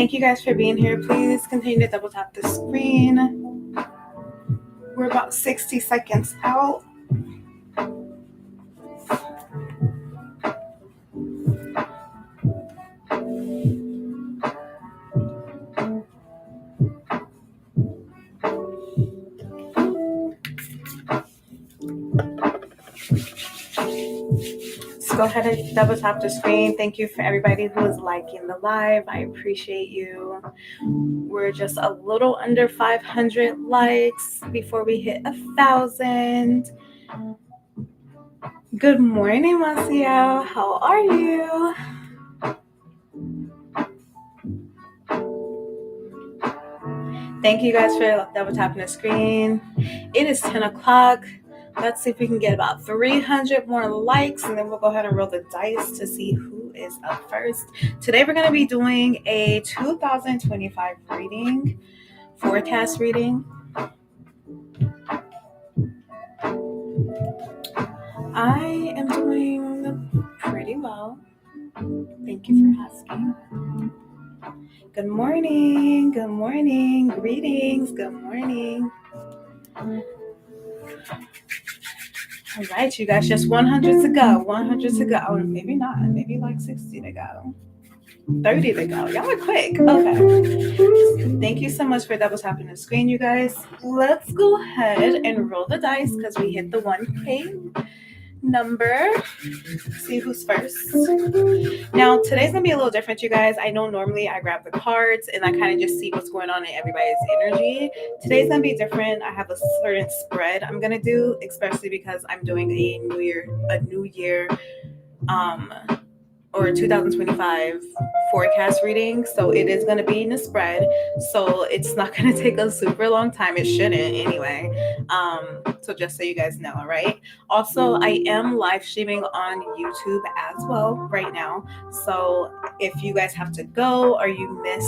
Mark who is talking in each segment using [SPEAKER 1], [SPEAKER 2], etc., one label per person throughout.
[SPEAKER 1] Thank you guys for being here. Please continue to double tap the screen. We're about 60 seconds out. Go ahead and double tap the screen. Thank you for everybody who is liking the live. I appreciate you. We're just a little under 500 likes before we hit 1,000. Good morning, Maciel. How are you? Thank you guys for double tapping the screen. It is 10 o'clock. Let's see if we can get about 300 more likes, and then we'll go ahead and roll the dice to see who is up first. Today we're going to be doing a 2025 reading, forecast reading. I am doing pretty well. Thank you for asking. Good morning. Good morning. Greetings. Good morning. All right, you guys, just 100 to go. 100 to go. Or maybe not. Maybe like 60 to go. 30 to go. Y'all are quick. Okay. Thank you so much for double tapping the screen, you guys. Let's go ahead and roll the dice because we hit the 1K number. See who's first. Now, today's going to be a little different, you guys. I know normally I grab the cards and I kind of just see what's going on in everybody's energy. Today's going to be different. I have a certain spread I'm going to do, especially because I'm doing a new year, or 2025 forecast reading. So it is going to be in a spread. So it's not going to take a super long time. It shouldn't anyway. So just so you guys know, all right? Also, I am live streaming on YouTube as well right now. So if you guys have to go or you miss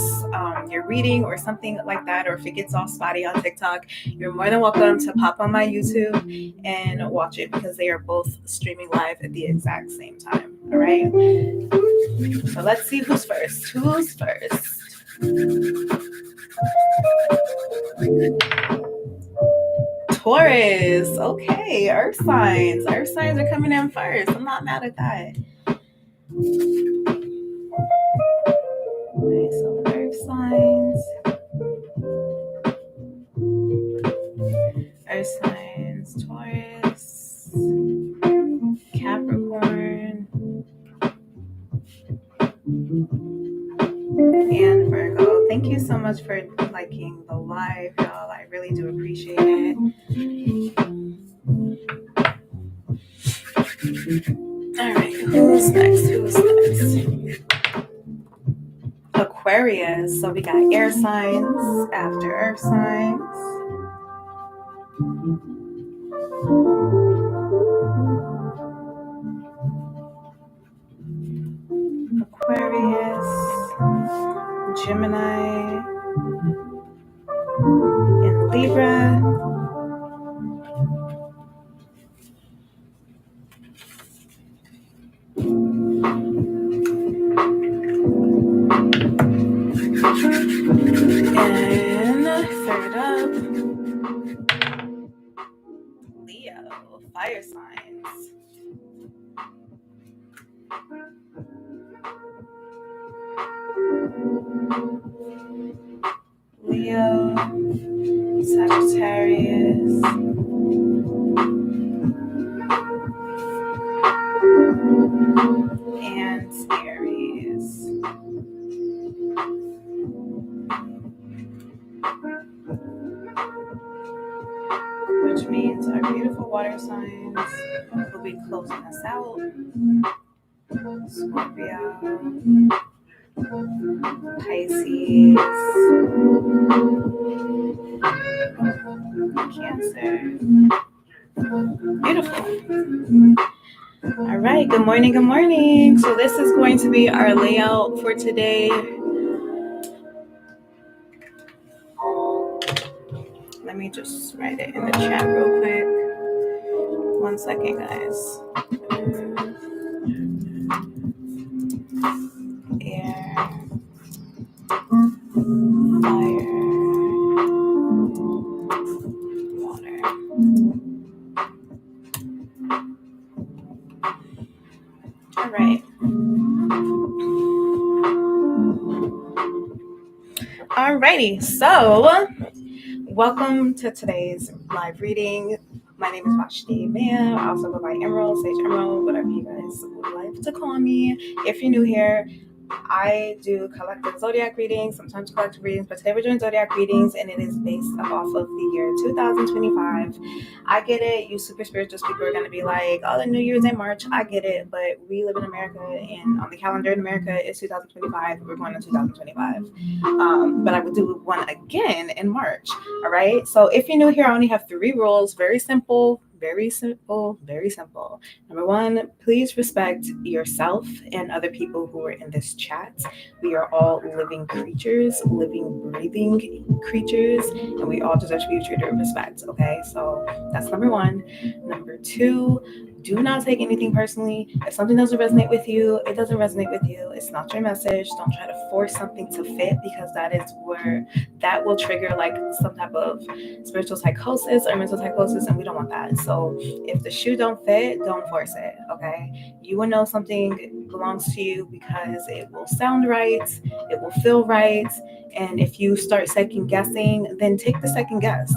[SPEAKER 1] your reading or something like that, or if it gets all spotty on TikTok, you're more than welcome to pop on my YouTube and watch it because they are both streaming live at the exact same time. All right. So let's see who's first. Who's first? Taurus. Okay, Earth signs. Earth signs are coming in first. I'm not mad at that. Okay, so Earth signs. Earth signs. Taurus. Capricorn. And Virgo. Thank you so much for liking the live, y'all. I really do appreciate it. All right, who's next? Aquarius. So we got air signs after earth signs. Aquarius, Gemini, and Libra. And third up, Leo, fire signs. Leo, Sagittarius, and Aries. Which means our beautiful water signs will be closing us out. Scorpio, Pisces, Cancer. Beautiful. All right, good morning, good morning. So this is going to be our layout for today. Let me just write it in the chat real quick. 1 second, guys. Air Alrighty, so welcome to today's live reading. My name is Vashti. I also go by Emerald, Sage Emerald, whatever you guys would like to call me. If you're new here, I do collective zodiac readings, sometimes collective readings, but today we're doing zodiac readings, and it is based off of the year 2025. I get it. You super spiritual people are going to be like, oh, the New Year's in March. I get it, but we live in America, and on the calendar in America, it's 2025. We're going to 2025. But I would do one again in March. All right. So if you're new here, I only have 3 rules. Very simple. Very simple, very simple. Number 1, please respect yourself and other people who are in this chat. We are all living creatures, living, breathing creatures, and we all deserve to be treated with respect. Okay, so that's number 1. Number 2, do not take anything personally. If something doesn't resonate with you, it doesn't resonate with you. It's not your message. Don't try to force something to fit, because that is where that will trigger like some type of spiritual psychosis or mental psychosis, and we don't want that. So if the shoe don't fit, don't force it. Okay, you will know something belongs to you because it will sound right, it will feel right, and if you start second guessing, then take the second guess.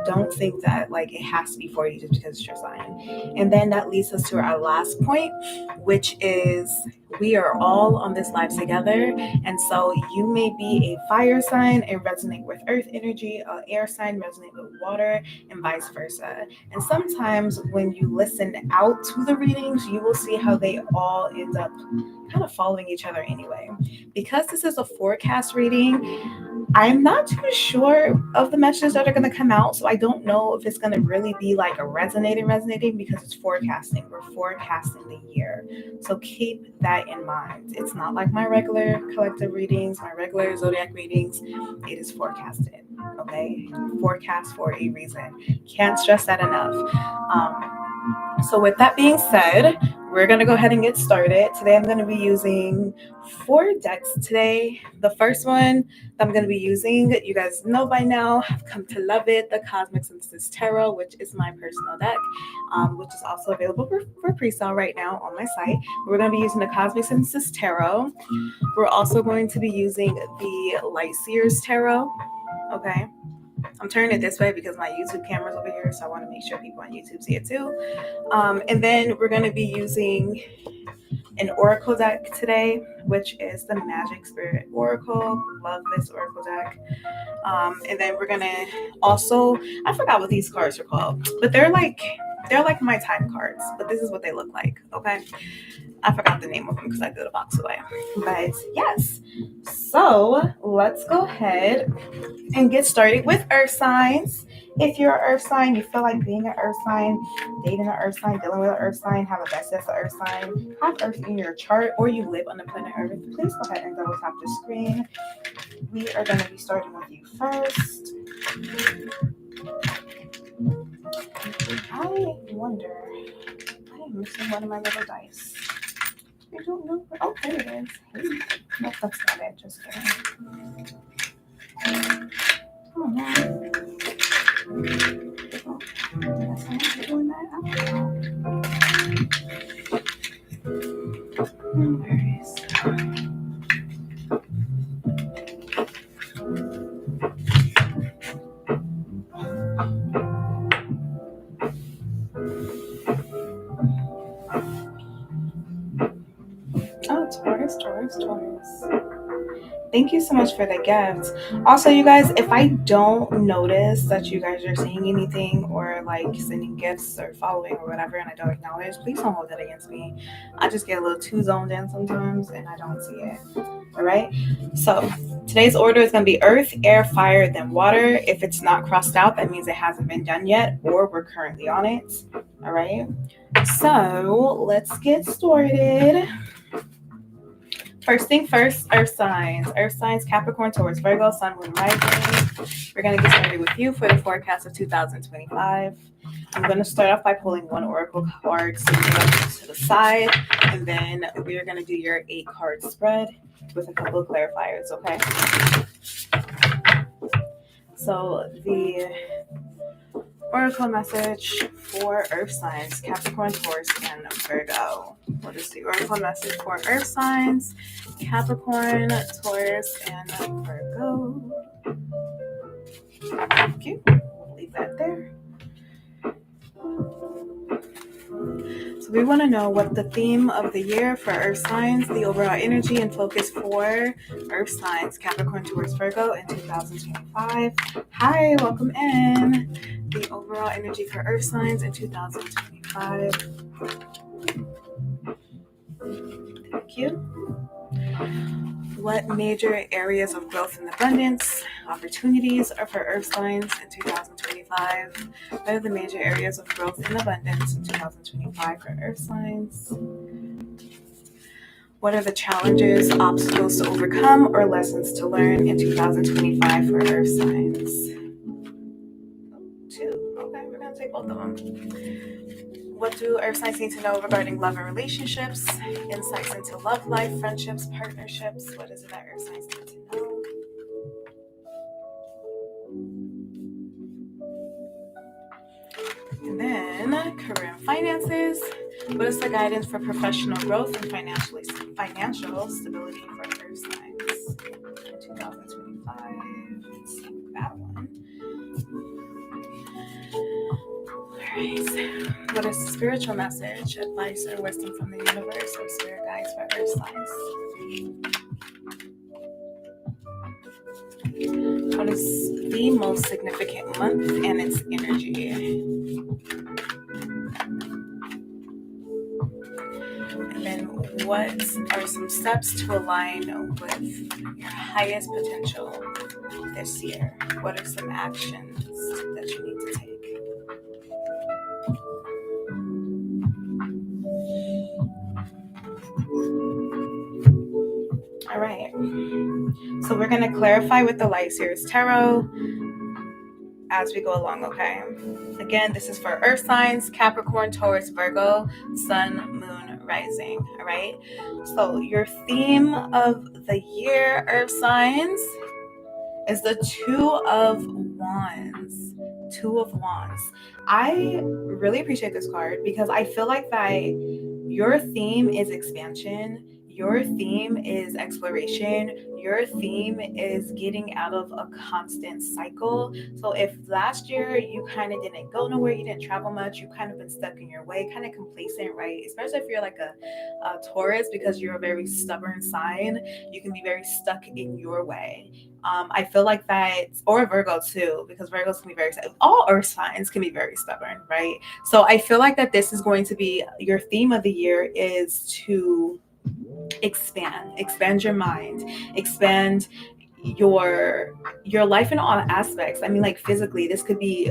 [SPEAKER 1] Don't think that like it has to be for you just because it's your sign. And then that leads us to our last point, which is we are all on this life together. And so you may be a fire sign and resonate with earth energy, an air sign resonate with water, and vice versa. And sometimes when you listen out to the readings, you will see how they all end up kind of following each other anyway. Because this is a forecast reading, I'm not too sure of the messages that are going to come out, so I don't know if it's going to really be like a resonating because it's forecasting. We're forecasting the year. So keep that in mind. It's not like my regular collective readings, my regular zodiac readings. It is forecasted, okay? Forecast for a reason. Can't stress that enough. So with that being said, we're going to go ahead and get started. Today I'm going to be using 4 decks today. The first one that I'm going to be using, you guys know by now, I've come to love it, the Cosmic Synthesis Tarot, which is my personal deck, which is also available for pre-sale right now on my site. We're going to be using the Cosmic Synthesis Tarot. We're also going to be using the Light Seers Tarot, okay? I'm turning it this way because my YouTube camera's over here, so I want to make sure people on YouTube see it too. And then we're going to be using an oracle deck today, which is the Magic Spirit Oracle. Love this oracle deck. And then we're going to also, I forgot what these cards are called, but they're like my time cards, but this is what they look like, okay? I forgot the name of them because I threw the box away. But yes, so let's go ahead and get started with earth signs. If you're an earth sign, you feel like being an earth sign, dating an earth sign, dealing with an earth sign, have a bestie that's an earth sign, have earth in your chart, or you live on the planet Earth, please go ahead and double tap the screen. We are going to be starting with you first. I wonder, I am missing one of my little dice. I don't know. Oh, there it is. Nope, that's not it. Just kidding. Oh, no. That's not doing that. No worries. Oh, Taurus. Thank you so much for the gift. Also, you guys, if I don't notice that you guys are saying anything or like sending gifts or following or whatever, and I don't acknowledge, please don't hold that against me. I just get a little too zoned in sometimes and I don't see it. All right. So today's order is going to be earth, air, fire, then water. If it's not crossed out, that means it hasn't been done yet or we're currently on it. All right. So let's get started. First thing first, earth signs. Earth signs, Capricorn, Taurus, Virgo, Sun, Moon, Rising. We're going to get started with you for the forecast of 2025. I'm going to start off by pulling one oracle card to the side, and then we're going to do your 8-card spread with a couple of clarifiers, okay? So the oracle message for earth signs, Capricorn, Taurus, and Virgo. What is the oracle message for earth signs? Capricorn, Taurus, and Virgo. Thank you. We'll leave that there. So we want to know what the theme of the year for earth signs, the overall energy and focus for earth signs, Capricorn, Taurus, Virgo in 2025. Hi, welcome in. The overall energy for earth signs in 2025. Thank you. What major areas of growth and abundance, opportunities are for earth signs in 2025? What are the major areas of growth and abundance in 2025 for earth signs? What are the challenges, obstacles to overcome, or lessons to learn in 2025 for earth signs? 2. Okay, we're going to take both of them. What do earth signs need to know regarding love and relationships? Insights into love life, friendships, partnerships. What is it that earth signs need to know? And then career and finances. What is the guidance for professional growth and financial stability for earth signs in 2025? Let's see that one. Alright. What is the spiritual message, advice, or wisdom from the universe or spirit guides for earth signs? What is the most significant month and its energy? And then what are some steps to align with your highest potential this year? What are some actions that you need to take? All right. So we're going to clarify with the Light Series Tarot as we go along, okay? Again, this is for earth signs, Capricorn, Taurus, Virgo, Sun, Moon, Rising, all right? So your theme of the year, earth signs, is the Two of Wands. Two of Wands. I really appreciate this card because I feel like that your theme is expansion. Your theme is exploration. Your theme is getting out of a constant cycle. So if last year you kind of didn't go nowhere, you didn't travel much, you kind of been stuck in your way, kind of complacent, right? Especially if you're like a Taurus, because you're a very stubborn sign, you can be very stuck in your way. I feel like that, or Virgo too, because Virgos can be very, all earth signs can be very stubborn, right? So I feel like that this is going to be your theme of the year is to expand your mind, expand your life in all aspects. I mean, like physically, this could be,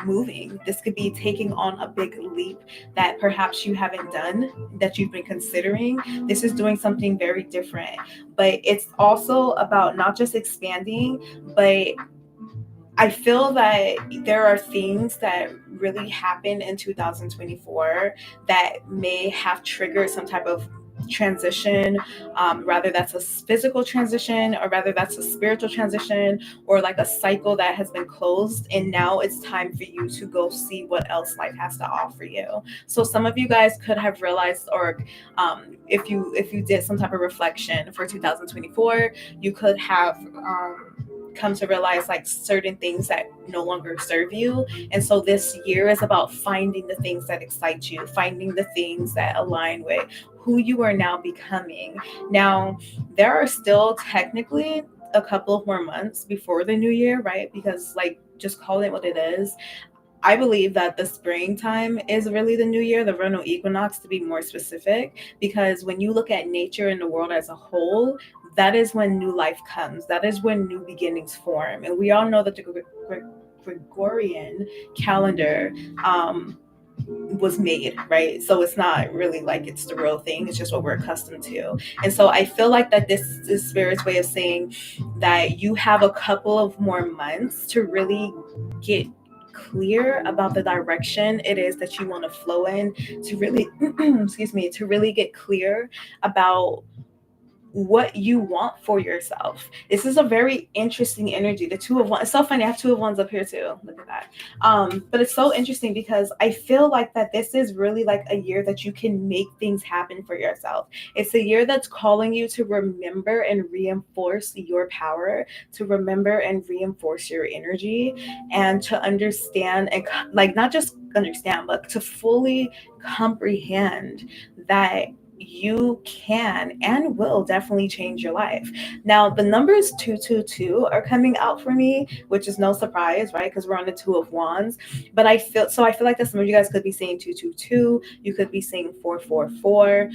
[SPEAKER 1] moving. This could be taking on a big leap that perhaps you haven't done, that you've been considering. This is doing something very different, but it's also about not just expanding, but I feel that there are things that really happened in 2024 that may have triggered some type of transition, rather that's a physical transition or rather that's a spiritual transition or like a cycle that has been closed, and now it's time for you to go see what else life has to offer you. So some of you guys could have realized, or if you did some type of reflection for 2024, you could have come to realize like certain things that no longer serve you. And so this year is about finding the things that excite you, finding the things that align with who you are now becoming. Now, there are still technically a couple of more months before the new year, right? Because like, just call it what it is. I believe that the springtime is really the new year, the vernal equinox to be more specific, because when you look at nature and the world as a whole, that is when new life comes. That is when new beginnings form. And we all know that the Gregorian calendar was made, right? So it's not really like it's the real thing. It's just what we're accustomed to. And so I feel like that this is Spirit's way of saying that you have a couple of more months to really get clear about the direction it is that you want to flow in, to really excuse me, to really get clear about what you want for yourself. This is a very interesting energy. The two of one. It's so funny. I have two of ones up here too. Look at that. But it's so interesting because I feel like that this is really like a year that you can make things happen for yourself. It's a year that's calling you to remember and reinforce your power, to remember and reinforce your energy, and to understand and like not just understand, but to fully comprehend that you can and will definitely change your life. Now, the numbers 222 are coming out for me, which is no surprise, right? Because we're on the two of wands. But I feel like that some of you guys could be seeing 222, you could be seeing 444,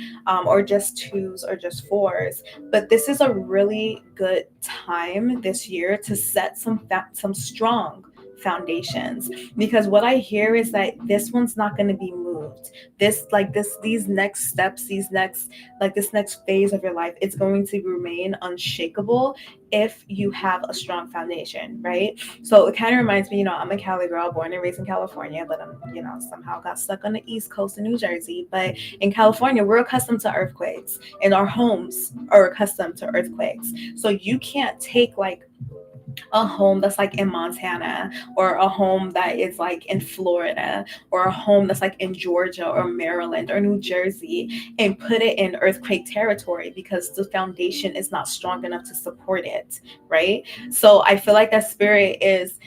[SPEAKER 1] or just twos or just fours. But this is a really good time this year to set some strong foundations, because what I hear is that this one's not going to be moved. These next steps, this next phase of your life, it's going to remain unshakable if you have a strong foundation, right? So it kind of reminds me, I'm a Cali girl, born and raised in California, but I'm, somehow got stuck on the East Coast of New Jersey. But in California, we're accustomed to earthquakes, and our homes are accustomed to earthquakes. So you can't take like a home that's like in Montana, or a home that is like in Florida, or a home that's like in Georgia or Maryland or New Jersey, and put it in earthquake territory, because the foundation is not strong enough to support it, right? So I feel like that spirit is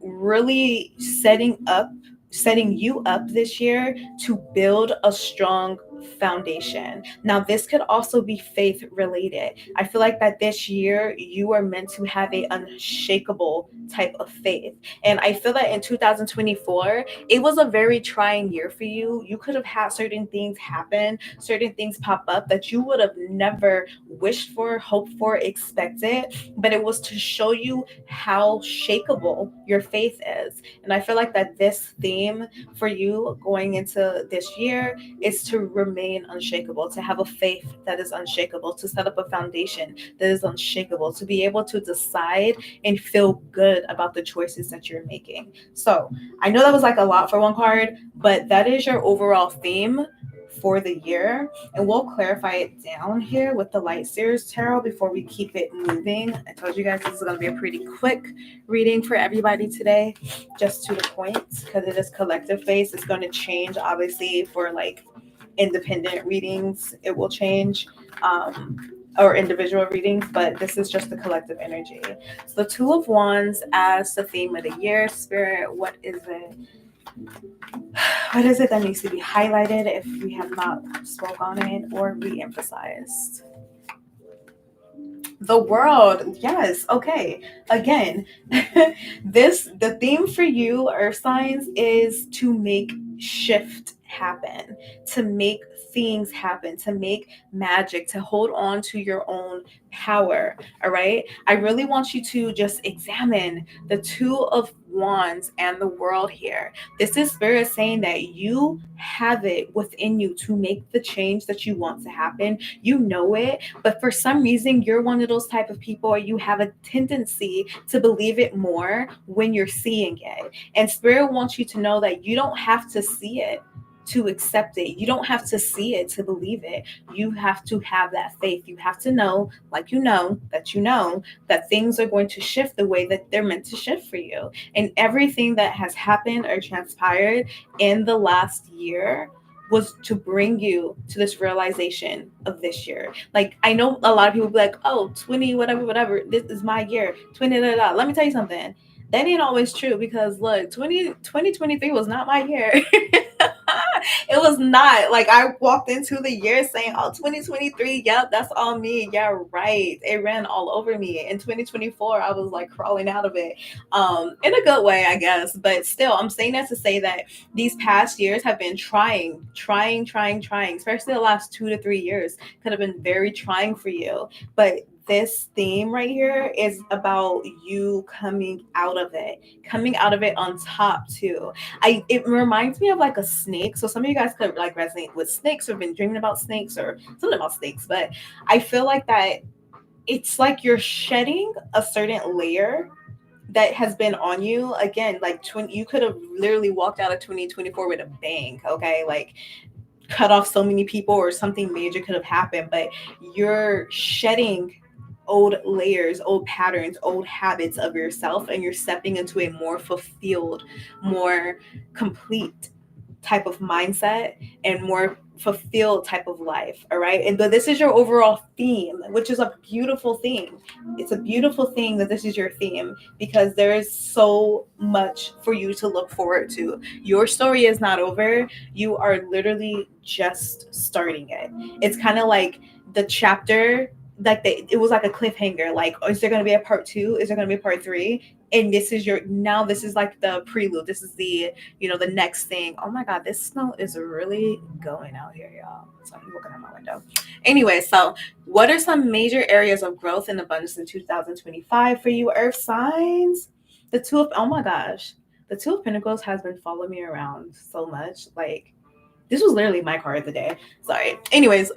[SPEAKER 1] really setting you up this year to build a strong foundation. Now, this could also be faith related. I feel like that this year you are meant to have a unshakable type of faith. And I feel that in 2024, it was a very trying year for you. You could have had certain things happen, certain things pop up that you would have never wished for, hoped for, expected, but it was to show you how shakable your faith is. And I feel like that this theme for you going into this year is to remain unshakable, to have a faith that is unshakable, to set up a foundation that is unshakable, to be able to decide and feel good about the choices that you're making. So I know that was like a lot for one card, but that is your overall theme for the year. And we'll clarify it down here with the Light Series Tarot before we keep it moving. I told you guys this is going to be a pretty quick reading for everybody today, just to the point, because it is collective phase. It's going to change, obviously, for like independent readings, it will change. Or individual readings, but this is just the collective energy. So the Two of Wands as the theme of the year. Spirit, what is it? What is it that needs to be highlighted if we have not spoke on it or re-emphasized? The World. Yes. Okay. Again, the theme for you, Earth signs, is to make shift happen, to make things happen, to make magic, to hold on to your own power. All right. I really want you to just examine the Two of Wands and the World here. This is Spirit saying that you have it within you to make the change that you want to happen. You know it, but for some reason you're one of those type of people, or you have a tendency to believe it more when you're seeing it. And Spirit wants you to know that you don't have to see it to accept it. You don't have to see it to believe it. You have to have that faith. You have to know, like you know that things are going to shift the way that they're meant to shift for you. And everything that has happened or transpired in the last year was to bring you to this realization of this year. Like, I know a lot of people be like, oh, 20, whatever, this is my year, 20, da, da, da. Let me tell you something. That ain't always true, because look, 2023 was not my year. It was not. Like, I walked into the year saying, oh, 2023, yep, that's all me. Yeah, right. It ran all over me. In 2024, I was like crawling out of it. In a good way, I guess. But still, I'm saying that to say that these past years have been trying, especially the last 2 to 3 years could have been very trying for you. But this theme right here is about you coming out of it on top too. It reminds me of like a snake. So some of you guys could like resonate with snakes, or been dreaming about snakes, or something about snakes. But I feel like that it's like you're shedding a certain layer that has been on you. Again, like you could have literally walked out of 2024 with a bang. Okay, like cut off so many people or something major could have happened, but you're shedding old layers, old patterns, old habits of yourself, and you're stepping into a more fulfilled, more complete type of mindset and more fulfilled type of life. All right. And but this is your overall theme, which is a beautiful thing. It's a beautiful thing that this is your theme, because there is so much for you to look forward to. Your story is not over. You are literally just starting it. It's kind of like the chapter, like it was like a cliffhanger. Like, oh, is there going to be a part two? Is there going to be a part three? And this is your, now this is like the prelude. This is the, the next thing. Oh my God, this snow is really going out here, y'all. So I'm looking at my window. Anyway, so what are some major areas of growth and abundance in 2025 for you, Earth signs? The Two of, oh my gosh, the Two of Pentacles has been following me around so much. Like, this was literally my card of the day. Sorry. Anyways,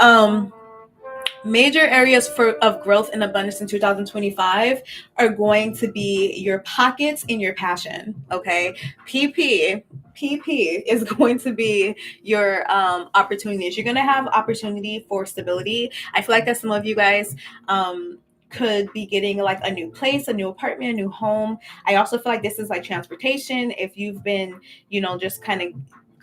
[SPEAKER 1] major areas of growth and abundance in 2025 are going to be your pockets and your passion. Okay, pp is going to be your opportunities. You're going to have opportunity for stability. I feel like that some of you guys could be getting like a new place, a new apartment, a new home. I also feel like this is like transportation. If you've been, just kind of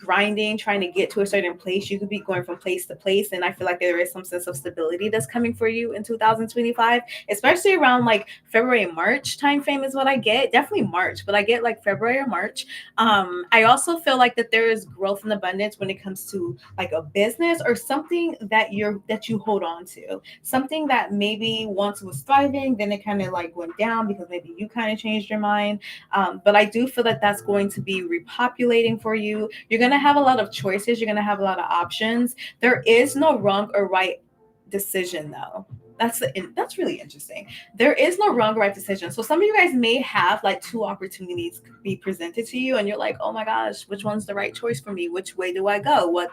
[SPEAKER 1] grinding, trying to get to a certain place, you could be going from place to place. And I feel like there is some sense of stability that's coming for you in 2025, especially around like February and March timeframe is what I get. Definitely March, but I get like February or March. I also feel like that there is growth and abundance when it comes to like a business or something that you hold on to. Something that maybe once was thriving, then it kind of like went down because maybe you kind of changed your mind. But I do feel that that's going to be repopulating for you. You're going to have a lot of choices. You're going to have a lot of options. There is no wrong or right decision, though. That's really interesting. There is no wrong or right decision. So some of you guys may have like two opportunities be presented to you, and you're like, oh my gosh, which one's the right choice for me? Which way do I go? What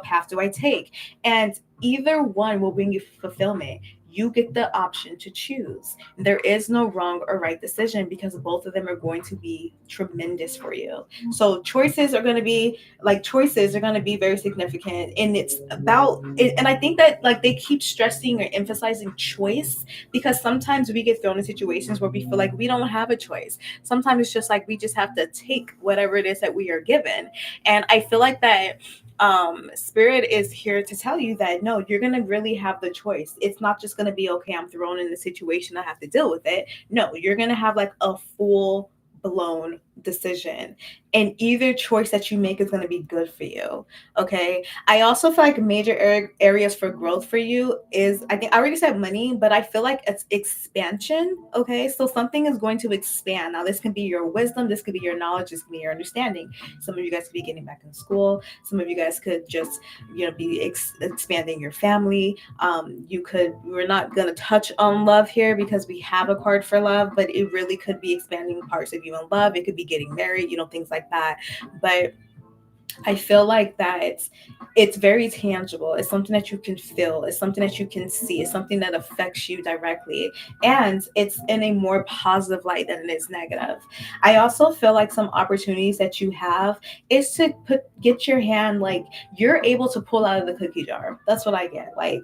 [SPEAKER 1] path do I take? And either one will bring you fulfillment. You get the option to choose. There is no wrong or right decision because both of them are going to be tremendous for you. So choices are going to be very significant, and it's about it. And I think that like they keep stressing or emphasizing choice because sometimes we get thrown in situations where we feel like we don't have a choice. Sometimes it's just like we just have to take whatever it is that we are given. And I feel like that spirit is here to tell you that no, you're gonna really have the choice. It's not just gonna be okay, I'm thrown in a situation, I have to deal with it. No, you're gonna have like a full blown decision, and either choice that you make is going to be good for you. Okay, I also feel like major areas for growth for you is, I think I already said money, but I feel like it's expansion. Okay, so something is going to expand. Now this can be your wisdom, this could be your knowledge, this could be your understanding. Some of you guys could be getting back in school, some of you guys could just be expanding your family. We're not going to touch on love here because we have a card for love, but it really could be expanding parts of you in love. It could be getting married, things like that. But I feel like that it's very tangible. It's something that you can feel. It's something that you can see. It's something that affects you directly. And it's in a more positive light than it is negative. I also feel like some opportunities that you have is to get your hand, like you're able to pull out of the cookie jar. That's what I get. Like,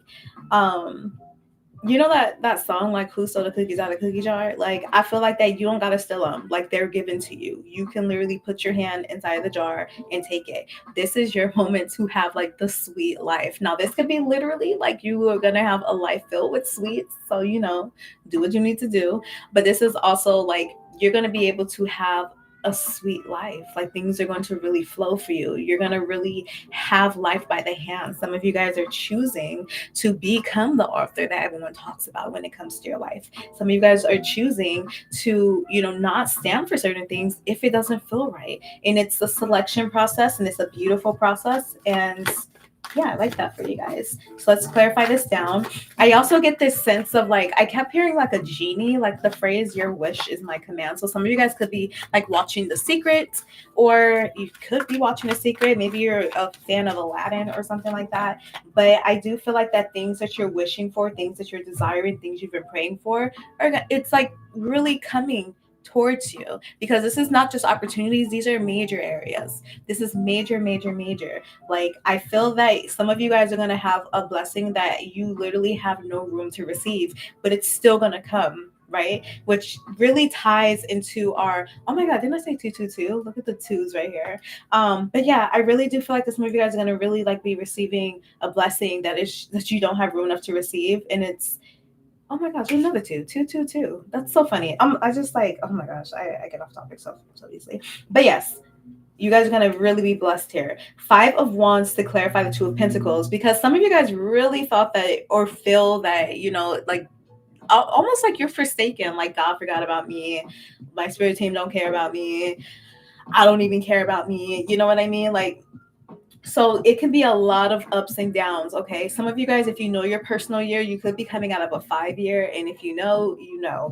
[SPEAKER 1] that song, like who stole the cookies out of the cookie jar? Like I feel like that you don't gotta steal them. Like they're given to you. You can literally put your hand inside the jar and take it. This is your moment to have like the sweet life. Now this could be literally like you are gonna have a life filled with sweets. So do what you need to do. But this is also like you're gonna be able to have a sweet life. Like things are going to really flow for you. You're going to really have life by the hand. Some of you guys are choosing to become the author that everyone talks about when it comes to your life. Some of you guys are choosing to, not stand for certain things if it doesn't feel right. And it's a selection process, and it's a beautiful process. And yeah, I like that for you guys. So let's clarify this down. I also get this sense of like, I kept hearing like a genie, like the phrase, your wish is my command. So some of you guys could be like watching The Secret, or you could be watching The Secret. Maybe you're a fan of Aladdin or something like that. But I do feel like that things that you're wishing for, things that you're desiring, things you've been praying for, it's like really coming towards you, because this is not just opportunities, these are major areas. This is major, major, major. Like, I feel that some of you guys are going to have a blessing that you literally have no room to receive, but it's still going to come, right? Which really ties into our, oh my god, didn't I say 222? Look at the twos right here. But yeah, I really do feel like that some of you guys are going to really like be receiving a blessing that you don't have room enough to receive, and it's, oh my gosh, another two, two, two, two. That's so funny. I just like, oh my gosh, I get off topic so easily. But yes, you guys are gonna really be blessed here. 5 of Wands to clarify the 2 of Pentacles, because some of you guys really thought that or feel that, like almost like you're forsaken, like God forgot about me, my spirit team don't care about me, I don't even care about me. You know what I mean? Like, so it can be a lot of ups and downs. Okay, some of you guys, if you know your personal year, you could be coming out of a 5 year, and if you know,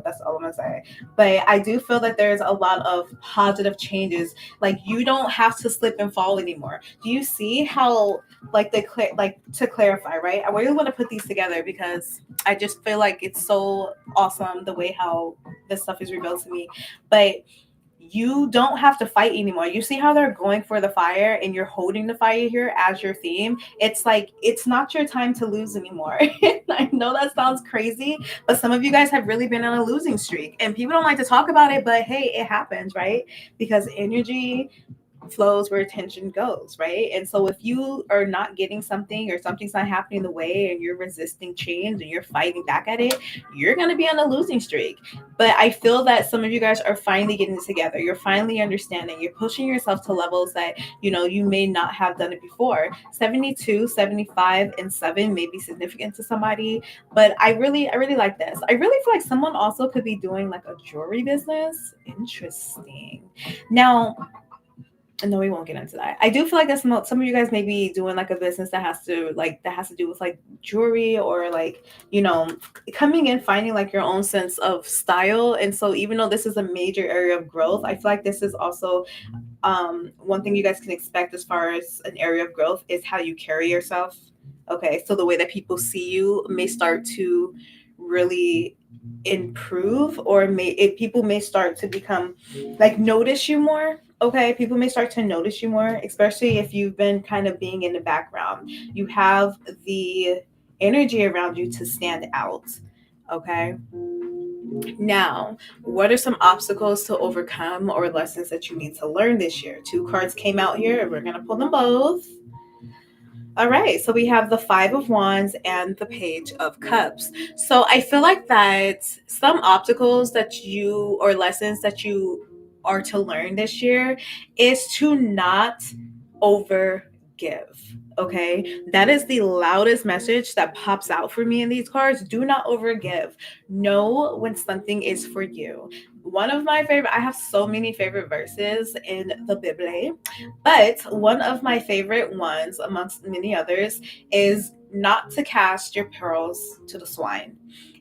[SPEAKER 1] that's all I'm gonna say. But I do feel that there's a lot of positive changes. Like, you don't have to slip and fall anymore. Do you see how, like, to clarify, right? I really want to put these together because I just feel like it's so awesome the way how this stuff is revealed to me. But you don't have to fight anymore. You see how they're going for the fire and you're holding the fire here as your theme? It's like, it's not your time to lose anymore. I know that sounds crazy, but some of you guys have really been on a losing streak and people don't like to talk about it, but hey, it happens, right? Because energy flows where attention goes, right? And so if you are not getting something, or something's not happening the way, and you're resisting change and you're fighting back at it, you're going to be on a losing streak. But I feel that some of you guys are finally getting it together. You're finally understanding. You're pushing yourself to levels that, you may not have done it before. 72, 75, and 7 may be significant to somebody, but I really like this. I really feel like someone also could be doing like a jewelry business. Interesting. Now, no, we won't get into that. I do feel like that's not, some of you guys may be doing like a business that has to do with like jewelry, or like, coming in, finding like your own sense of style. And so even though this is a major area of growth, I feel like this is also one thing you guys can expect as far as an area of growth is how you carry yourself. Okay, so the way that people see you may start to really improve, or people may start to become like, notice you more. Okay, people may start to notice you more, especially if you've been kind of being in the background. You have the energy around you to stand out. Okay, now, what are some obstacles to overcome or lessons that you need to learn this year? 2 cards came out here, and we're going to pull them both. All right, so we have the 5 of Wands and the Page of Cups. So I feel like that some obstacles that you, or lessons that you are to learn this year, is to not over give. Okay, that is the loudest message that pops out for me in these cards. Do not overgive. Know when something is for you. One of my favorite, I have so many favorite verses in the Bible, but one of my favorite ones, amongst many others, is not to cast your pearls to the swine.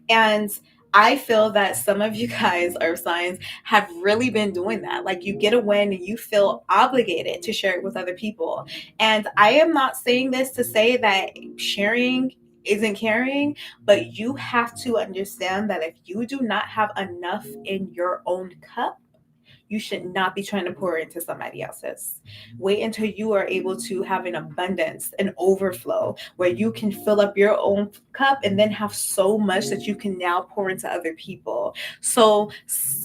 [SPEAKER 1] And I feel that some of you guys, or signs, have really been doing that. Like, you get a win and you feel obligated to share it with other people. And I am not saying this to say that sharing isn't caring, but you have to understand that if you do not have enough in your own cup, you should not be trying to pour into somebody else's. Wait until you are able to have an abundance, an overflow, where you can fill up your own cup and then have so much that you can now pour into other people. So,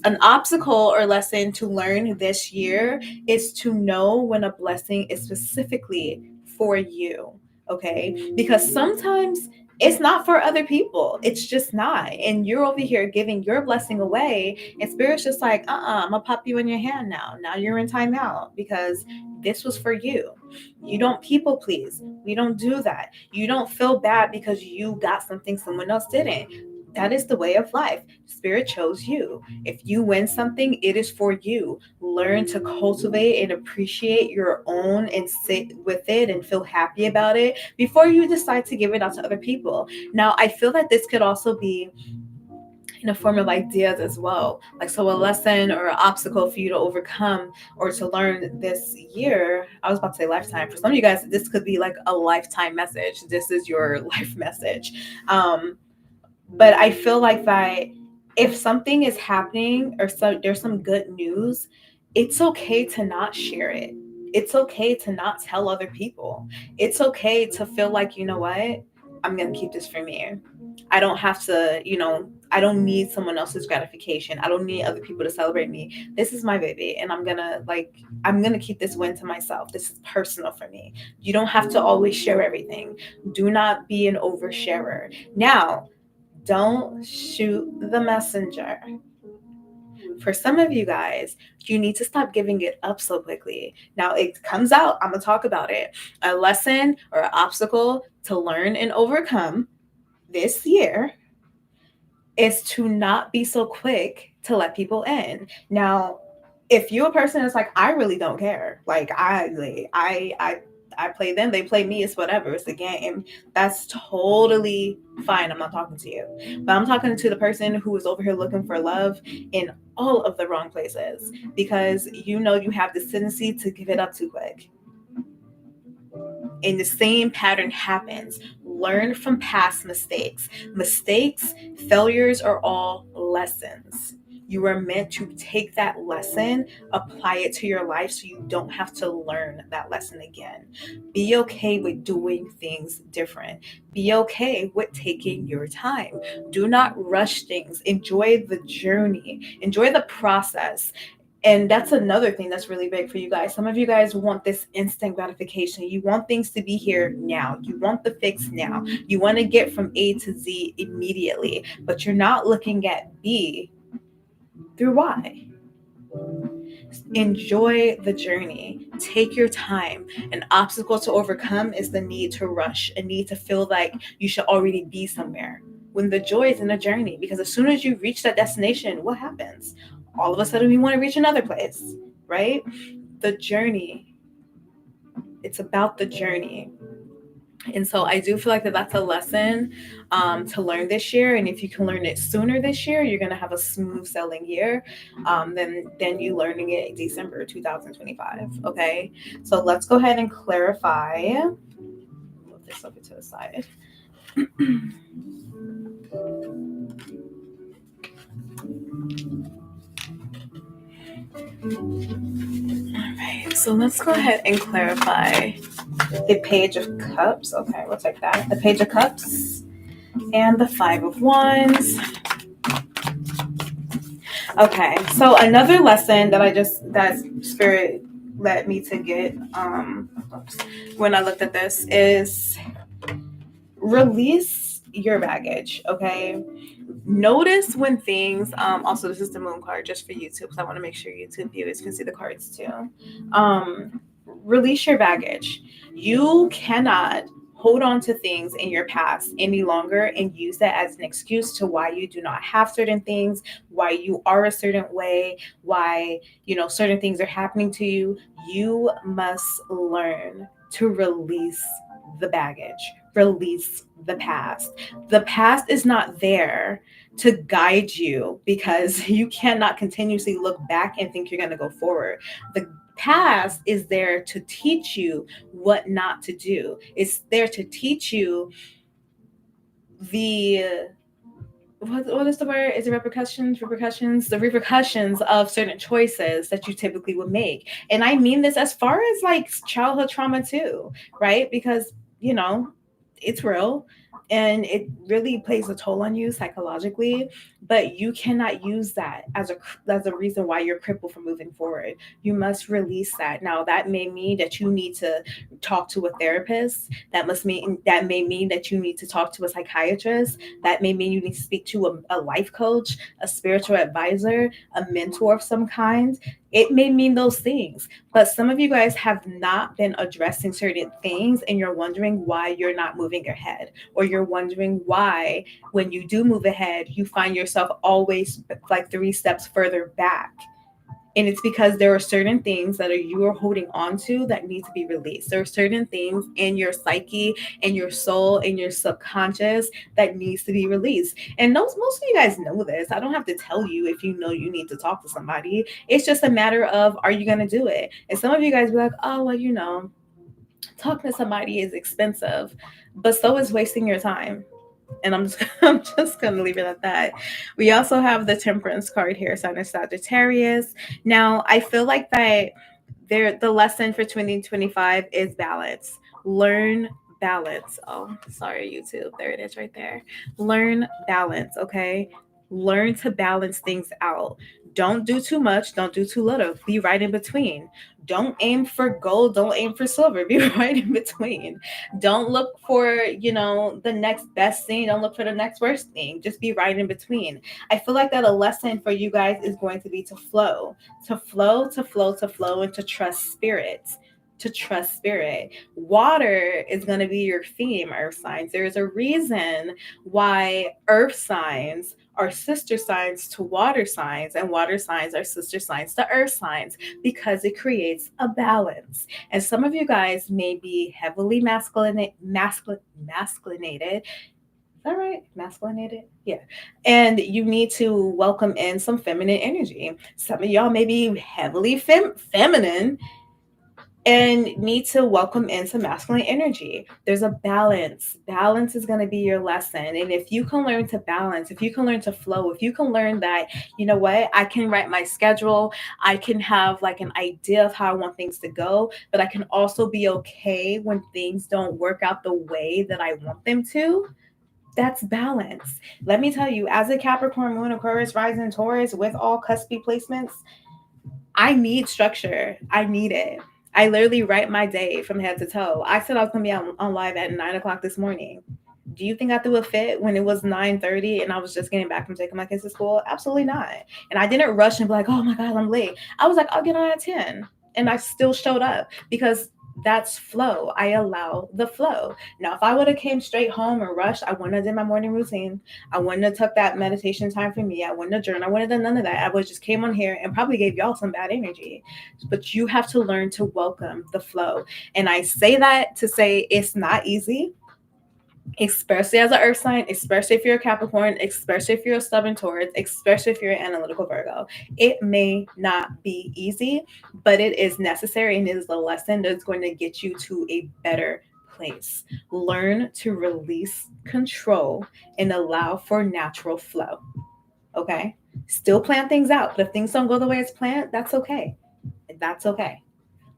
[SPEAKER 1] an obstacle or lesson to learn this year is to know when a blessing is specifically for you. Okay? Because sometimes it's not for other people. It's just not. And you're over here giving your blessing away, and spirit's just like, I'm gonna pop you in your hand now. Now you're in timeout because this was for you. You don't people please. We don't do that. You don't feel bad because you got something someone else didn't. That is the way of life. Spirit chose you. If you win something, it is for you. Learn to cultivate and appreciate your own, and sit with it and feel happy about it before you decide to give it out to other people. Now, I feel that this could also be in a form of ideas as well. Like, so a lesson or an obstacle for you to overcome or to learn this year. I was about to say lifetime. For some of you guys, this could be like a lifetime message. This is your life message. But I feel like that if something is happening or so there's some good news, it's okay to not share it. It's okay to not tell other people. It's okay to feel like, you know what? I'm going to keep this for me. I don't have to, I don't need someone else's gratification. I don't need other people to celebrate me. This is my baby, and I'm going to keep this win to myself. This is personal for me. You don't have to always share everything. Do not be an oversharer. Now, don't shoot the messenger. For some of you guys, you need to stop giving it up so quickly. Now it comes out, I'm going to talk about it. A lesson or an obstacle to learn and overcome this year is to not be so quick to let people in. Now, if you're a person that's like, I really don't care, like I play them, they play me, it's whatever, it's a game. That's totally fine. I'm not talking to you, but I'm talking to the person who is over here looking for love in all of the wrong places, because you have this tendency to give it up too quick. And the same pattern happens. Learn from past mistakes. Failures are all lessons. You are meant to take that lesson, apply it to your life so you don't have to learn that lesson again. Be okay with doing things different. Be okay with taking your time. Do not rush things. Enjoy the journey, enjoy the process. And that's another thing that's really big for you guys. Some of you guys want this instant gratification. You want things to be here now. You want the fix now. You want to get from A to Z immediately, but you're not looking at B through Y. Enjoy the journey. Take your time. An obstacle to overcome is the need to rush, a need to feel like you should already be somewhere, when the joy is in a journey. Because as soon as you reach that destination, what happens? All of a sudden, we want to reach another place, right? The journey. It's about the journey. And so I do feel like that's a lesson to learn this year. And if you can learn it sooner this year, you're going to have a smooth sailing year than you learning it in December 2025. Okay. So let's go ahead and clarify. Move this over to the side. All right. So let's go ahead and clarify the Page of Cups. Okay. We'll take that. The Page of Cups and the Five of Wands. Okay, so another lesson that Spirit led me to get when I looked at this is release your baggage. Okay, notice when things. Also, this is the Moon card just for YouTube, because I want to make sure YouTube viewers can see the cards too. Release your baggage. You cannot hold on to things in your past any longer and use that as an excuse to why you do not have certain things, why you are a certain way, why certain things are happening to you. You must learn to release the baggage, release the past. The past is not there to guide you, because you cannot continuously look back and think you're going to go forward. The past is there to teach you what not to do. It's there to teach you the what is the word? Is it repercussions? The repercussions of certain choices that you typically would make. And I mean this as far as like childhood trauma too, right? Because it's real and it really plays a toll on you psychologically, but you cannot use that as a reason why you're crippled from moving forward. You must release that. Now that may mean that you need to talk to a therapist. That may mean that you need to talk to a psychiatrist. That may mean you need to speak to a life coach, a spiritual advisor, a mentor of some kind. It may mean those things, but some of you guys have not been addressing certain things, and you're wondering why you're not moving ahead, or you're wondering why when you do move ahead, you find yourself always like 3 steps further back. And it's because there are certain things that you are holding on to that need to be released. There are certain things in your psyche, in your soul, in your subconscious that needs to be released. And most of you guys know this. I don't have to tell you if you know you need to talk to somebody. It's just a matter of, are you going to do it? And some of you guys be like, oh, well, talking to somebody is expensive, but so is wasting your time. And I'm just gonna leave it at that. We also have the Temperance card here, sign of Sagittarius. Now, I feel like that the lesson for 2025 is balance. Learn balance. Oh, sorry, YouTube. There it is right there. Learn balance, okay? Learn to balance things out. Don't do too much, don't do too little. Be right in between. Don't aim for gold, don't aim for silver. Be right in between. Don't look for, the next best thing. Don't look for the next worst thing. Just be right in between. I feel like that a lesson for you guys is going to be to flow, to flow, to flow, to flow, and to trust spirit. To trust spirit. Water is going to be your theme, earth signs. There is a reason why earth signs are sister signs to water signs, and water signs are sister signs to earth signs, because it creates a balance. And some of you guys may be heavily masculinated. Is that right? Masculinated? Yeah. And you need to welcome in some feminine energy. Some of y'all may be heavily feminine and need to welcome in some masculine energy. There's a balance. Balance is going to be your lesson. And if you can learn to balance, if you can learn to flow, if you can learn that, you know what, I can write my schedule, I can have like an idea of how I want things to go, but I can also be okay when things don't work out the way that I want them to. That's balance. Let me tell you, as a Capricorn, Moon, Aquarius, Rising, Taurus with all cuspy placements, I need structure. I need it. I literally write my day from head to toe. I said I was gonna be on live at 9 o'clock this morning. Do you think I threw a fit when it was 9:30 and I was just getting back from taking my kids to school? Absolutely not. And I didn't rush and be like, oh my God, I'm late. I was like, I'll get on at 10. And I still showed up because that's flow. I allow the flow. Now, if I would have came straight home and rushed, I wouldn't have did my morning routine. I wouldn't have took that meditation time for me. I wouldn't have journaled. I wouldn't have done none of that. I would just came on here and probably gave y'all some bad energy. But you have to learn to welcome the flow. And I say that to say it's not easy, especially as an earth sign, especially if you're a Capricorn, especially if you're a stubborn Taurus, especially if you're an analytical Virgo. It may not be easy, but it is necessary, and it is a lesson that's going to get you to a better place. Learn to release control and allow for natural flow. Okay? Still plan things out, but if things don't go the way it's planned, that's okay. That's okay.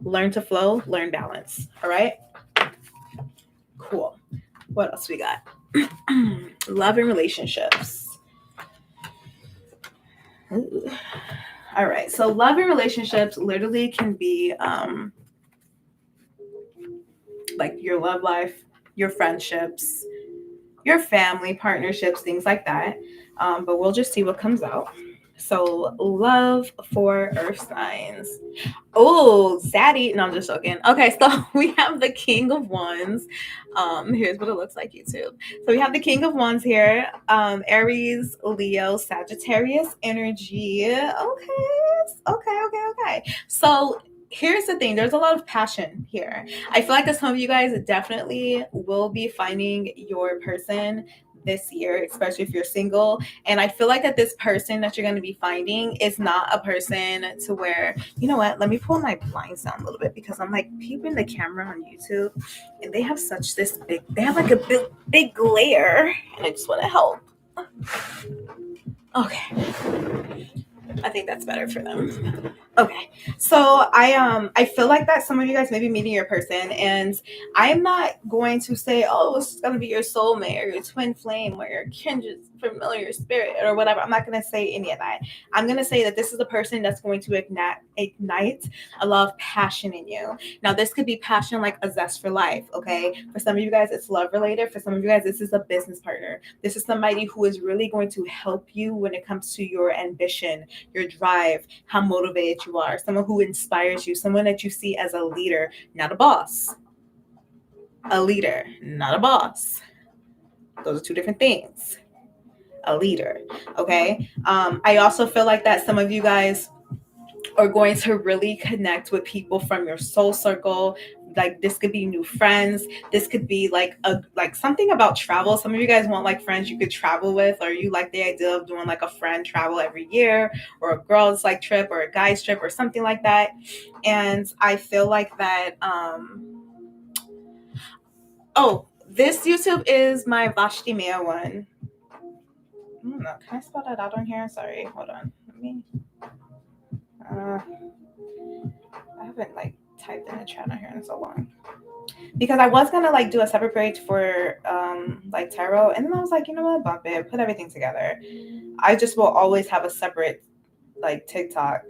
[SPEAKER 1] Learn to flow, learn balance. All right? Cool. What else we got? Love and relationships. Ooh. All right. So love and relationships literally can be like your love life, your friendships, your family, partnerships, things like that. But we'll just see what comes out. So love for earth signs. Oh, Zaddy. No, I'm just joking. Okay, so we have the King of Wands. Here's what it looks like, YouTube. So we have the King of Wands here. Aries, Leo, Sagittarius energy. Okay. So here's the thing. There's a lot of passion here. I feel like that some of you guys definitely will be finding your person this year, especially if you're single. And I feel like that this person that you're going to be finding is not a person to where, you know what, let me pull my blinds down a little bit because I'm like peeping the camera on YouTube and they have they have like a big glare and I just want to help. Okay. I think that's better for them. Okay. So I feel like that some of you guys may be meeting your person, and I am not going to say, oh, it's gonna be your soulmate or your twin flame or your kindred familiar spirit or whatever. I'm not gonna say any of that. I'm gonna say that this is a person that's going to ignite a lot of passion in you. Now, this could be passion like a zest for life, okay? For some of you guys, it's love related. For some of you guys, this is a business partner. This is somebody who is really going to help you when it comes to your ambition, your drive, how motivated you are, someone who inspires you, someone that you see as a leader, not a boss. A leader, not a boss. Those are two different things. A leader, okay? I also feel like that some of you guys are going to really connect with people from your soul circle. Like this could be new friends. This could be like something about travel. Some of you guys want like friends you could travel with, or you like the idea of doing like a friend travel every year, or a girls like trip, or a guys trip, or something like that. And I feel like that This YouTube is my Vashti one. I don't know. Can I spell that out on here? Sorry. Hold on. Let me. I haven't like typed in the chat on here in so long because I was gonna like do a separate page for like tarot, and then I was like, you know what, bump it, put everything together. I just will always have a separate like TikTok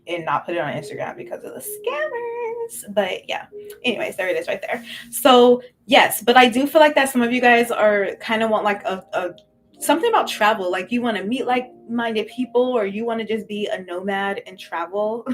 [SPEAKER 1] and not put it on Instagram because of the scammers. But yeah, anyways, there it is right there. So yes, but I do feel like that some of you guys are kind of want like a something about travel, like you want to meet like-minded people, or you want to just be a nomad and travel.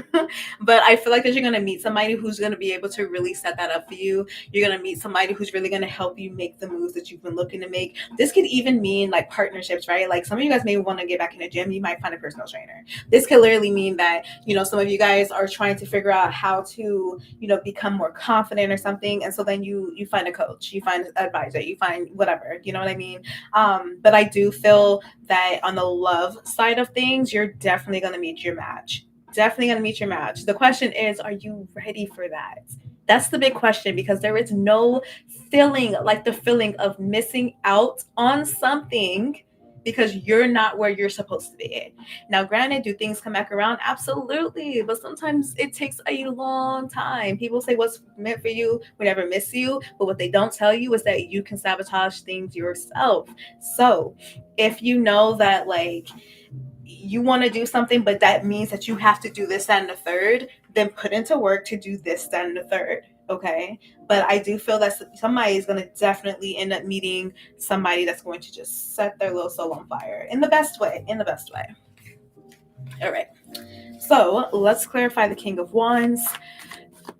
[SPEAKER 1] But I feel like that you're going to meet somebody who's going to be able to really set that up for you. You're going to meet somebody who's really going to help you make the moves that you've been looking to make. This could even mean like partnerships, right? Like some of you guys may want to get back in the gym, you might find a personal trainer. This could literally mean that, you know, some of you guys are trying to figure out how to, you know, become more confident or something, and so then you find a coach, you find an advisor, you find whatever, you know what I mean? But I do feel that on the love side of things, you're definitely going to meet your match. Definitely going to meet your match. The question is, are you ready for that? That's the big question, because there is no feeling like the feeling of missing out on something because you're not where you're supposed to be. Now, granted, do things come back around? Absolutely. But sometimes it takes a long time. People say what's meant for you will never miss you. But what they don't tell you is that you can sabotage things yourself. So if you know that like you want to do something, but that means that you have to do this, that, and the third, then put into work to do this, that, and the third. Okay. But I do feel that somebody is going to definitely end up meeting somebody that's going to just set their little soul on fire in the best way. In the best way. All right. So let's clarify the King of Wands.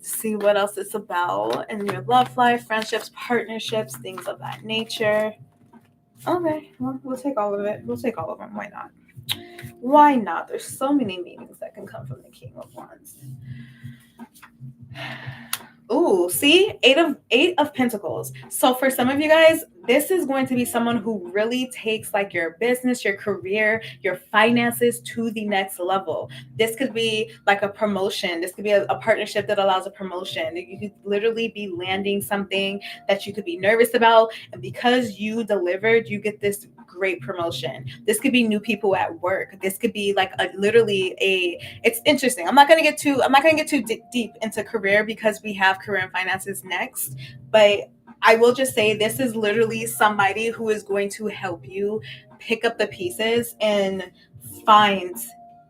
[SPEAKER 1] See what else it's about in your love life, friendships, partnerships, things of that nature. Okay, well, we'll take all of it. We'll take all of them. Why not? Why not? There's so many meanings that can come from the King of Wands. Ooh, see, eight of Pentacles. So for some of you guys, this is going to be someone who really takes like your business, your career, your finances to the next level. This could be like a promotion. This could be a partnership that allows a promotion. You could literally be landing something that you could be nervous about, and because you delivered, you get this great promotion. This could be new people at work. This could be like it's interesting. I'm not going to get too deep into career because we have career and finances next, but I will just say this is literally somebody who is going to help you pick up the pieces and find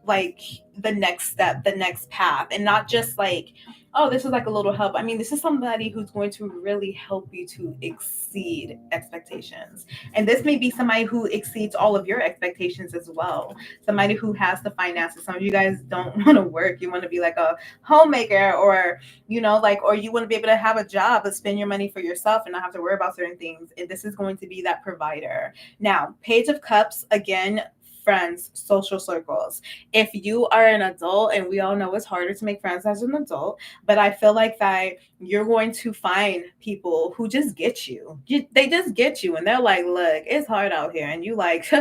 [SPEAKER 1] like the next step, the next path, and not just like, oh, this is like a little help. I mean, this is somebody who's going to really help you to exceed expectations. And this may be somebody who exceeds all of your expectations as well. Somebody who has the finances. Some of you guys don't want to work. You want to be like a homemaker, or, you know, like, or you want to be able to have a job but spend your money for yourself and not have to worry about certain things. And this is going to be that provider. Now, Page of Cups, again, friends, social circles. If you are an adult, and we all know it's harder to make friends as an adult, but I feel like that you're going to find people who just get you. They just get you, and they're like, look, it's hard out here. And you like,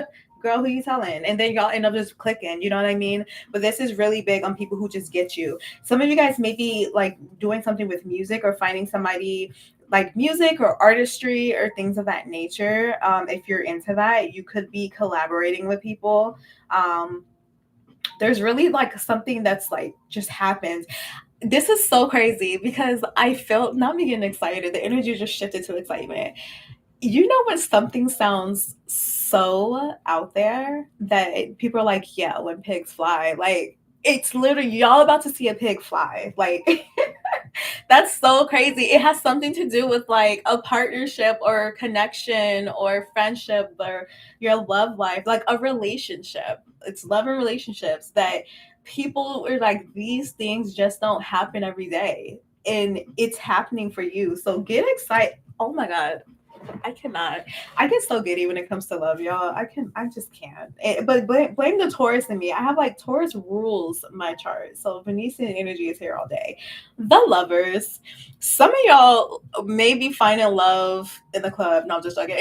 [SPEAKER 1] girl, who you telling? And then y'all end up just clicking, you know what I mean? But this is really big on people who just get you. Some of you guys may be like doing something with music, or finding somebody like music or artistry or things of that nature. If you're into that, you could be collaborating with people. There's really like something that's like just happens. This is so crazy because I felt, not me getting excited, the energy just shifted to excitement. You know when something sounds so out there that people are like, yeah, when pigs fly, like it's literally y'all about to see a pig fly. Like that's so crazy. It has something to do with like a partnership or connection or friendship or your love life, like a relationship. It's love and relationships that people are like, these things just don't happen every day. And it's happening for you. So get excited. Oh my God. I cannot. I get so giddy when it comes to love, y'all. I just can't. But blame the Taurus in me. I have like Taurus rules my chart. So Venetian energy is here all day. The lovers. Some of y'all may be finding love in the club. No, I'm just joking.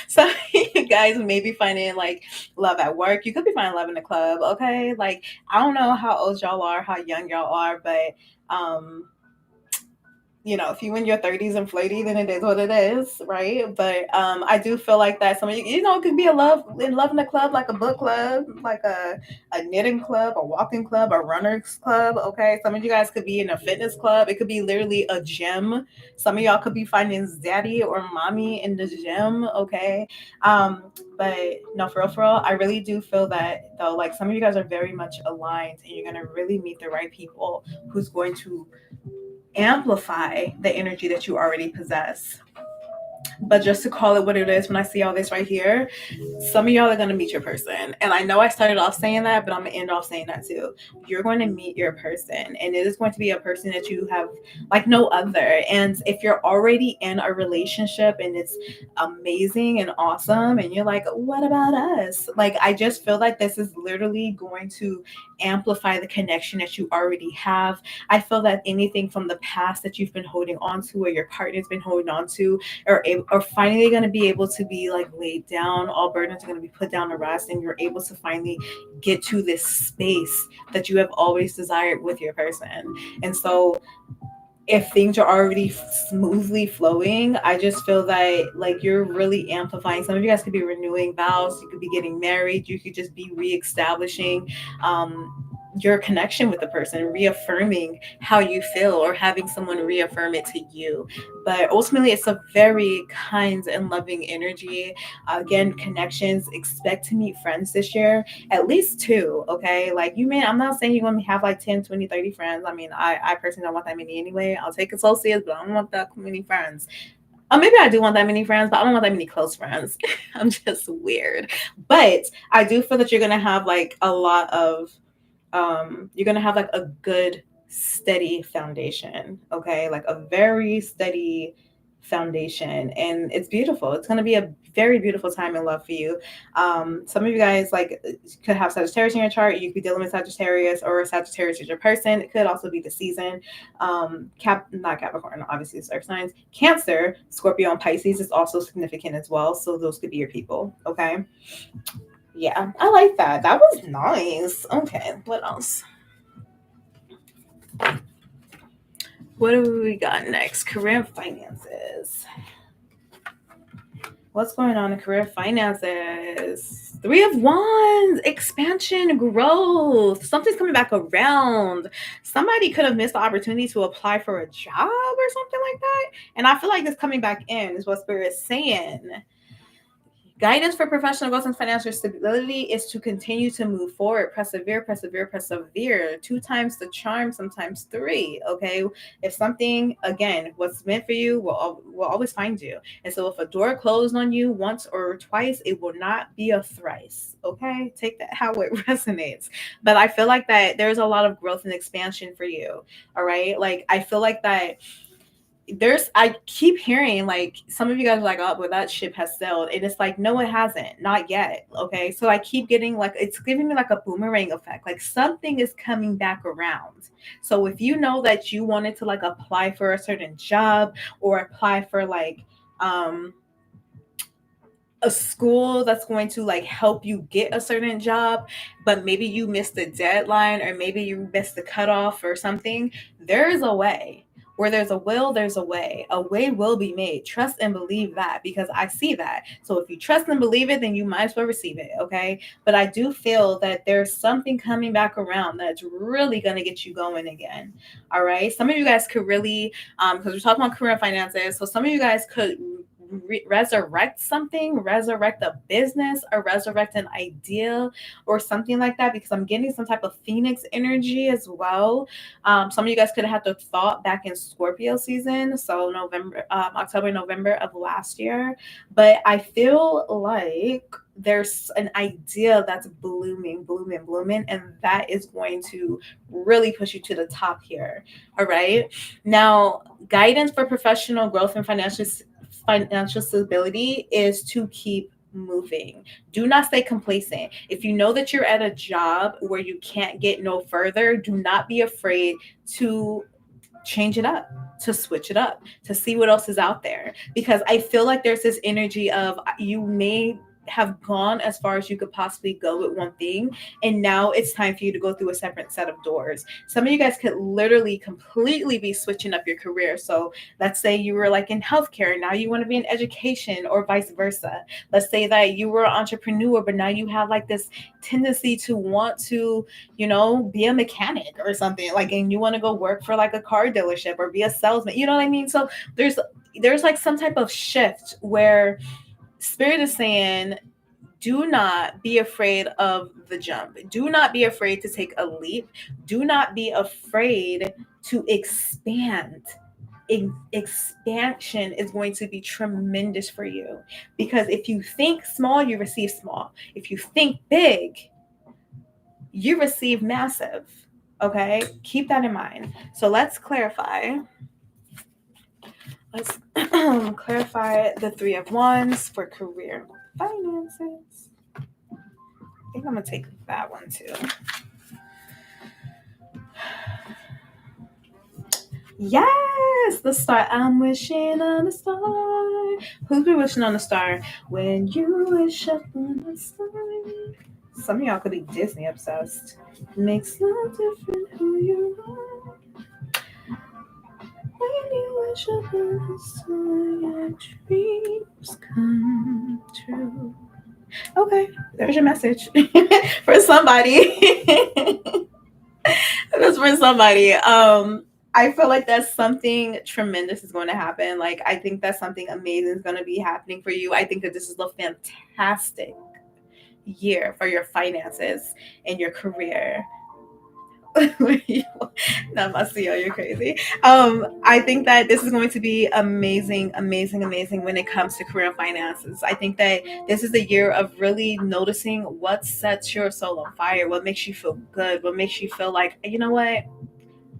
[SPEAKER 1] Some of you guys may be finding like love at work. You could be finding love in the club. Okay. Like, I don't know how old y'all are, how young y'all are, but if you in your 30s and flirty, then it is what it is, right? But I do feel like that some of you, it could be love in a club, like a book club, like a knitting club, a walking club, a runners club. Okay, some of you guys could be in a fitness club. It could be literally a gym. Some of y'all could be finding daddy or mommy in the gym. Okay, but no, for real, I really do feel that though. Like some of you guys are very much aligned, and you're gonna really meet the right people who's going to amplify the energy that you already possess. But just to call it what it is, when I see all this right here, some of y'all are going to meet your person. And I know I started off saying that, but I'm going to end off saying that too. You're going to meet your person, and it is going to be a person that you have like no other. And if you're already in a relationship and it's amazing and awesome, and you're like, what about us? Like, I just feel like this is literally going to amplify the connection that you already have. I feel that anything from the past that you've been holding on to, or your partner's been holding on to, are finally going to be able to be like laid down. All burdens are going to be put down to rest, and you're able to finally get to this space that you have always desired with your person. And so if things are already smoothly flowing, I just feel that like you're really amplifying. Some of you guys could be renewing vows, you could be getting married, you could just be reestablishing your connection with the person, reaffirming how you feel, or having someone reaffirm it to you. But ultimately, it's a very kind and loving energy. Again, connections. Expect to meet friends this year, at least two. Okay, like I'm not saying you're going to have like 10, 20, 30 friends. I mean, I personally don't want that many anyway. I'll take associates, but I don't want that many friends. Maybe I do want that many friends, but I don't want that many close friends. I'm just weird. But I do feel that you're going to have like a lot of you're going to have like a good steady foundation. Okay, like a very steady foundation, and it's beautiful. It's going to be a very beautiful time in love for you. Some of you guys like could have Sagittarius in your chart. You could be dealing with Sagittarius, or Sagittarius is your person. It could also be the season. Not Capricorn, obviously it's earth signs. Cancer, Scorpio, and Pisces is also significant as well, so those could be your people. Okay, yeah, I like that. That was nice. Okay, what else? What do we got next? Career and finances. What's going on in career finances? Three of Wands, expansion, growth. Something's coming back around. Somebody could have missed the opportunity to apply for a job or something like that. And I feel like this coming back in is what Spirit is saying. Guidance for professional growth and financial stability is to continue to move forward, persevere, persevere, persevere. 2 times the charm, sometimes 3. Okay, if something, again, what's meant for you will always find you. And so, if a door closed on you once or twice, it will not be a thrice. Okay, take that how it resonates. But I feel like that there's a lot of growth and expansion for you. All right, like I feel like that I keep hearing like some of you guys are like, oh, well, that ship has sailed. And it's like, no, it hasn't, not yet. Okay. So I keep getting like, it's giving me like a boomerang effect. Like something is coming back around. So if you know that you wanted to like apply for a certain job, or apply for like, a school that's going to like help you get a certain job, but maybe you missed the deadline, or maybe you missed the cutoff or something, there is a way. Where there's a will, there's a way. A way will be made. Trust and believe that, because I see that. So if you trust and believe it, then you might as well receive it. Okay. But I do feel that there's something coming back around that's really going to get you going again. All right. Some of you guys could really, because we're talking about career finances. So some of you guys could resurrect something, resurrect a business, or resurrect an idea or something like that, because I'm getting some type of phoenix energy as well. Some of you guys could have had the thought back in Scorpio season, so October, November of last year. But I feel like there's an idea that's blooming, and that is going to really push you to the top here. All right. Now, guidance for professional growth and financial stability is to keep moving. Do not stay complacent. If you know that you're at a job where you can't get no further, do not be afraid to change it up, to switch it up, to see what else is out there. Because I feel like there's this energy of you may have gone as far as you could possibly go with one thing, and now it's time for you to go through a separate set of doors. Some of you guys could literally completely be switching up your career. So let's say you were like in healthcare, now you want to be in education, or vice versa. Let's say that you were an entrepreneur, but now you have like this tendency to want to, be a mechanic or something, like, and you want to go work for like a car dealership or be a salesman. You know what I mean? So there's like some type of shift where Spirit is saying, do not be afraid of the jump. Do not be afraid to take a leap. Do not be afraid to expand. Expansion is going to be tremendous for you, because if you think small, you receive small. If you think big, you receive massive. Okay, keep that in mind. So let's clarify. Let's clarify the Three of Wands for career finances. I think I'm gonna take that one too. Yes, the star. I'm wishing on a star. Who's been wishing on a star? When you wish upon a star. Some of y'all could be Disney obsessed. Makes no difference who you are. When you wish upon a star, your dreams come true. Okay, there's your message for somebody. That's for somebody. I feel like that's something tremendous is going to happen. Like, I think that something amazing is going to be happening for you. I think that this is a fantastic year for your finances and your career. Namaste, you're crazy. I think that this is going to be amazing when it comes to career and finances. I think that this is the year of really noticing what sets your soul on fire, what makes you feel good, what makes you feel like, you know what,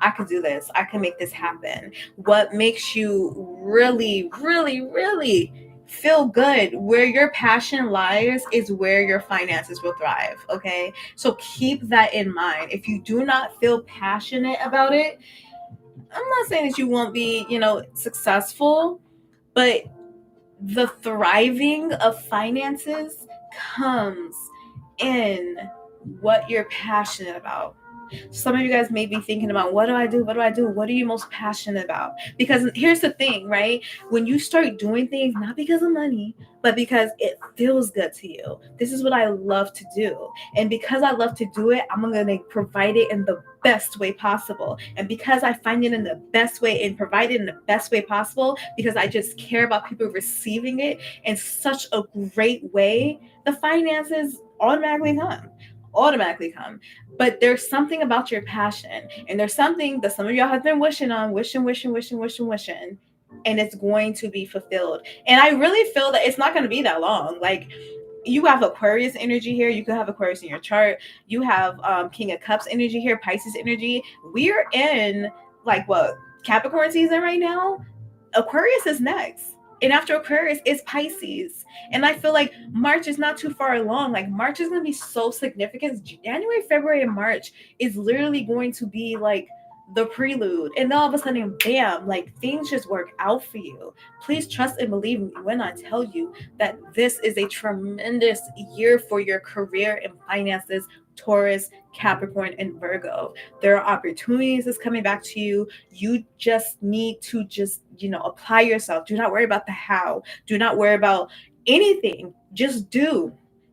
[SPEAKER 1] I can do this, I can make this happen. What makes you really, really, really feel good. Where your passion lies is where your finances will thrive. Okay, so keep that in mind. If you do not feel passionate about it, I'm not saying that you won't be, successful, but the thriving of finances comes in what you're passionate about. Some of you guys may be thinking about, what do I do? What do I do? What are you most passionate about? Because here's the thing, right? When you start doing things, not because of money, but because it feels good to you. This is what I love to do. And because I love to do it, I'm going to provide it in the best way possible. And because I find it in the best way and provide it in the best way possible, because I just care about people receiving it in such a great way, the finances automatically come. But there's something about your passion, and there's something that some of y'all have been wishing on, wishing, and it's going to be fulfilled. And I really feel that it's not going to be that long. Like, you have Aquarius energy here. You could have Aquarius in your chart. You have King of Cups energy here, Pisces energy. We're in like what, Capricorn season right now. Aquarius is next. And after Aquarius is Pisces. And I feel like March is not too far along. Like, March is going to be so significant. January, February, and March is literally going to be like the prelude. And then all of a sudden, bam, like things just work out for you. Please trust and believe me when I tell you that this is a tremendous year for your career and finances, Taurus, Capricorn, and Virgo. There are opportunities that's coming back to you. You just need to apply yourself. Do not worry about the how. Do not worry about anything. Just do.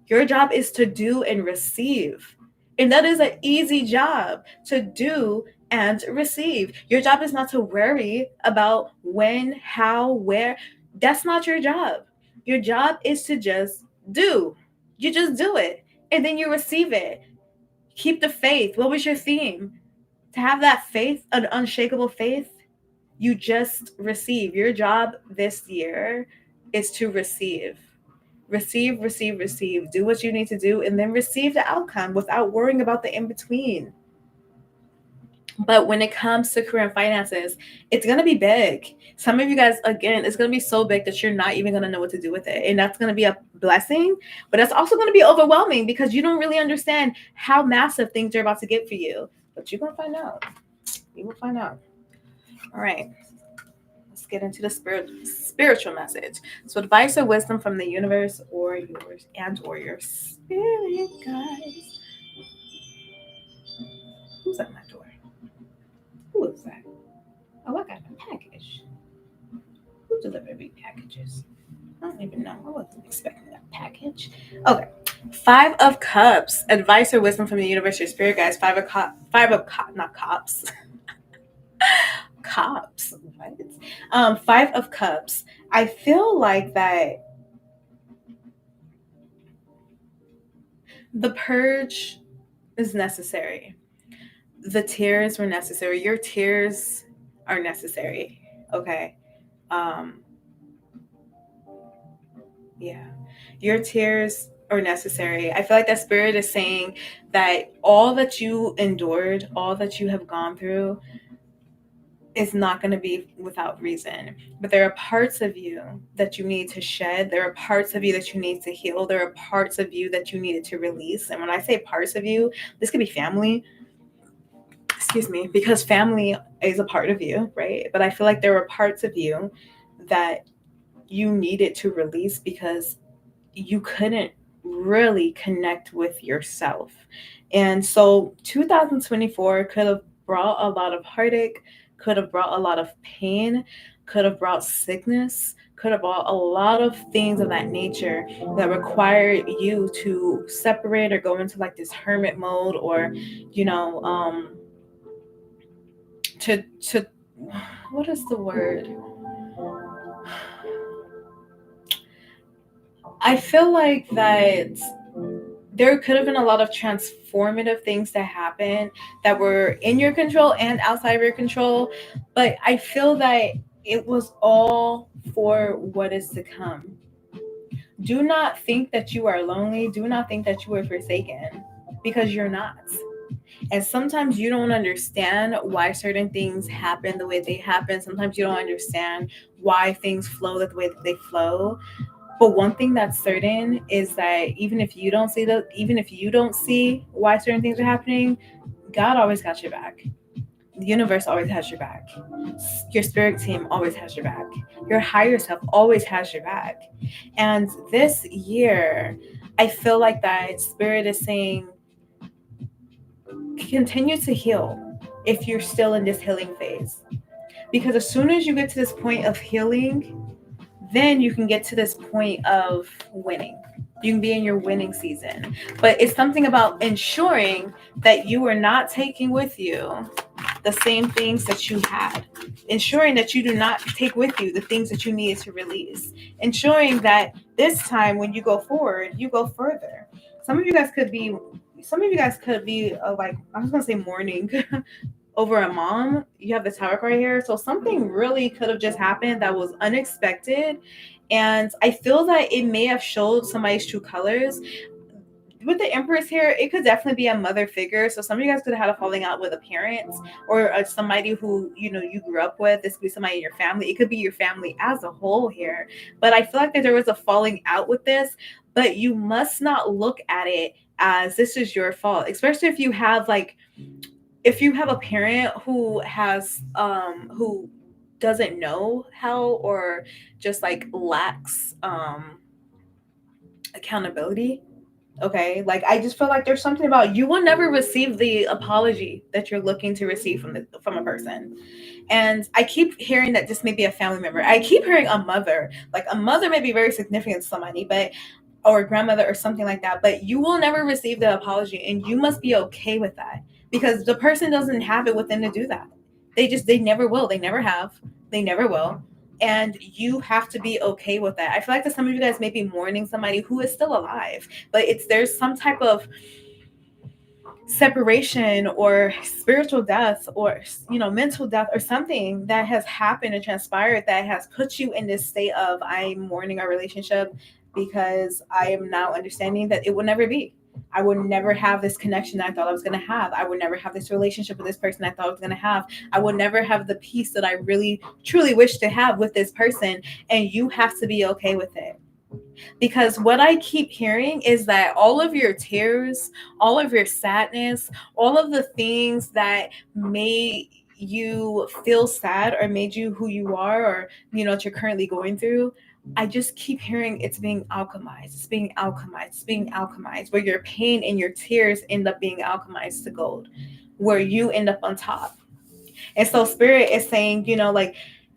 [SPEAKER 1] Your job is to do and receive. And that is an easy job, to do and receive. Your job is not to worry about when, how, where. That's not your job. Your job is to just do. You just do it, and then you receive it. Keep the faith. What was your theme? To have that faith, an unshakable faith. You just receive. Your job this year is to receive. Receive, receive, receive. Do what you need to do, and then receive the outcome without worrying about the in between. But when it comes to career and finances, it's going to be big. Some of you guys, again, it's going to be so big that you're not even going to know what to do with it. And that's going to be a blessing, but that's also going to be overwhelming because you don't really understand how massive things are about to get for you. But you're going to find out. You will find out. All right. Let's get into the spiritual message. So advice or wisdom from the universe or yours or your spirit guides. Who's at my door? Who is that? Oh, I got a package. Who delivered me packages? I don't even know. I wasn't expecting that package. Okay. 5 of Cups. Advice or wisdom from the universe or spirit guides. Not cops. Cops. What? 5 of Cups. I feel like that the purge is necessary. The tears were necessary. Your tears are necessary. Okay. Um, yeah. Your tears are necessary. I feel like that spirit is saying that all that you endured, all that you have gone through, is not going to be without reason. But there are parts of you that you need to shed. There are parts of you that you need to heal. There are parts of you that you needed to release. And when I say parts of you, this could be family. Excuse me, because family is a part of you, right? But I feel like there were parts of you that you needed to release because you couldn't really connect with yourself. And so 2024 could have brought a lot of heartache, could have brought a lot of pain, could have brought sickness, could have brought a lot of things of that nature that required you to separate or go into like this hermit mode, or you know to what is the word? I feel like that there could have been a lot of transformative things that happened that were in your control and outside of your control, but I feel that it was all for what is to come. Do not think that you are lonely. Do not think that you are forsaken, because you're not. And sometimes you don't understand why certain things happen the way they happen. Sometimes you don't understand why things flow the way that they flow. But one thing that's certain is that even if you don't see why certain things are happening, God always got your back. The universe always has your back. Your spirit team always has your back. Your higher self always has your back. And this year, I feel like that spirit is saying, continue to heal if you're still in this healing phase. Because as soon as you get to this point of healing, then you can get to this point of winning. You can be in your winning season. But it's something about ensuring that you are not taking with you the same things that you had. Ensuring that you do not take with you the things that you needed to release. Ensuring that this time when you go forward, you go further. Some of you guys could be like, I was gonna say mourning over a mom. You have the tower card here, so something really could have just happened that was unexpected, and I feel that it may have showed somebody's true colors. With the Empress here, it could definitely be a mother figure. So some of you guys could have had a falling out with a parent, or somebody who you grew up with. This could be somebody in your family. It could be your family as a whole here. But I feel like that there was a falling out with this. But you must not look at it as this is your fault, especially if you have a parent who has who doesn't know how, or just like lacks accountability. Okay, like I just feel like there's something about you will never receive the apology that you're looking to receive from a person. And I keep hearing that this may be a family member. I keep hearing a mother. Like a mother may be very significant to somebody, but or a grandmother or something like that, but you will never receive the apology, and you must be okay with that, because the person doesn't have it within to do that. They never will. They never have. They never will. And you have to be okay with that. I feel like that some of you guys may be mourning somebody who is still alive, but there's some type of separation or spiritual death, or mental death, or something that has happened and transpired that has put you in this state of, I'm mourning our relationship because I am now understanding that it will never be. I would never have this connection that I thought I was going to have. I would never have this relationship with this person I thought I was going to have. I would never have the peace that I really truly wish to have with this person. And you have to be okay with it. Because what I keep hearing is that all of your tears, all of your sadness, all of the things that may you feel sad or made you who you are, or what you're currently going through, I just keep hearing it's being alchemized. It's being alchemized. It's being alchemized. Where your pain and your tears end up being alchemized to gold, where you end up on top. And so Spirit is saying, like,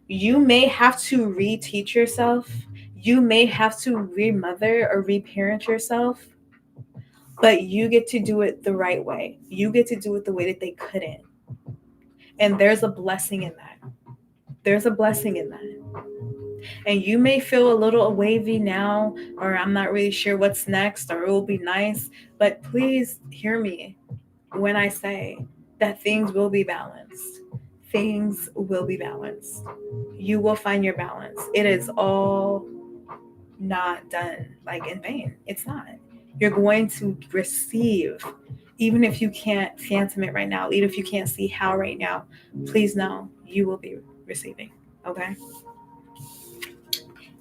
[SPEAKER 1] you may have to reteach yourself. You may have to remother or reparent yourself, but you get to do it the right way. You get to do it the way that they couldn't. And there's a blessing in that. There's a blessing in that. And you may feel a little wavy now, or I'm not really sure what's next, or it will be nice, but please hear me when I say that things will be balanced. Things will be balanced. You will find your balance. It is all not done like in vain. It's not. You're going to receive, even if you can't phantom it right now, even if you can't see how right now, please know you will be receiving. Okay?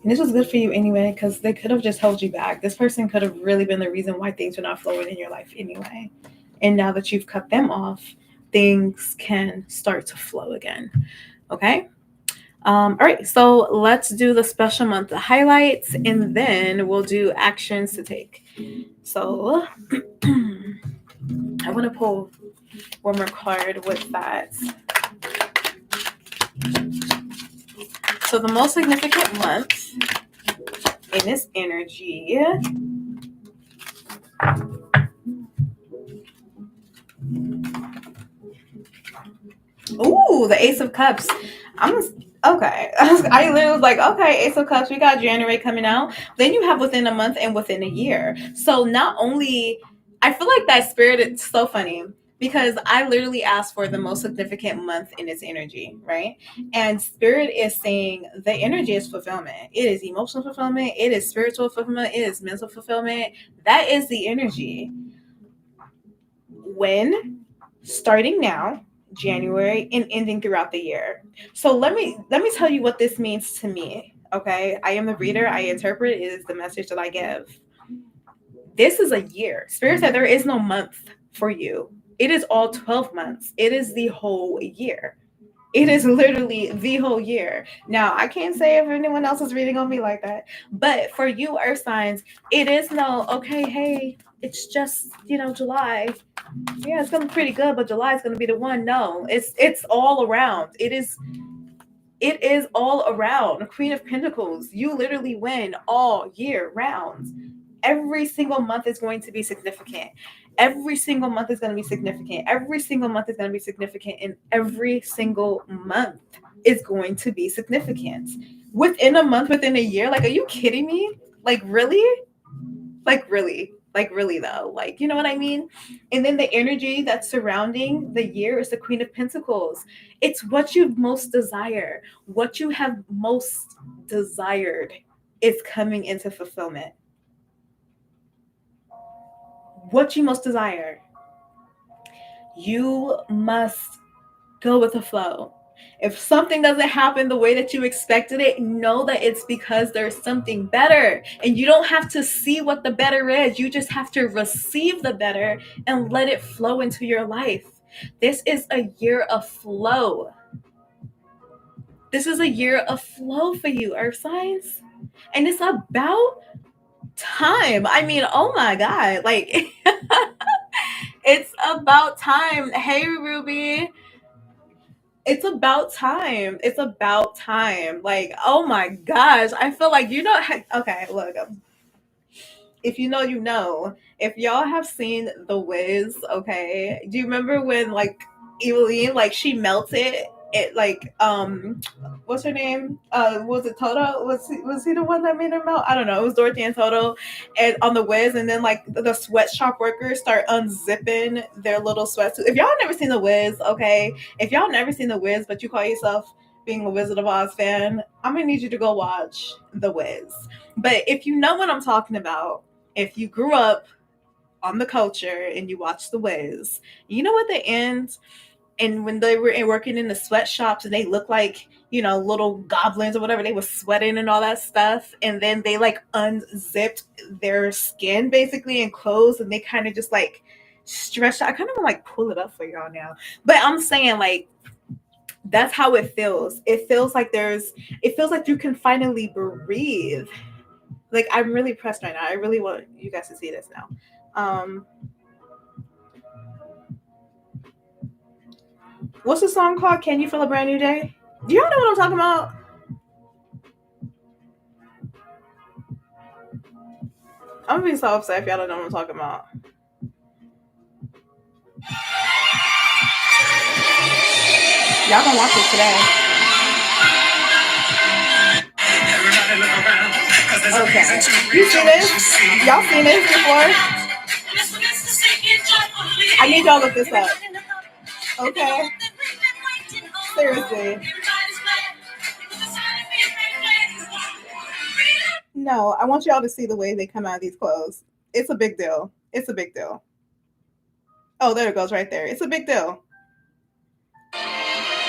[SPEAKER 1] And this was good for you anyway, because they could have just held you back. This person could have really been the reason why things are not flowing in your life anyway. And now that you've cut them off, things can start to flow again. Okay? All right, so let's do the special month highlights, and then we'll do actions to take. So I want to pull one more card with that. So the most significant month in this energy. Ooh, the Ace of Cups. Okay. I literally was like, okay, Ace of Cups, we got January coming out. Then you have within a month and within a year. So not only, I feel like that Spirit, it's so funny because I literally asked for the most significant month in its energy, right? And Spirit is saying the energy is fulfillment. It is emotional fulfillment. It is spiritual fulfillment. It is mental fulfillment. That is the energy. When starting now, January, and ending throughout the year. So let me tell you what this means to me. Okay, I am the reader. I interpret. It is the message that I give. This is a year. Spirit said there is no month for you. It is all 12 months. It is the whole year. It is literally the whole year. Now, I can't say if anyone else is reading on me like that, but for you, Earth signs, it is no, okay, hey, it's just, July. Yeah, it's gonna be pretty good, but July is gonna be the one. No, it's all around. It is all around. Queen of Pentacles, you literally win all year round. Every single month is going to be significant. Every single month is going to be significant. Every single month is going to be significant. And every single month is going to be significant. Within a month, within a year, like, are you kidding me? Like, really? Like, really? Like, really, though? Like, you know what I mean? And then the energy that's surrounding the year is the Queen of Pentacles. It's what you most desire. What you have most desired is coming into fulfillment. What you most desire. You must go with the flow. If something doesn't happen the way that you expected it, know that it's because there's something better. And you don't have to see what the better is. You just have to receive the better and let it flow into your life. This is a year of flow. This is a year of flow for you, Earth signs. And it's about time. I mean, oh my God. Like, it's about time. Hey, Ruby. It's about time. It's about time. Like, oh my gosh. I feel like okay, look. If you know, you know. If y'all have seen The Wiz, okay, do you remember when, like, Eveline, like, she melted it, like, what's her name? Was it Toto? Was he the one that made her melt? I don't know. It was Dorothy and Toto, and on The Wiz, and then, like, the sweatshop workers start unzipping their little sweatsuit. If y'all never seen The Wiz, okay, if y'all never seen The Wiz, but you call yourself being a Wizard of Oz fan, I'm gonna need you to go watch The Wiz. But if you know what I'm talking about, if you grew up on the culture and you watched The Wiz, you know at the end, and when they were working in the sweatshops and they looked like, little goblins or whatever, they were sweating and all that stuff, and then they, like, unzipped their skin basically and clothes, and they kind of just, like, stretched out. I kind of want to, like, pull it up for y'all now, but I'm saying, like, That's how it feels. It feels like you can finally breathe. Like, I'm really pressed right now. I really want you guys to see this now. What's the song called? Can You Feel a Brand New Day? Do y'all know what I'm talking about? I'm gonna be so upset if y'all don't know what I'm talking about. Y'all gonna watch it today. Okay. You see this? Y'all seen this before? I need y'all to look this up. Okay. Seriously. No, I want y'all to see the way they come out of these clothes. It's a big deal. It's a big deal. Oh, there it goes right there. It's a big deal.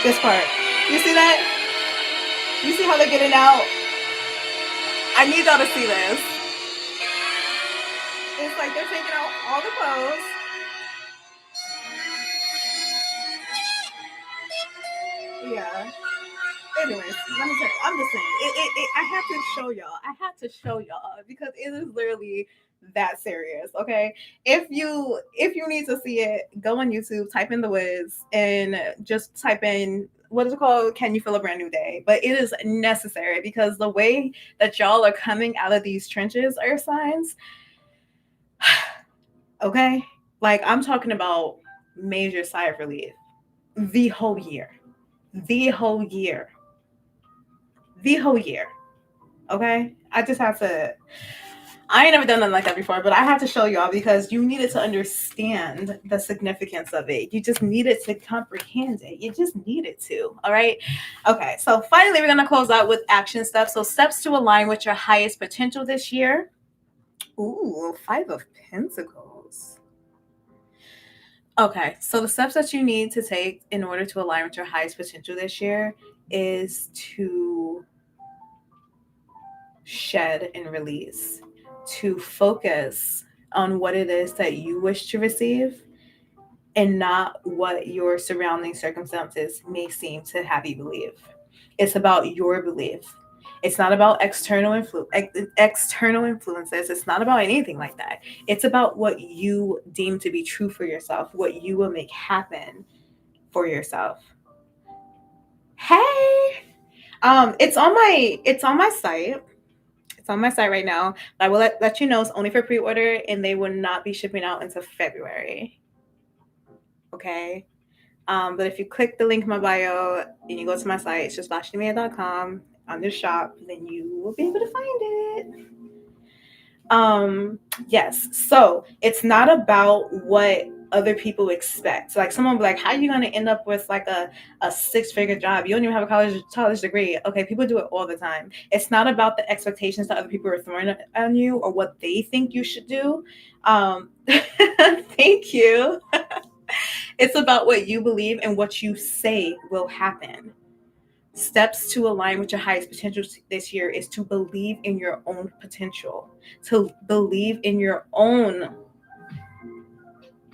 [SPEAKER 1] This part. You see that? You see how they're getting out? I need y'all to see this. It's like they're taking out all the clothes. Yeah. Anyways, let me tell you, I'm just saying, I have to show y'all. I have to show y'all because it is literally that serious. Okay, if you need to see it, go on YouTube, type in The Wiz, and just type in what is it called? Can You Feel a Brand New Day? But it is necessary because the way that y'all are coming out of these trenches, earth signs. Okay, like I'm talking about major sigh of relief. The whole year. The whole year. The whole year. Okay? I just have to. I ain't never done nothing like that before, but I have to show y'all because you needed to understand the significance of it. You just needed to comprehend it. You just needed to. All right? Okay, so finally, we're going to close out with action steps. So, steps to align with your highest potential this year. Ooh, 5 of Pentacles. Okay, so the steps that you need to take in order to align with your highest potential this year is to shed and release, to focus on what it is that you wish to receive and not what your surrounding circumstances may seem to have you believe. It's about your belief. It's not about external influences. It's not about anything like that. It's about what you deem to be true for yourself, what you will make happen for yourself. Hey, it's on my site. It's on my site right now. I will let you know it's only for pre-order and they will not be shipping out until February. Okay. But if you click the link in my bio and you go to my site, it's just vashtimia.com under shop, then you will be able to find it. Yes. So it's not about what other people expect. So like someone will be like, how are you going to end up with like a 6-figure job? You don't even have a college degree. Okay, people do it all the time. It's not about the expectations that other people are throwing on you or what they think you should do. Thank you. It's about what you believe and what you say will happen. Steps to align with your highest potential this year is to believe in your own potential, to believe in your own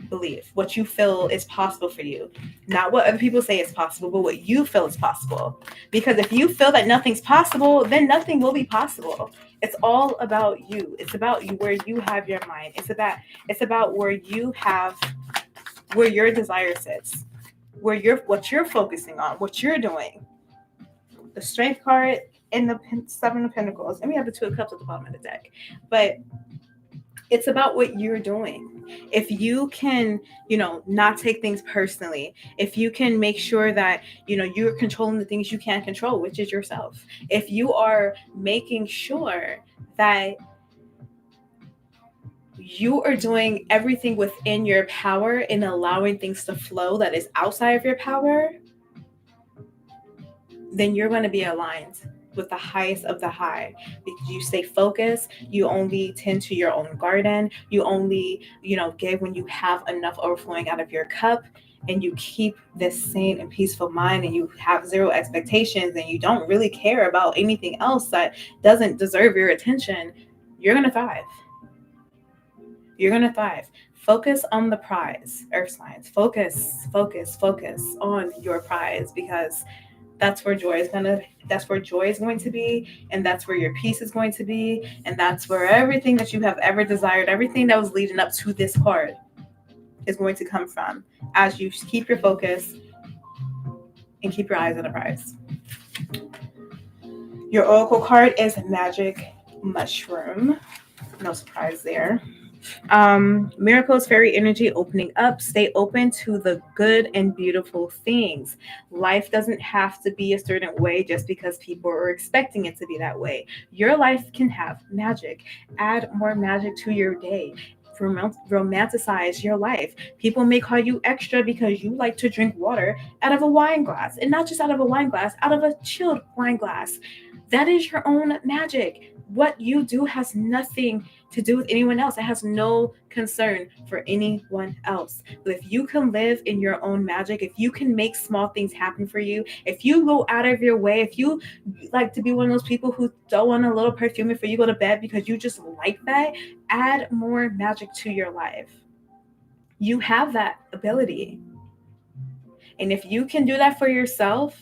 [SPEAKER 1] belief, what you feel is possible for you, not what other people say is possible, but what you feel is possible. Because if you feel that nothing's possible, then nothing will be possible. It's all about you. It's about you, where you have your mind. It's about where you have, where your desire sits, what you're focusing on, what you're doing. The Strength card and the 7 of Pentacles, and we have the 2 of Cups at the bottom of the deck. But it's about what you're doing. If you can, not take things personally, if you can make sure that, you're controlling the things you can't control, which is yourself. If you are making sure that you are doing everything within your power and allowing things to flow that is outside of your power, then you're going to be aligned with the highest of the high, because you stay focused. You only tend to your own garden. You only, give when you have enough overflowing out of your cup, and you keep this sane and peaceful mind, and you have zero expectations, and you don't really care about anything else that doesn't deserve your attention. You're going to thrive. You're going to thrive. Focus on the prize, earth signs. Focus on your prize, because that's where joy is going to be, and that's where your peace is going to be, and that's where everything that you have ever desired, everything that was leading up to this card, is going to come from, as you keep your focus and keep your eyes on the prize. Your oracle card is Magic Mushroom. No surprise there. Miracles, fairy energy, opening up. Stay open to the good and beautiful things. Life doesn't have to be a certain way just because people are expecting it to be that way. Your life can have magic. Add more magic to your day. Romanticize your life. People may call you extra because you like to drink water out of a wine glass, and not just out of a wine glass, out of a chilled wine glass. That is your own magic. What you do has nothing to do with anyone else. It has no concern for anyone else. But if you can live in your own magic, if you can make small things happen for you, if you go out of your way, if you like to be one of those people who throw on a little perfume before you go to bed because you just like that, add more magic to your life. You have that ability. And if you can do that for yourself,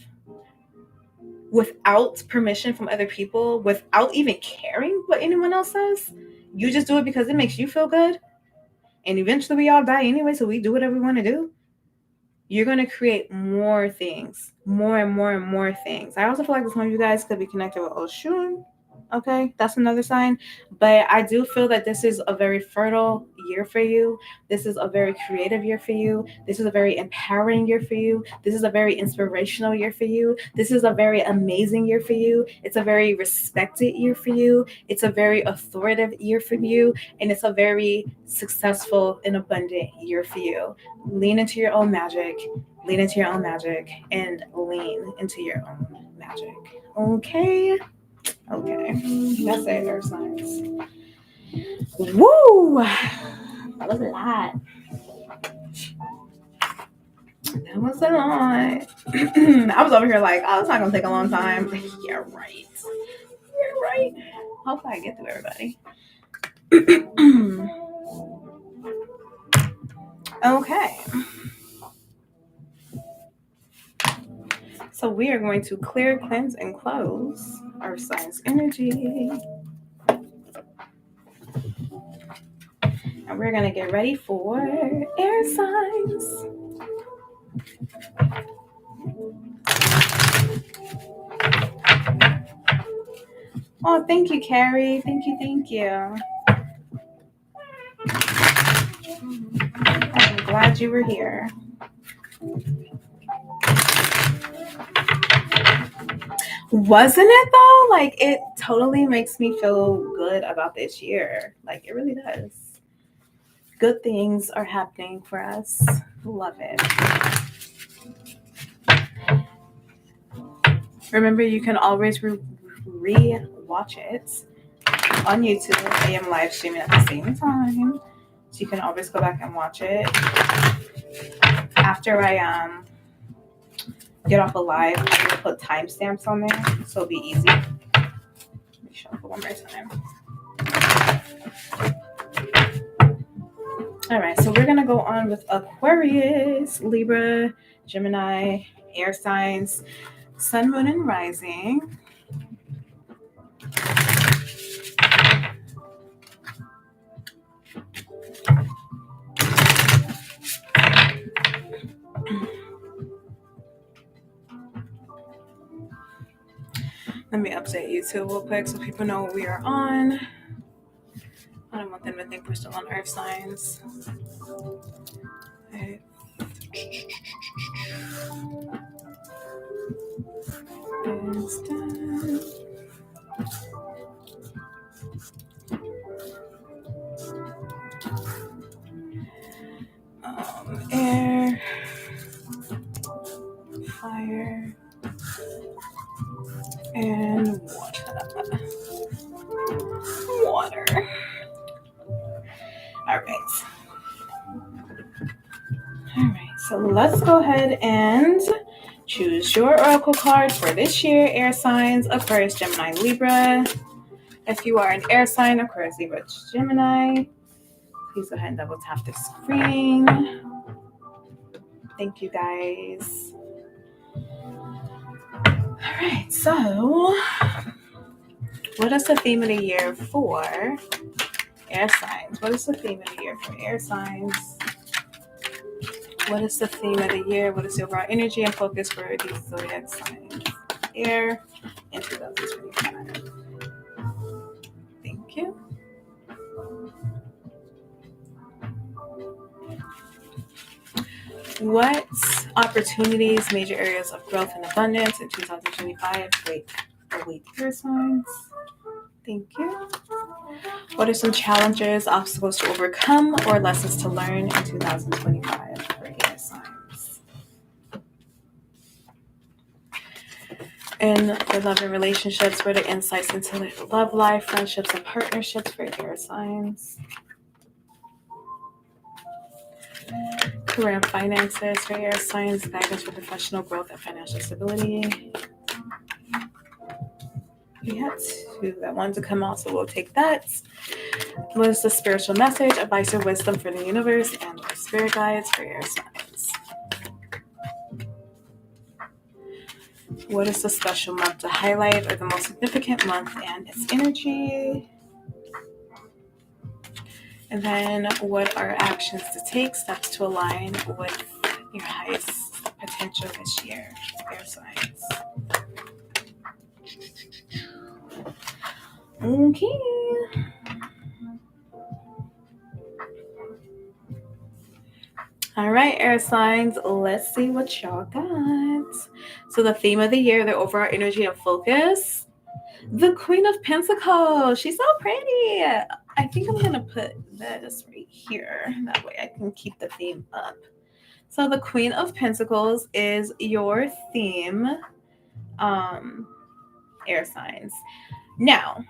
[SPEAKER 1] without permission from other people, without even caring what anyone else says, you just do it because it makes you feel good. And eventually we all die anyway, so we do whatever we want to do. You're going to create more things, more and more and more things. I also feel like this one of you guys could be connected with Oshun. Okay, that's another sign. But I do feel that this is a very fertile year for you. This is a very creative year for you. This is a very empowering year for you. This is a very inspirational year for you. This is a very amazing year for you. It's a very respected year for you. It's a very authoritative year for you. And it's a very successful and abundant year for you. Lean into your own magic. Lean into your own magic. And lean into your own magic. Okay? Okay, that's it, earth signs. Woo! That was a lot. That was a lot. I was over here like, oh, it's not going to take a long time. Yeah, right. You're right. Hopefully I get through everybody. Okay. So we are going to clear, cleanse, and close our signs energy. And we're going to get ready for air signs. Oh, thank you, Carrie. Thank you. I'm glad you were here. Wasn't it though? Like, it totally makes me feel good about this year. Like, it really does. Good things are happening for us. Love it. Remember, you can always re-watch it on YouTube. I am live streaming at the same time, so you can always go back and watch it. After I get off a live, I'm gonna put timestamps on there, so it'll be easy. Let me shuffle one more time. All right, so we're gonna go on with Aquarius, Libra, Gemini, air signs, Sun, Moon, and Rising. Let me update YouTube real quick so people know what we are on. I don't want them to think we're still on earth signs. Okay. It's done. Air, fire, and water. All right, so let's go ahead and choose your oracle card for this year. Air signs, Aquarius, Gemini, Libra. If you are an air sign, Aquarius, Libra, Gemini. Please go ahead and double tap the screen. Thank you, guys. All right, so what is the theme of the year for air signs? What is the theme of the year for air signs? What is the theme of the year? What is the overall energy and focus for these zodiac signs? Air in 2025. Thank you. What opportunities, major areas of growth and abundance in 2025 await air signs? Thank you. What are some challenges, obstacles to overcome, or lessons to learn in 2025 for air signs? And for love and relationships, what are insights into their love life, friendships, and partnerships for air signs? Career and finances for air signs, guidance for professional growth and financial stability. We had two that wanted to come out, so we'll take that. What is the spiritual message, advice, or wisdom for the universe and our spirit guides for air signs? What is the special month to highlight, or the most significant month and its energy? And then what are actions to take, steps to align with your highest potential this year, air signs? Okay. All right, air signs, let's see what y'all got. So the theme of the year, the overall energy and focus, the Queen of Pentacles. She's so pretty. I think I'm going to put this right here. That way I can keep the theme up. So the Queen of Pentacles is your theme, air signs. Now,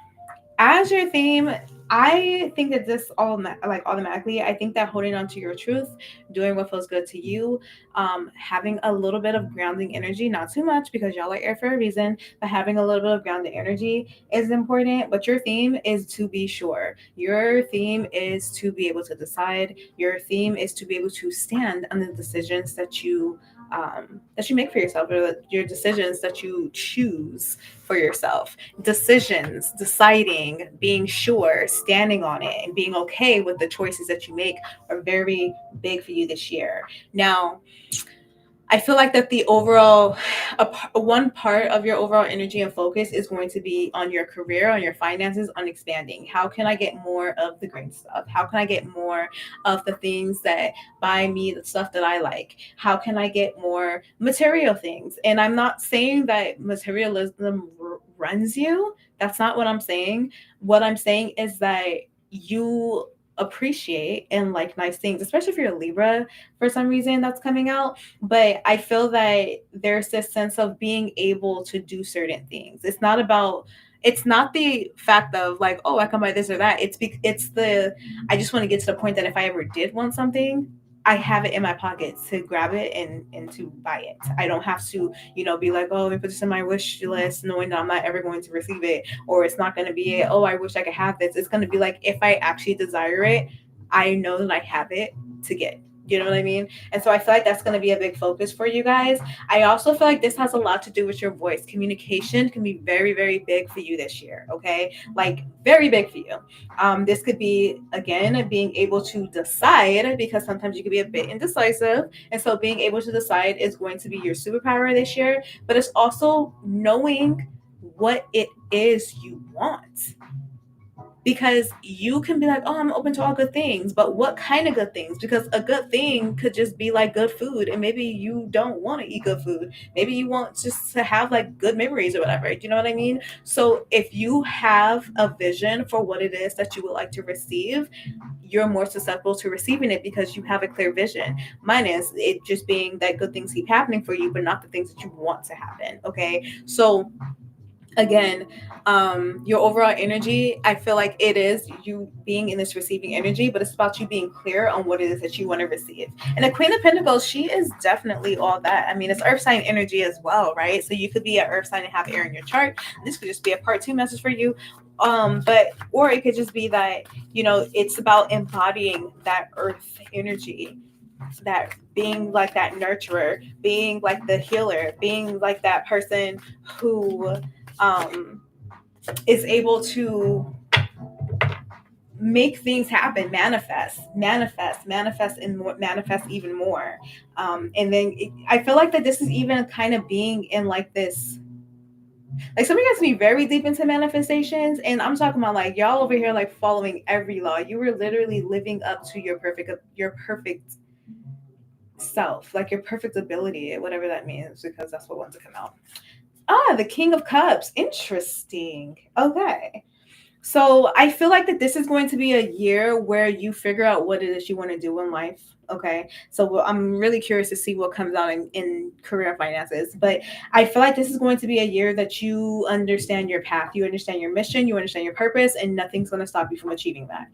[SPEAKER 1] as your theme, I think that this automatically, I think that holding on to your truth, doing what feels good to you, having a little bit of grounding energy, not too much because y'all are air for a reason, but having a little bit of grounding energy is important. But your theme is to be sure. Your theme is to be able to decide. Your theme is to be able to stand on the decisions that you make for yourself, or your decisions that you choose for yourself. Decisions, deciding, being sure, standing on it, and being okay with the choices that you make are very big for you this year. Now, I feel like that the overall, one part of your overall energy and focus is going to be on your career, on your finances, on expanding. How can I get more of the green stuff? How can I get more of the things that buy me the stuff that I like? How can I get more material things? And I'm not saying that materialism runs you. That's not what I'm saying. What I'm saying is that you appreciate and like nice things, especially if you're a Libra for some reason that's coming out. But I feel that there's this sense of being able to do certain things. It's not the fact of like, oh, I can buy this or that. I just want to get to the point that if I ever did want something, I have it in my pocket to grab it and to buy it. I don't have to, be like, oh, let me put this in my wish list, knowing that I'm not ever going to receive it, or it's not going to be, oh, I wish I could have this. It's going to be like, if I actually desire it, I know that I have it to get. You know what I mean? And so I feel like that's going to be a big focus for you guys. I also feel like this has a lot to do with your voice. Communication can be very, very big for you this year. Okay. Like very big for you. This could be, again, being able to decide, because sometimes you can be a bit indecisive. And so being able to decide is going to be your superpower this year, but it's also knowing what it is you want. Because you can be like, oh, I'm open to all good things, but what kind of good things? Because a good thing could just be like good food, and maybe you don't want to eat good food. Maybe you want just to have like good memories or whatever. Do you know what I mean? So if you have a vision for what it is that you would like to receive, you're more susceptible to receiving it because you have a clear vision. Mine is it just being that good things keep happening for you, but not the things that you want to happen. Okay. So again, your overall energy, I feel like it is you being in this receiving energy, but it's about you being clear on what it is that you want to receive. And the Queen of Pentacles, she is definitely all that. I mean, it's earth sign energy as well, right? So you could be an earth sign and have air in your chart. This could just be a part 2 message for you. But or it could just be that, it's about embodying that earth energy, that being like that nurturer, being like the healer, being like that person who um is able to make things happen, manifest and more, manifest even more. And then I feel like that this is even kind of being in like this, like some of you guys be very deep into manifestations, and I'm talking about like y'all over here like following every law. You were literally living up to your perfect self, like your perfect ability, whatever that means, because that's what wants to come out. The King of Cups. Interesting. Okay. So I feel like that this is going to be a year where you figure out what it is you want to do in life. Okay. So I'm really curious to see what comes out in career and finances. But I feel like this is going to be a year that you understand your path, you understand your mission, you understand your purpose, and nothing's going to stop you from achieving that.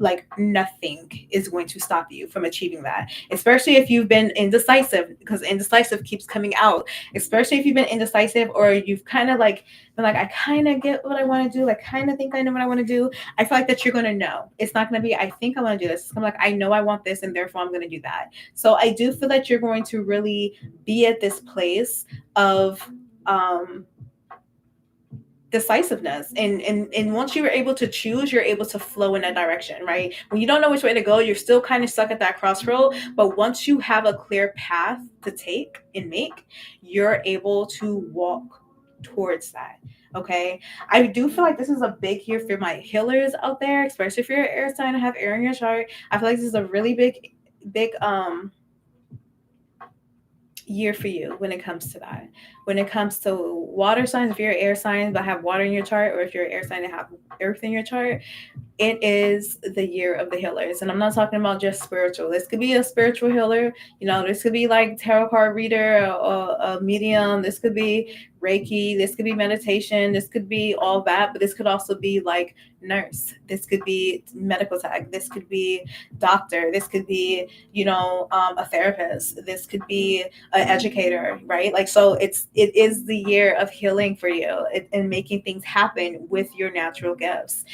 [SPEAKER 1] Like nothing is going to stop you from achieving that, especially if you've been indecisive, because indecisive keeps coming out. Especially if you've been indecisive, or you've kind of like been like, I kind of get what I want to do, I kind of think I know what I want to do. I feel like that you're going to know. It's not going to be I think I want to do this. It's going to be like I know I want this, and therefore I'm going to do that. So I do feel that you're going to really be at this place of um decisiveness, and once you're able to choose, you're able to flow in that direction, right? When you don't know which way to go, you're still kind of stuck at that crossroad, but once you have a clear path to take and make, you're able to walk towards that. Okay. I do feel like this is a big year for my healers out there, especially if you're an air sign and have air in your chart. I feel like this is a really big year for you when it comes to that. When it comes to water signs, if you're an air sign but have water in your chart, or if you're an air sign and have earth in your chart, it is the year of the healers. And I'm not talking about just spiritual. This could be a spiritual healer. This could be like tarot card reader, or a medium. This could be Reiki. This could be meditation. This could be all that. But this could also be like nurse. This could be medical tech. This could be doctor. This could be, a therapist. This could be an educator, right? Like, so it is the year of healing for you, and making things happen with your natural gifts.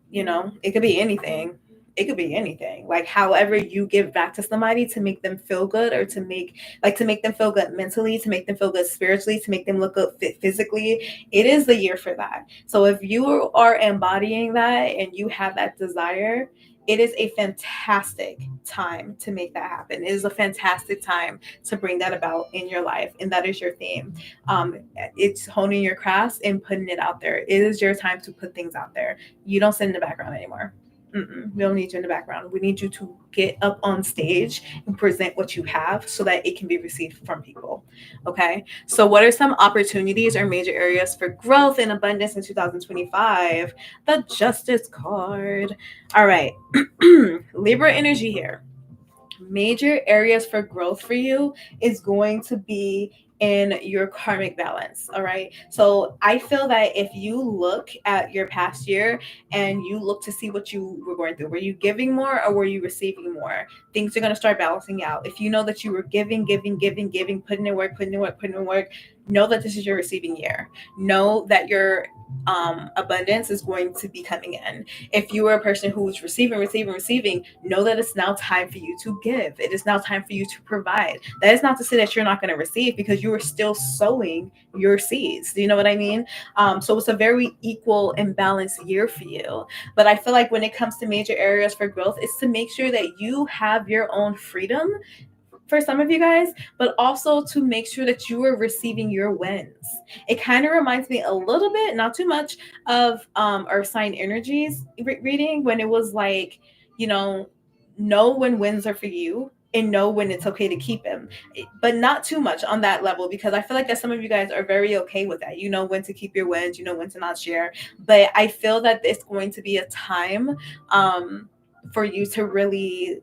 [SPEAKER 1] It could be anything. It could be anything. Like however you give back to somebody to make them feel good, or to make them feel good mentally, to make them feel good spiritually, to make them look good physically. It is the year for that. So if you are embodying that and you have that desire, it is a fantastic time to make that happen. It is a fantastic time to bring that about in your life, and that is your theme. It's honing your crafts and putting it out there. It is your time to put things out there. You don't sit in the background anymore. We don't need you in the background. We need you to get up on stage and present what you have so that it can be received from people. Okay. So, what are some opportunities or major areas for growth and abundance in 2025? The Justice card. All right. Libra energy here. Major areas for growth for you is going to be in your karmic balance. All right. So I feel that if you look at your past year and you look to see what you were going through, were you giving more or were you receiving more? Things are going to start balancing out. If you know that you were giving, putting in work, know that this is your receiving year. Know that your abundance is going to be coming in. If you are a person who is receiving, know that it's now time for you to give. It is now time for you to provide. That is not to say that you're not going to receive, because you are still sowing your seeds. Do you know what I mean? So it's a very equal and balanced year for you. But I feel like when it comes to major areas for growth, it's to make sure that you have your own freedom for some of you guys, but also to make sure that you are receiving your wins. It kind of reminds me a little bit, not too much, of Earth sign energies reading, when it was like, know when wins are for you and know when it's okay to keep them, but not too much on that level, because I feel like that some of you guys are very okay with that. You know when to keep your wins, you know when to not share. But I feel that it's going to be a time for you to really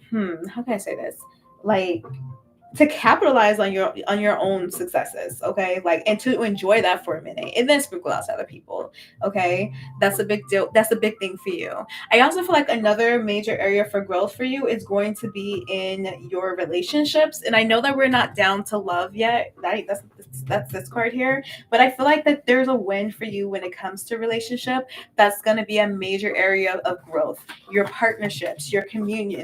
[SPEAKER 1] how can I say this? Like capitalize on your own successes, okay, like, and to enjoy that for a minute and then sprinkle out to other people, okay. That's a big deal, that's a big thing for you. I also feel like another major area for growth for you is going to be in your relationships, and I know that we're not down to love yet, right? That's this card here, but I feel like that there's a win for you when it comes to relationship. That's going to be a major area of growth. Your partnerships, your community,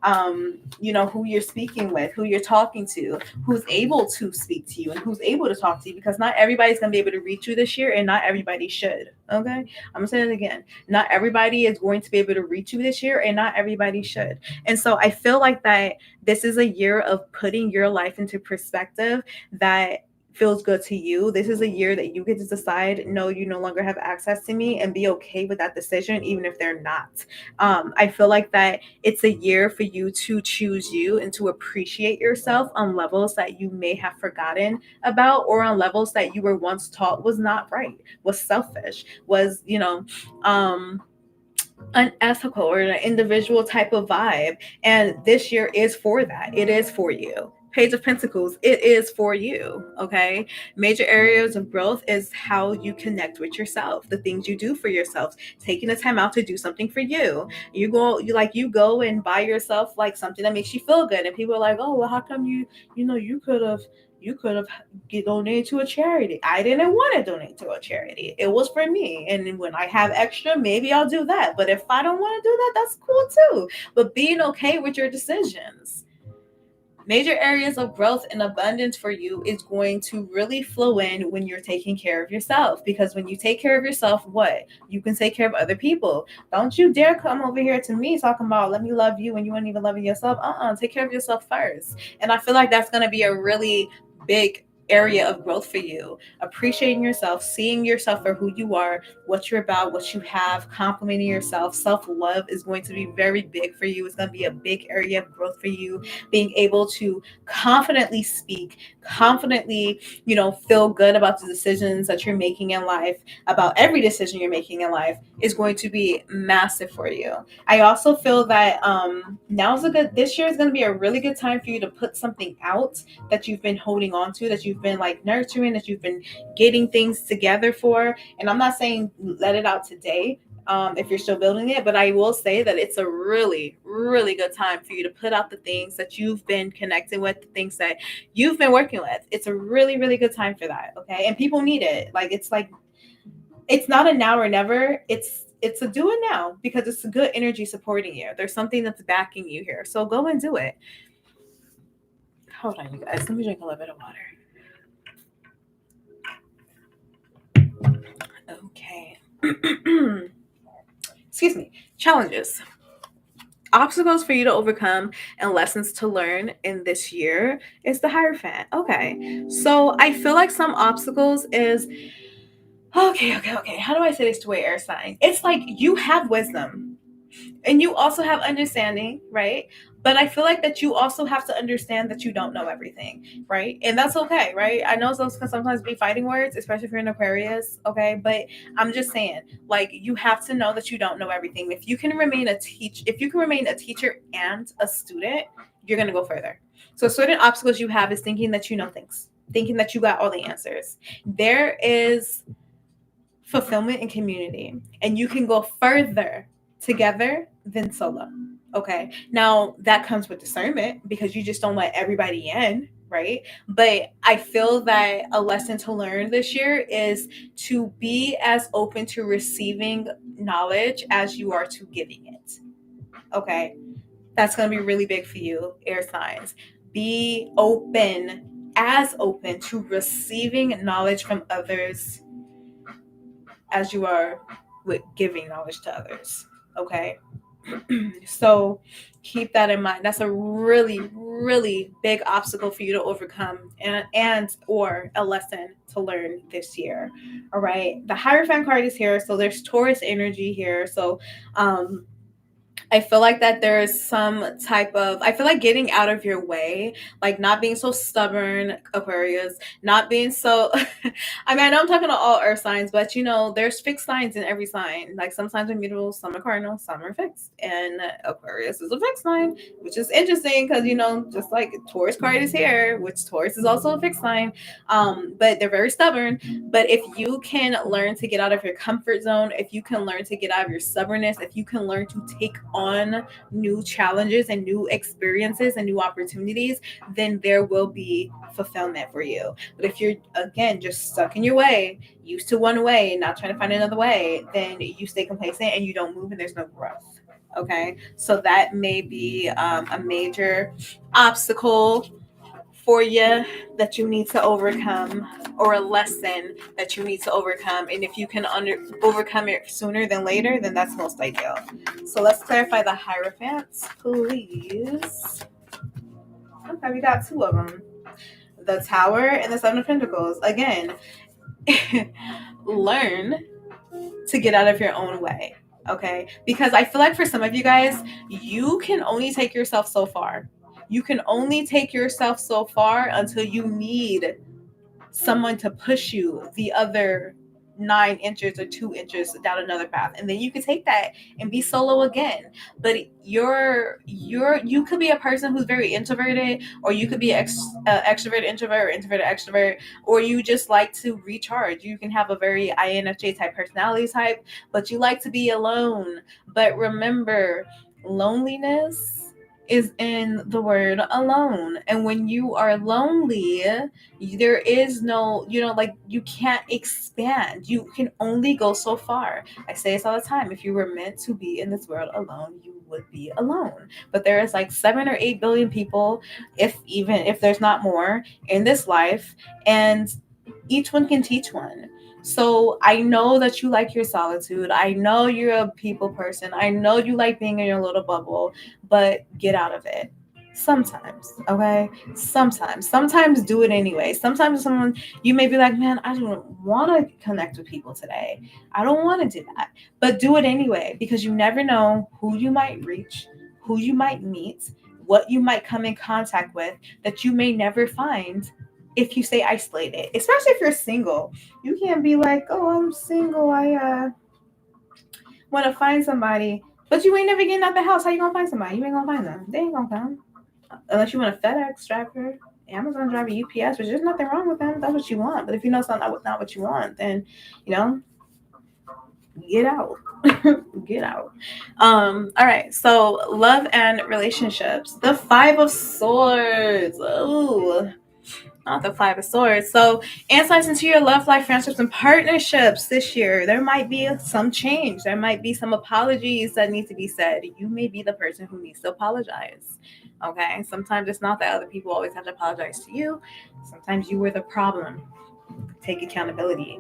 [SPEAKER 1] who you're speaking with, who you're talking to, who's able to speak to you and who's able to talk to you, because not everybody's going to be able to reach you this year, and not everybody should. Okay. I'm going to say that again. Not everybody is going to be able to reach you this year, and not everybody should. And so I feel like that this is a year of putting your life into perspective that feels good to you. This is a year that you get to decide, no, you no longer have access to me, and be okay with that decision, even if they're not. I feel like that it's a year for you to choose you and to appreciate yourself on levels that you may have forgotten about, or on levels that you were once taught was not right, was selfish, was, unethical, or an individual type of vibe. And this year is for that. It is for you. Page of Pentacles, it is for you. Okay. Major areas of growth is how you connect with yourself, the things you do for yourself, taking the time out to do something for you. You go and buy yourself like something that makes you feel good. And people are like, oh, well, how come you could have get donated to a charity. I didn't want to donate to a charity. It was for me. And when I have extra, maybe I'll do that. But if I don't want to do that, that's cool too. But being okay with your decisions. Major areas of growth and abundance for you is going to really flow in when you're taking care of yourself. Because when you take care of yourself, what? You can take care of other people. Don't you dare come over here to me talking about let me love you when you weren't even loving yourself. Take care of yourself first. And I feel like that's going to be a really big area of growth for you. Appreciating yourself, seeing yourself for who you are, what you're about, what you have, complimenting yourself. Self-love is going to be very big for you. It's going to be a big area of growth for you. Being able to confidently speak, confidently, feel good about the decisions that you're making in life, about every decision you're making in life, is going to be massive for you. I also feel that this year is going to be a really good time for you to put something out that you've been holding on to, that you've been like nurturing, that you've been getting things together for. And I'm not saying let it out today, if you're still building it, but I will say that it's a really, really good time for you to put out the things that you've been connecting with, the things that you've been working with. It's a really, really good time for that. Okay. And people need it. It's not a now or never. It's a do it now, because it's a good energy supporting you. There's something that's backing you here. So go and do it. Hold on, you guys. Let me drink a little bit of water. Okay. Excuse me. Challenges. Obstacles for you to overcome and lessons to learn in this year is the Hierophant. Okay. So I feel like some obstacles is okay. How do I say this to a air sign? It's like you have wisdom and you also have understanding, right? But I feel like that you also have to understand that you don't know everything, right? And that's okay, right? I know those can sometimes be fighting words, especially if you're in Aquarius, okay? But I'm just saying, like, you have to know that you don't know everything. If you can remain a teacher and a student, you're gonna go further. So certain obstacles you have is thinking that you know things, thinking that you got all the answers. There is fulfillment and community, and you can go further together than solo. Okay. Now that comes with discernment, because you just don't let everybody in, right? But I feel that a lesson to learn this year is to be as open to receiving knowledge as you are to giving it. Okay. That's going to be really big for you, air signs. Be as open to receiving knowledge from others as you are with giving knowledge to others. Okay. So keep that in mind. That's a really, really big obstacle for you to overcome, and or a lesson to learn this year. All right. The Hierophant card is here. So there's Taurus energy here. So I feel like that there is some type of, I feel like getting out of your way, like not being so stubborn, Aquarius, not being so, I mean, I know I'm talking to all earth signs, but you know, there's fixed signs in every sign. Like some signs are mutable, some are cardinal, some are fixed. And Aquarius is a fixed sign, which is interesting because, you know, just like Taurus card is here, which Taurus is also a fixed sign, but they're very stubborn. But if you can learn to get out of your comfort zone, if you can learn to get out of your stubbornness, if you can learn to take on new challenges and new experiences and new opportunities, then there will be fulfillment for you. But if you're, again, just stuck in your way, used to one way, not trying to find another way, then you stay complacent and you don't move and there's no growth. Okay. So that may be a major obstacle for you that you need to overcome, or a lesson that you need to overcome. And if you can overcome it sooner than later, then that's most ideal. So let's clarify the Hierophants, please. Okay, we got two of them. The Tower and the Seven of Pentacles. Again, learn to get out of your own way. Okay? Because I feel like for some of you guys, you can only take yourself so far. You can only take yourself so far until you need someone to push you the other 9 inches or 2 inches down another path, and then you can take that and be solo again. But you could be a person who's very introverted, or you could be extrovert introvert, or introverted extrovert, or you just like to recharge. You can have a very INFJ type personality type, but you like to be alone. But remember, loneliness is in the word alone, and when you are lonely, there is no, like, you can't expand. You can only go so far. I say this all the time: if you were meant to be in this world alone, you would be alone. But there is like 7 or 8 billion people, if there's not more, in this life, and each one can teach one. So I know that you like your solitude. I know you're a people person. I know you like being in your little bubble, but get out of it. Sometimes, okay? Sometimes do it anyway. Sometimes someone, you may be like, man, I don't want to connect with people today. I don't want to do that. But do it anyway, because you never know who you might reach, who you might meet, what you might come in contact with that you may never find if you stay isolated. Especially if you're single. You can't be like, oh, I'm single. I want to find somebody. But you ain't never getting out the house. How you gonna find somebody? You ain't gonna find them. They ain't gonna come. Unless you want a FedEx driver, Amazon driver, UPS, which there's nothing wrong with them. That's what you want. But if you know something not what you want, then, get out. Get out. All right. So love and relationships. The Five of Swords. Oh, not the Five of Swords. So insights into your love life, friendships, and partnerships this year. There might be some change. There might be some apologies that need to be said. You may be the person who needs to apologize. Okay. Sometimes it's not that other people always have to apologize to you. Sometimes you were the problem. Take accountability.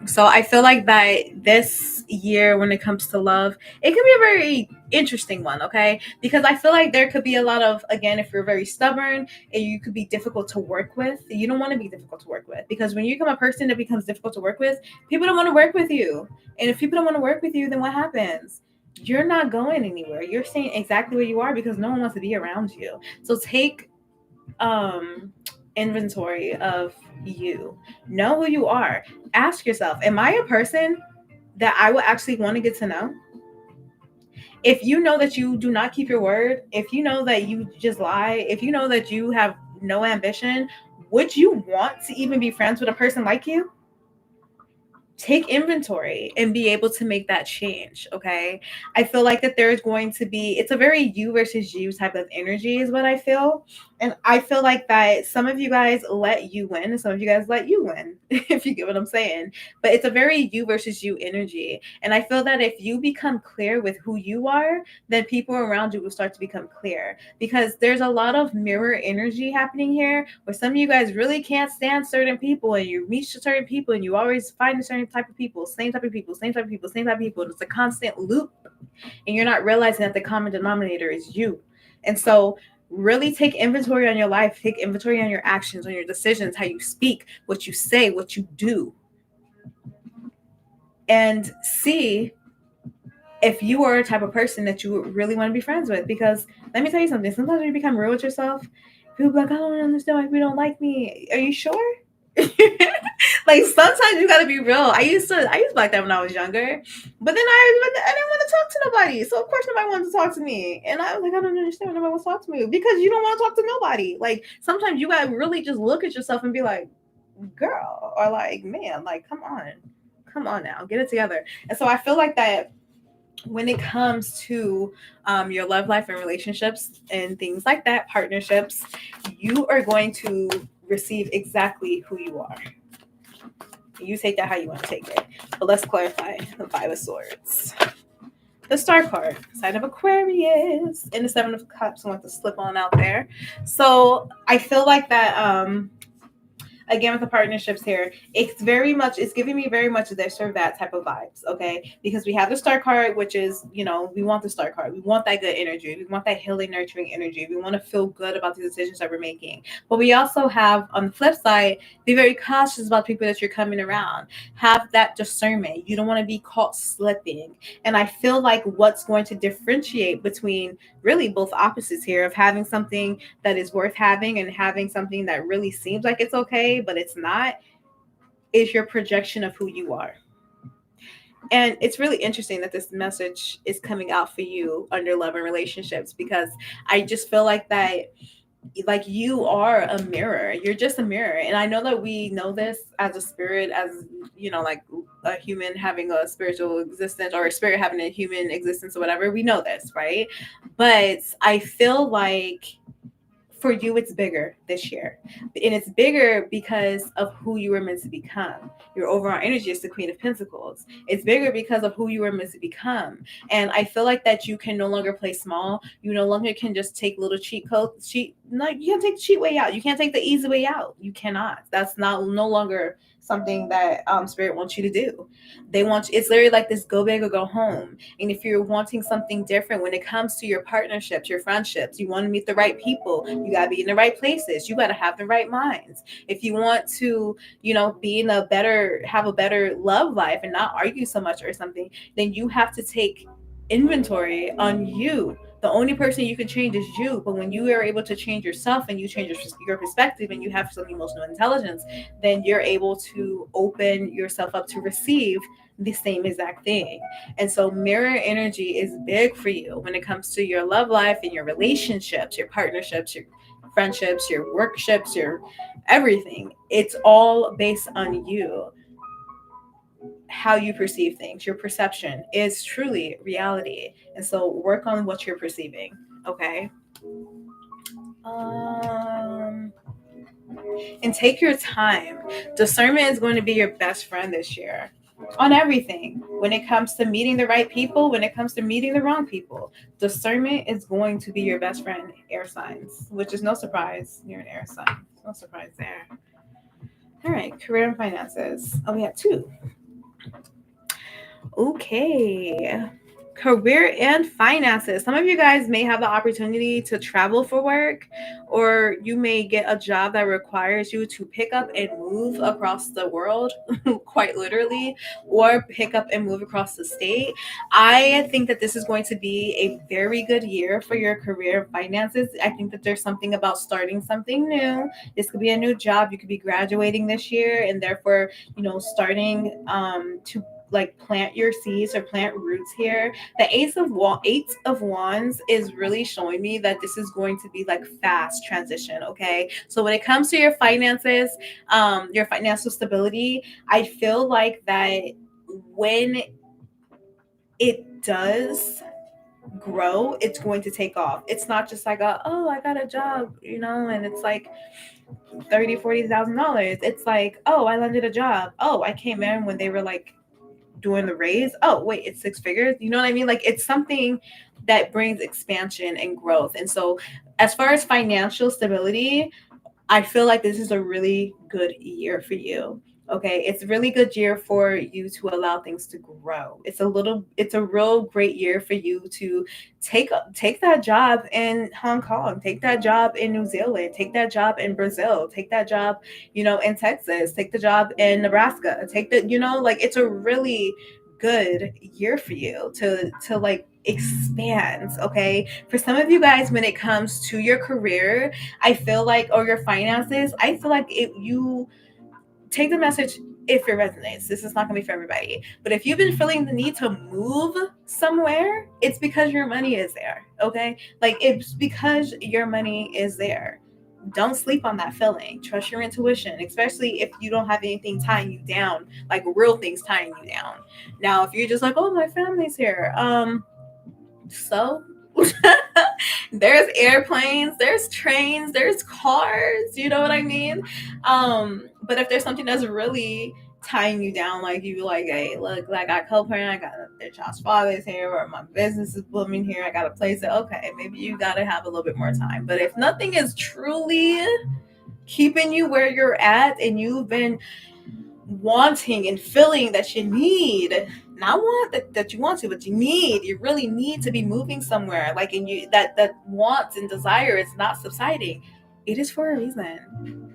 [SPEAKER 1] So I feel like that this year, when it comes to love, it can be a very interesting one, okay? Because I feel like there could be a lot of, again, if you're very stubborn and you could be difficult to work with, you don't want to be difficult to work with, because when you become a person that becomes difficult to work with, people don't want to work with you. And if people don't want to work with you, then what happens? You're not going anywhere. You're staying exactly where you are because no one wants to be around you. So take inventory of you. Know who you are. Ask yourself, am I a person that I would actually want to get to know? If you know that you do not keep your word, if you know that you just lie, if you know that you have no ambition, would you want to even be friends with a person like you? Take inventory and be able to make that change. Okay. I feel like that there's going to be, it's a very you versus you type of energy is what I feel. And I feel like that some of you guys let you win and some of you guys let you win, if you get what I'm saying. But it's a very you versus you energy. And I feel that if you become clear with who you are, then people around you will start to become clear, because there's a lot of mirror energy happening here where some of you guys really can't stand certain people, and you meet certain people and you always find a certain type of people, same type of people, same type of people, same type of people. It's a constant loop, and you're not realizing that the common denominator is you. And so really take inventory on your life, take inventory on your actions, on your decisions, how you speak, what you say, what you do, and see if you are a type of person that you really want to be friends with. Because let me tell you something, sometimes when you become real with yourself, people be like, I don't understand why people don't like me. Are you sure? Like sometimes you gotta be real. I used to be like that when I was younger, but then I didn't want to talk to nobody. So of course nobody wanted to talk to me, and I was like, I don't understand why nobody wants to talk to me, because you don't want to talk to nobody. Like sometimes you gotta really just look at yourself and be like, girl, or like, man, like come on now, get it together. And so I feel like that when it comes to your love life and relationships and things like that, partnerships, you are going to receive exactly who you are. You take that how you want to take it. But let's clarify the Five of Swords. The Star card, sign of Aquarius, and the Seven of Cups. I want to slip on out there. So I feel like that again with the partnerships here, it's giving me very much this or that type of vibes, okay? Because we have the Star card, which is, we want the Star card. We want that good energy. We want that healing, nurturing energy. We want to feel good about the decisions that we're making. But we also have, on the flip side, be very cautious about people that you're coming around. Have that discernment. You don't want to be caught slipping. And I feel like what's going to differentiate between really both opposites here, of having something that is worth having and having something that really seems like it's okay but it's not, is your projection of who you are. And it's really interesting that this message is coming out for you under love and relationships, because I just feel like that, like, you are a mirror. You're just a mirror. And I know that we know this as a spirit, as like a human having a spiritual existence, or a spirit having a human existence, or whatever. We know this, right? But I feel like for you it's bigger this year, and it's bigger because of who you were meant to become. Your overall energy is the Queen of Pentacles. It's bigger because of who you were meant to become. And I feel like that you can no longer play small. You no longer can just take little no, you can't take the cheat way out. You can't take the easy way out. You cannot. That's not no longer something that spirit wants you to do. It's literally like this go big or go home. And if you're wanting something different when it comes to your partnerships, your friendships, you want to meet the right people, you got to be in the right places, you got to have the right minds. If you want to have a better love life and not argue so much or something, then you have to take inventory on you. The only person you can change is you. But when you are able to change yourself and you change your perspective and you have some emotional intelligence, then you're able to open yourself up to receive the same exact thing. And so mirror energy is big for you when it comes to your love life and your relationships, your partnerships, your friendships, your workships, your everything. It's all based on you. How you perceive things, your perception is truly reality. And so work on what you're perceiving, okay? And take your time. Discernment is going to be your best friend this year on everything. When it comes to meeting the right people, when it comes to meeting the wrong people, discernment is going to be your best friend. Air signs, which is no surprise. You're an air sign. No surprise there. All right, career and finances. Oh, we have two. Okay. Career and finances. Some of you guys may have the opportunity to travel for work, or you may get a job that requires you to pick up and move across the world, quite literally, or pick up and move across the state. I think that this is going to be a very good year for your career and finances. I think that there's something about starting something new. This could be a new job. You could be graduating this year, and therefore, starting to like plant your seeds or plant roots here. The Eight of Wands is really showing me that this is going to be like fast transition. Okay, so when it comes to your finances, your financial stability, I feel like that when it does grow, it's going to take off. It's not just like I got a job, and it's like $30,000-$40,000. It's like, I landed a job. I came in when they were like doing the raise. Wait, it's six figures. You know what I mean? Like, it's something that brings expansion and growth. And so as far as financial stability, I feel like this is a really good year for you. Okay, it's a really good year for you to allow things to grow. It's a real great year for you to take that job in Hong Kong, take that job in New Zealand, take that job in Brazil, take that job, in Texas, take the job in Nebraska, like, it's a really good year for you to like expand. Okay, for some of you guys, when it comes to your career, I feel like, or your finances, I feel like you take the message if it resonates. This is not going to be for everybody, but if you've been feeling the need to move somewhere, it's because your money is there. Okay, like it's because your money is there. Don't sleep on that feeling. Trust your intuition, especially if you don't have anything tying you down, like real things tying you down. Now, if you're just like, oh, my family's here, so there's airplanes, there's trains, there's cars, you know what I mean? But if there's something that's really tying you down, like you like, hey, look, like I got co-parent, I got their child's father's here, or my business is blooming here, I got a place that, okay, maybe you gotta have a little bit more time. But if nothing is truly keeping you where you're at, and you've been wanting and feeling that you need, not want that you want to, but you really need to be moving somewhere, like, and you that want and desire is not subsiding, it is for a reason,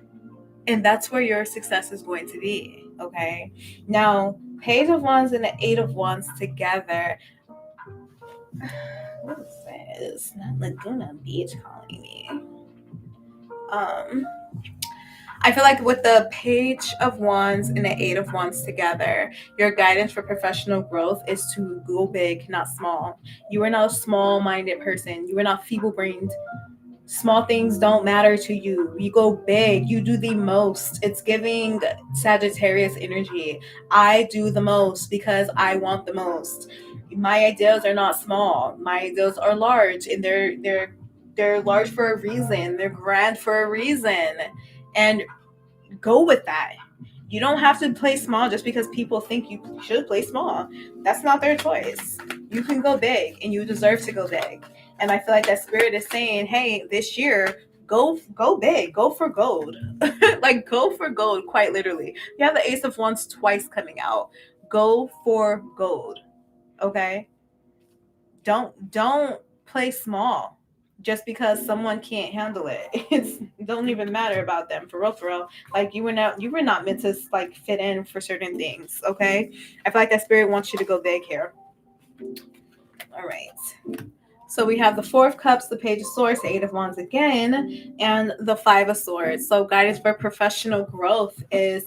[SPEAKER 1] and that's where your success is going to be. Okay, now Page of Wands and the Eight of Wands together. What is this? Not Laguna Beach calling me. I feel like with the Page of Wands and the Eight of Wands together, your guidance for professional growth is to go big, not small. You are not a small-minded person. You are not feeble-brained. Small things don't matter to you. You go big. You do the most. It's giving Sagittarius energy. I do the most because I want the most. My ideas are not small. My ideas are large, and they're large for a reason. They're grand for a reason. And go with that. You don't have to play small just because people think you should play small. That's not their choice. You can go big, and you deserve to go big. And I feel like that spirit is saying, hey, this year, go big, go for gold. Like, go for gold, quite literally. You have the Ace of Wands twice coming out. Go for gold. Okay? Don't play small just because someone can't handle it. It don't even matter about them, for real, for real. Like, you were not meant to like fit in for certain things. Okay, I feel like that spirit wants you to go big here. All right, so we have the Four of Cups, the Page of Swords, the Eight of Wands again, and the Five of Swords. So guidance for professional growth is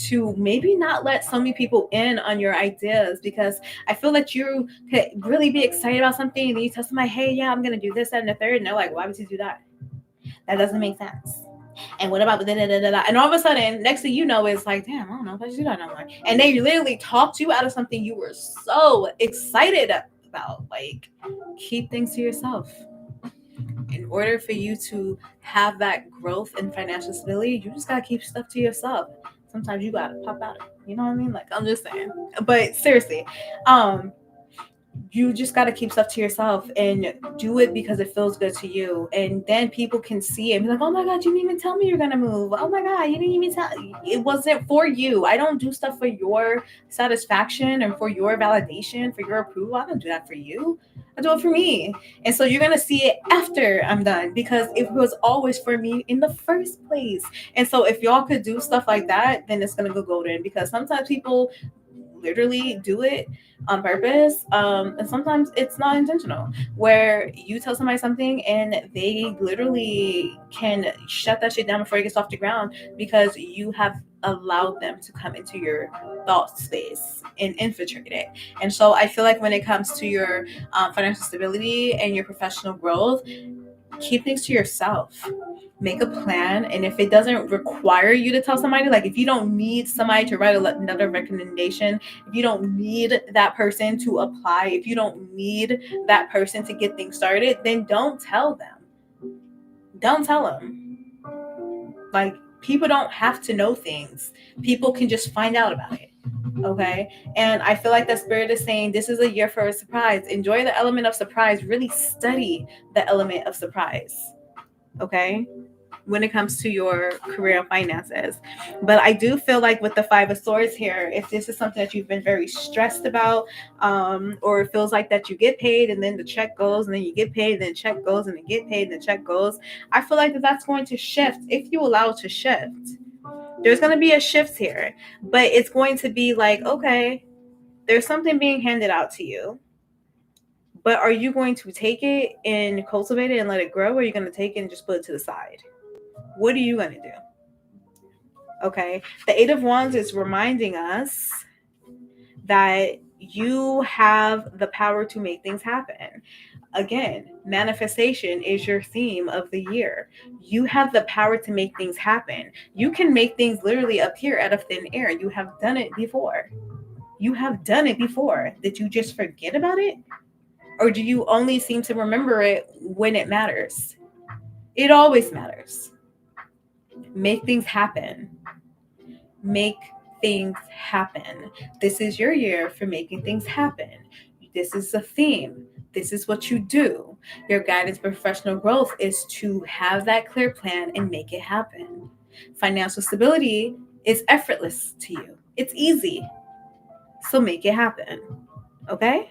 [SPEAKER 1] to maybe not let so many people in on your ideas, because I feel that you could really be excited about something, and then you tell somebody, hey, yeah, I'm going to do this, that, and the third, and they're like, why would you do that? That doesn't make sense. And what about da da da da? And all of a sudden, next thing you know, it's like, damn, I don't know if I should do that no more. And they literally talked you out of something you were so excited about. Like, keep things to yourself. In order for you to have that growth and financial stability, you just gotta keep stuff to yourself. Sometimes you gotta pop out. You know what I mean? Like, I'm just saying. But seriously, you just got to keep stuff to yourself and do it because it feels good to you. And then people can see it and be like, oh my God, you didn't even tell me you're going to move. Oh my God, you didn't even tell. It wasn't for you. I don't do stuff for your satisfaction and for your validation, for your approval. I don't do that for you. I do it for me. And so you're going to see it after I'm done, because it was always for me in the first place. And so if y'all could do stuff like that, then it's going to go golden, because sometimes people literally do it on purpose, and sometimes it's not intentional, where you tell somebody something and they literally can shut that shit down before it gets off the ground, because you have allowed them to come into your thought space and infiltrate it. And so I feel like when it comes to your financial stability and your professional growth, keep things to yourself. Make a plan, and if it doesn't require you to tell somebody, like if you don't need somebody to write another recommendation, if you don't need that person to apply, if you don't need that person to get things started, then don't tell them. Don't tell them. Like, people don't have to know things. People can just find out about it. Okay. And I feel like the spirit is saying this is a year for a surprise. Enjoy the element of surprise. Really study the element of surprise. Okay, when it comes to your career and finances. But I do feel like with the Five of Swords here, if this is something that you've been very stressed about, or it feels like that you get paid and then the check goes, and then you get paid and then check goes, and then get paid and the check goes, I feel like that's going to shift if you allow it to shift. There's going to be a shift here, but it's going to be like, okay, There's something being handed out to you. But are you going to take it and cultivate it and let it grow, or are you going to take it and just put it to the side? What are you going to do? Okay. The Eight of Wands is reminding us that you have the power to make things happen. Again, manifestation is your theme of the year. You have the power to make things happen. You can make things literally appear out of thin air. You have done it before. You have done it before. Did you just forget about it? Or do you only seem to remember it when it matters? It always matters. Make things happen. Make things happen. This is your year for making things happen. This is a theme. This is what you do. Your guidance professional growth is to have that clear plan and make it happen. Financial stability is effortless to you. It's easy. So make it happen. Okay?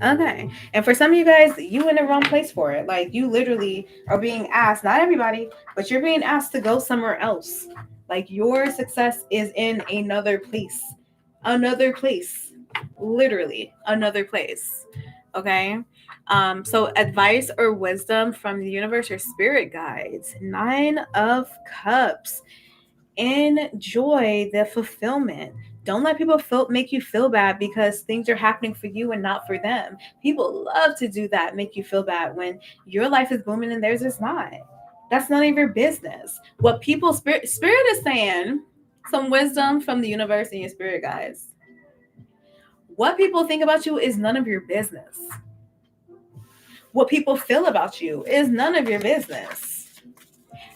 [SPEAKER 1] Okay. And for some of you guys, you in the wrong place for it. Like you literally are being asked, not everybody, but you're being asked to go somewhere else. Like your success is in another place. Another place. Literally another place. Okay. So advice or wisdom from the universe or spirit guides. 9 of Cups. Enjoy the fulfillment. Don't let people make you feel bad because things are happening for you and not for them. People love to do that, make you feel bad when your life is booming and theirs is not. That's none of your business. What people spirit is saying, some wisdom from the universe and your spirit guides. What people think about you is none of your business. What people feel about you is none of your business.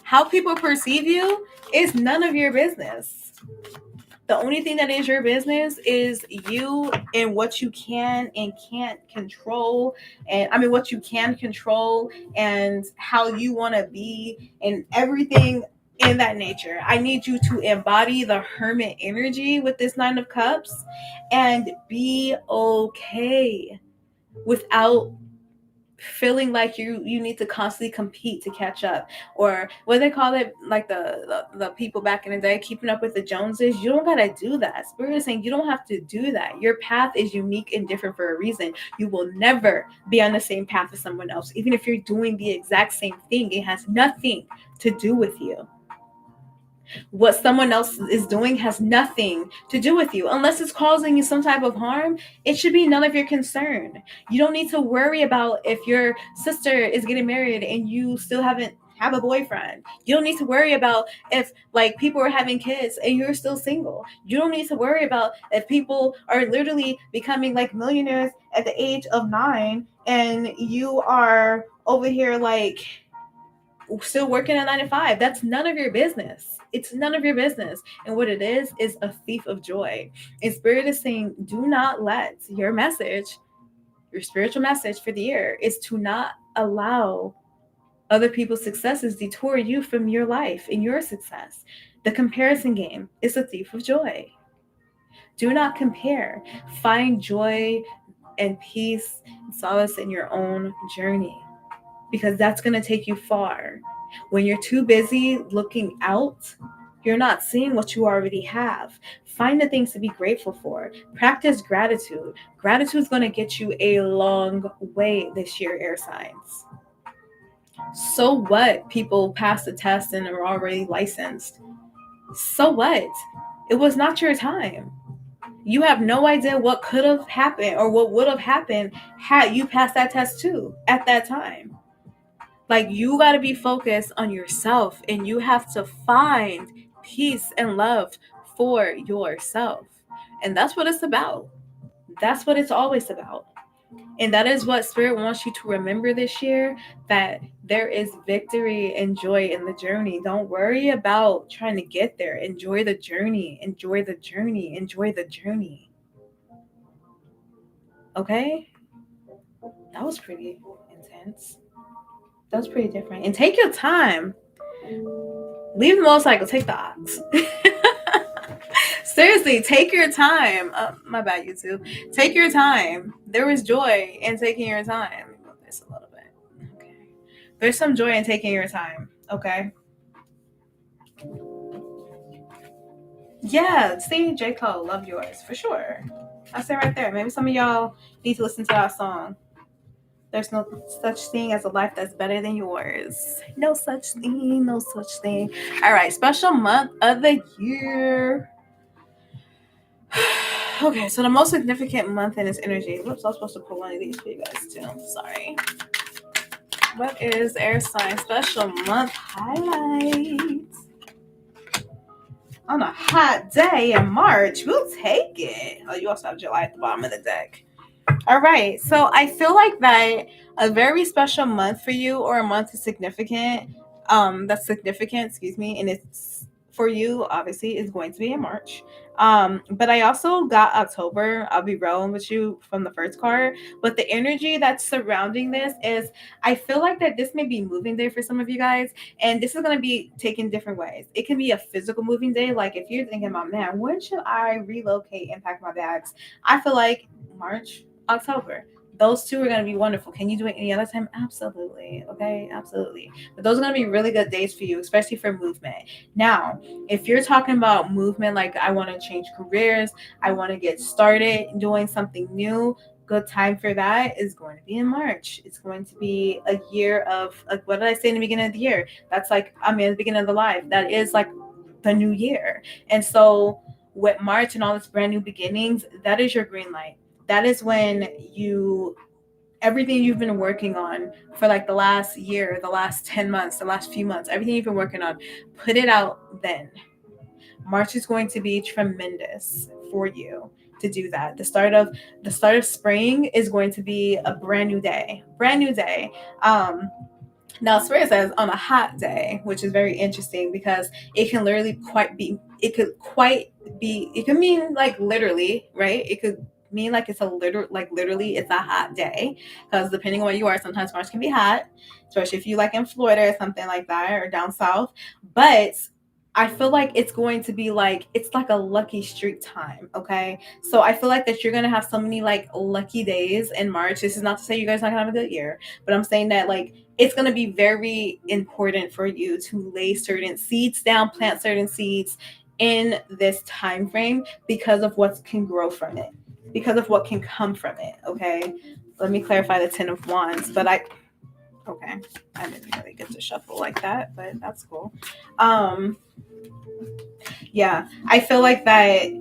[SPEAKER 1] How people perceive you is none of your business. The only thing that is your business is you and what you can and can't control. And I mean, what you can control and how you want to be and everything in that nature. I need you to embody the hermit energy with this 9 of Cups and be okay without feeling like you need to constantly compete to catch up, or what they call it, like the people back in the day, keeping up with the Joneses. You don't gotta do that. Spirit is saying you don't have to do that. Your path is unique and different for a reason. You will never be on the same path as someone else. Even if you're doing the exact same thing, it has nothing to do with you. What someone else is doing has nothing to do with you. Unless it's causing you some type of harm, it should be none of your concern. You don't need to worry about if your sister is getting married and you still haven't have a boyfriend. You don't need to worry about if like people are having kids and you're still single. You don't need to worry about if people are literally becoming like millionaires at the age of 9 and you are over here like still working at 9 to 5. That's none of your business. It's none of your business. And what it is a thief of joy. And Spirit is saying, do not let your message, your spiritual message for the year is to not allow other people's successes detour you from your life and your success. The comparison game is a thief of joy. Do not compare. Find joy and peace and solace in your own journey, because that's going to take you far. When you're too busy looking out, you're not seeing what you already have. Find the things to be grateful for. Practice gratitude. Gratitude is going to get you a long way this year, air signs. So what? People pass the test and are already licensed. So what? It was not your time. You have no idea what could have happened or what would have happened had you passed that test too at that time. Like, you got to be focused on yourself and you have to find peace and love for yourself. And that's what it's about. That's what it's always about. And that is what Spirit wants you to remember this year, that there is victory and joy in the journey. Don't worry about trying to get there. Enjoy the journey. Enjoy the journey. Enjoy the journey. Okay? That was pretty intense. That was pretty different. And take your time. Leave the motorcycle, take the ox. Seriously, take your time. My bad, YouTube. Take your time. There is joy in taking your time. Move this a little bit. Okay. There's some joy in taking your time. Okay. Yeah, see, J. Cole, love yours for sure. That's it right there. Maybe some of y'all need to listen to that song. There's no such thing as a life that's better than yours. No such thing, no such thing. All right, special month of the year. Okay, so the most significant month in its energy. Whoops, I was supposed to put one of these for you guys too. Sorry. What is air sign special month highlights? On a hot day in March, we'll take it. Oh, you also have July at the bottom of the deck. All right. So I feel like that a very special month for you, or a month is significant, that's significant, excuse me, and it's for you, obviously, is going to be in March. But I also got October. I'll be rolling with you from the first card. But the energy that's surrounding this is, I feel like that this may be moving day for some of you guys, and this is going to be taken different ways. It can be a physical moving day, like if you're thinking about, man, when should I relocate and pack my bags? I feel like March, October. Those two are going to be wonderful. Can you do it any other time? Absolutely. Okay, absolutely. But those are going to be really good days for you, especially for movement. Now, if you're talking about movement, like I want to change careers, I want to get started doing something new, good time for that is going to be in March. It's going to be a year of, like, what did I say in the beginning of the year? That's like, I mean, at the beginning of the life. That is like the new year. And so with March and all its brand new beginnings, that is your green light. That is when everything you've been working on for like the last year, the last 10 months, the last few months, everything you've been working on, put it out then. March is going to be tremendous for you to do that. The start of spring is going to be a brand new day. Brand new day. Now, Spirit says on a hot day, which is very interesting because it can literally it could mean like literally, right? It could mean like literally it's a hot day, because depending on where you are, sometimes March can be hot, especially if you like in Florida or something like that, or down south. But I feel like it's going to be like, it's like a lucky streak time. Okay. So I feel like that you're going to have so many like lucky days in March. This is not to say you guys are not going to have a good year, but I'm saying that like it's going to be very important for you to lay certain seeds down, plant certain seeds in this time frame, because of what can grow from it, because of what can come from it. Okay. Let me clarify the 10 of Wands, okay, I didn't really get to shuffle like that, but that's cool. Yeah, I feel like that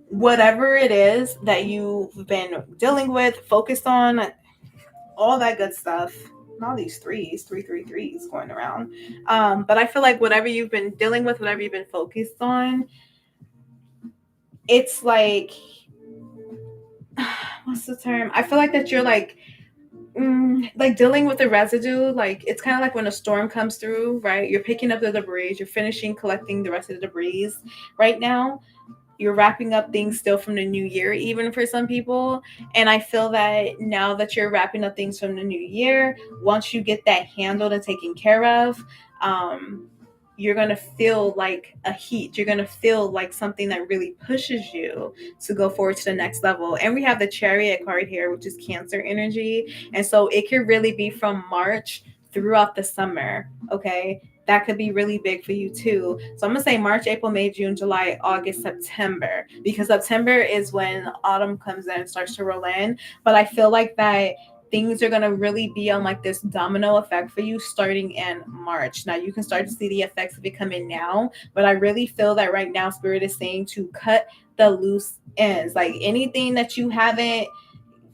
[SPEAKER 1] whatever it is that you've been dealing with, focused on, all that good stuff. All these threes going around. But I feel like whatever you've been dealing with, whatever you've been focused on, it's like, what's the term? I feel like that you're like dealing with the residue. Like it's kind of like when a storm comes through, right? You're picking up the debris, you're finishing collecting the rest of the debris right now. You're wrapping up things still from the new year, even for some people. And I feel that now that you're wrapping up things from the new year, once you get that handled and taken care of, you're going to feel like a heat. You're going to feel like something that really pushes you to go forward to the next level. And we have the Chariot card here, which is Cancer energy. And so it could really be from March throughout the summer. Okay. That could be really big for you too. So I'm going to say March, April, May, June, July, August, September, because September is when autumn comes in and starts to roll in. But I feel like that things are going to really be on like this domino effect for you starting in March. Now you can start to see the effects of it coming now, but I really feel that right now Spirit is saying to cut the loose ends. Like anything that you haven't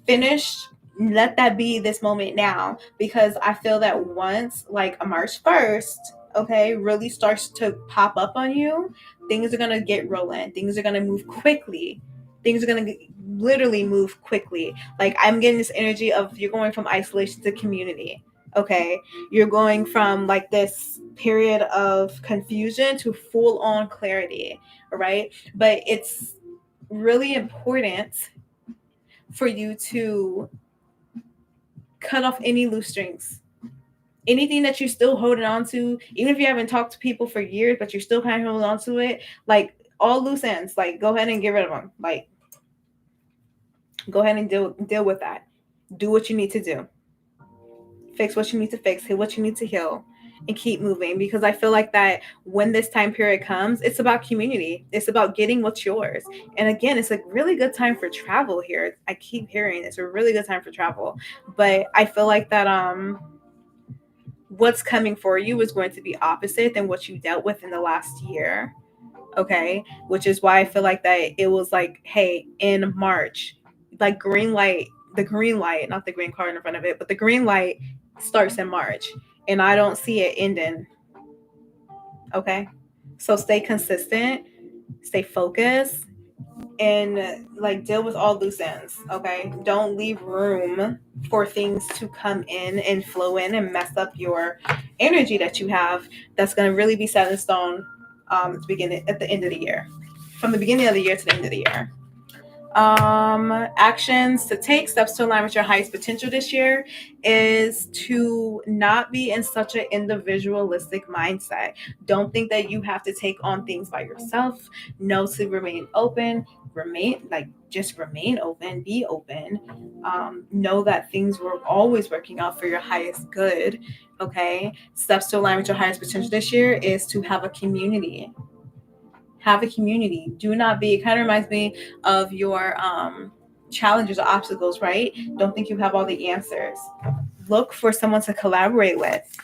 [SPEAKER 1] finished, let that be this moment now, because I feel that once like a March 1st, okay, really starts to pop up on you, things are going to get rolling. Things are going to move quickly. Things are going to literally move quickly. Like I'm getting this energy of you're going from isolation to community. Okay. You're going from like this period of confusion to full on clarity. Right. But it's really important for you to cut off any loose strings. Anything that you're still holding on to, even if you haven't talked to people for years, but you're still kind of holding on to it, like all loose ends, like go ahead and get rid of them. Like go ahead and deal with that. Do what you need to do. Fix what you need to fix. Heal what you need to heal. and keep moving, because I feel like that when this time period comes, it's about community. It's about getting what's yours. And again, it's a really good time for travel here. I keep hearing it's a really good time for travel. But I feel like that what's coming for you is going to be opposite than what you dealt with in the last year. Okay. Which is why I feel like that it was like, hey, in March, like green light, the green light, not the green card in front of it, but the green light starts in March. And I don't see it ending. Okay. So stay consistent, stay focused, and like deal with all loose ends. Okay. Don't leave room for things to come in and flow in and mess up your energy that you have, that's going to really be set in stone at the end of the year. From the beginning of the year to the end of the year. Actions to take, steps to align with your highest potential this year is to not be in such an individualistic mindset. Don't think that you have to take on things by yourself. Know to remain open, just remain open, be open. Know that things were always working out for your highest good. Okay. Steps to align with your highest potential this year is to have a community. Have a community. Do not be, it kind of reminds me of your challenges or obstacles, right? Don't think you have all the answers. Look for someone to collaborate with.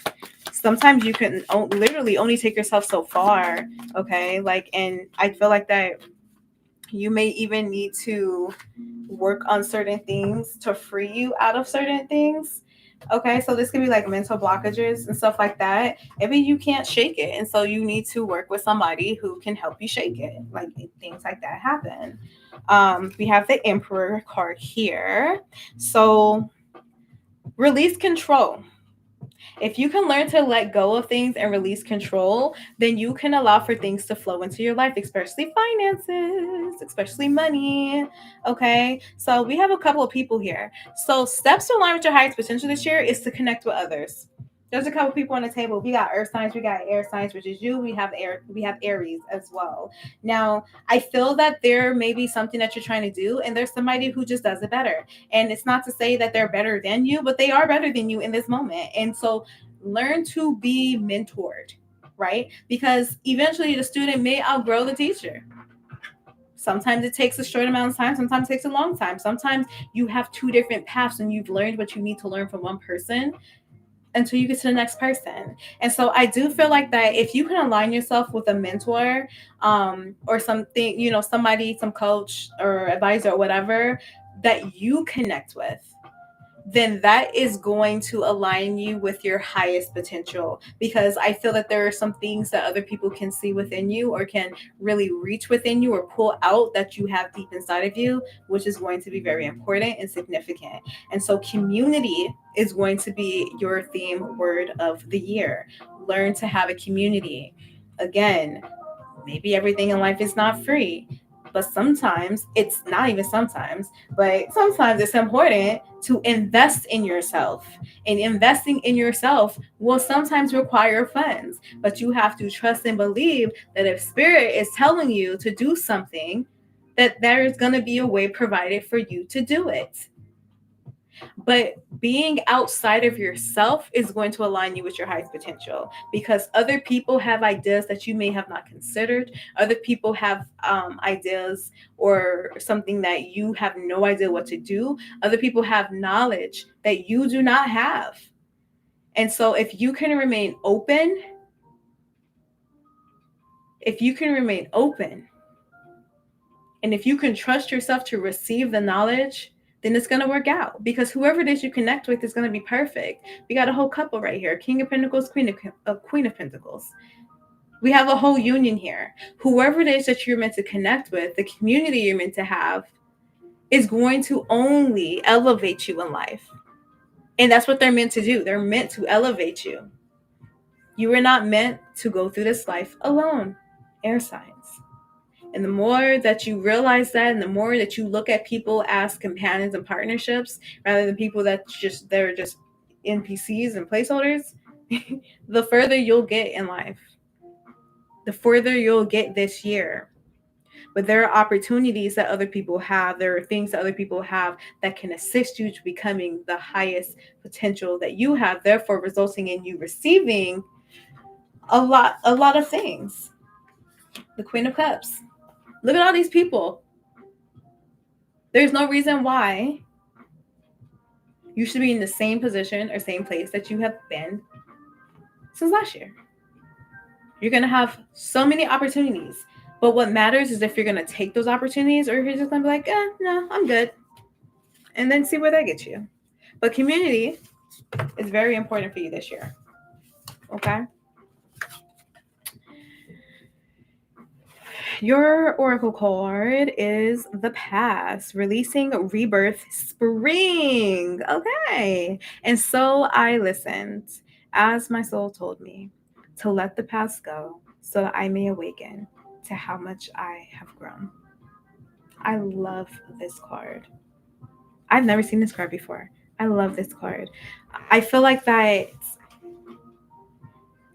[SPEAKER 1] Sometimes you can literally only take yourself so far. Okay. Like, and I feel like that you may even need to work on certain things to free you out of certain things. Okay, so this could be like mental blockages and stuff like that. Maybe you can't shake it, and so you need to work with somebody who can help you shake it. Like things like that happen. We have the Emperor card here. So release control. If you can learn to let go of things and release control, then you can allow for things to flow into your life, especially finances, especially money. Okay. So we have a couple of people here. So steps to align with your highest potential this year is to connect with others. There's a couple people on the table. We got earth signs, we got air signs, which is you. We have Aries as well. Now, I feel that there may be something that you're trying to do, and there's somebody who just does it better. And it's not to say that they're better than you, but they are better than you in this moment. And so learn to be mentored, right? Because eventually the student may outgrow the teacher. Sometimes it takes a short amount of time, sometimes it takes a long time. Sometimes you have two different paths and you've learned what you need to learn from one person until you get to the next person. And so I do feel like that if you can align yourself with a mentor or something, somebody, some coach or advisor or whatever that you connect with, then that is going to align you with your highest potential, because I feel that there are some things that other people can see within you or can really reach within you or pull out that you have deep inside of you, which is going to be very important and significant. And so community is going to be your theme word of the year. Learn to have a community. Again, maybe everything in life is not free, but sometimes it's not even sometimes, but sometimes it's important to invest in yourself. And investing in yourself will sometimes require funds, but you have to trust and believe that if spirit is telling you to do something, that there is going to be a way provided for you to do it. But being outside of yourself is going to align you with your highest potential, because other people have ideas that you may have not considered. Other people have ideas or something that you have no idea what to do. Other people have knowledge that you do not have. And so if you can remain open, and if you can trust yourself to receive the knowledge, then it's going to work out, because whoever it is you connect with is going to be perfect. We got a whole couple right here. King of Pentacles, Queen of Pentacles. We have a whole union here. Whoever it is that you're meant to connect with, the community you're meant to have, is going to only elevate you in life. And that's what they're meant to do. They're meant to elevate you. You are not meant to go through this life alone. Air signs. And the more that you realize that, and the more that you look at people as companions and partnerships, rather than people they're just NPCs and placeholders, the further you'll get in life, the further you'll get this year. But there are opportunities that other people have. There are things that other people have that can assist you to becoming the highest potential that you have, therefore resulting in you receiving a lot of things. The Queen of Cups. Look at all these people. There's no reason why you should be in the same position or same place that you have been since last year. You're going to have so many opportunities. But what matters is if you're going to take those opportunities or if you're just going to be like, no, I'm good. And then see where that gets you. But community is very important for you this year. Okay? Your oracle card is the past, releasing rebirth spring. Okay. And so I listened as my soul told me to let the past go so that I may awaken to how much I have grown. I love this card. I've never seen this card before. I love this card. I feel like that.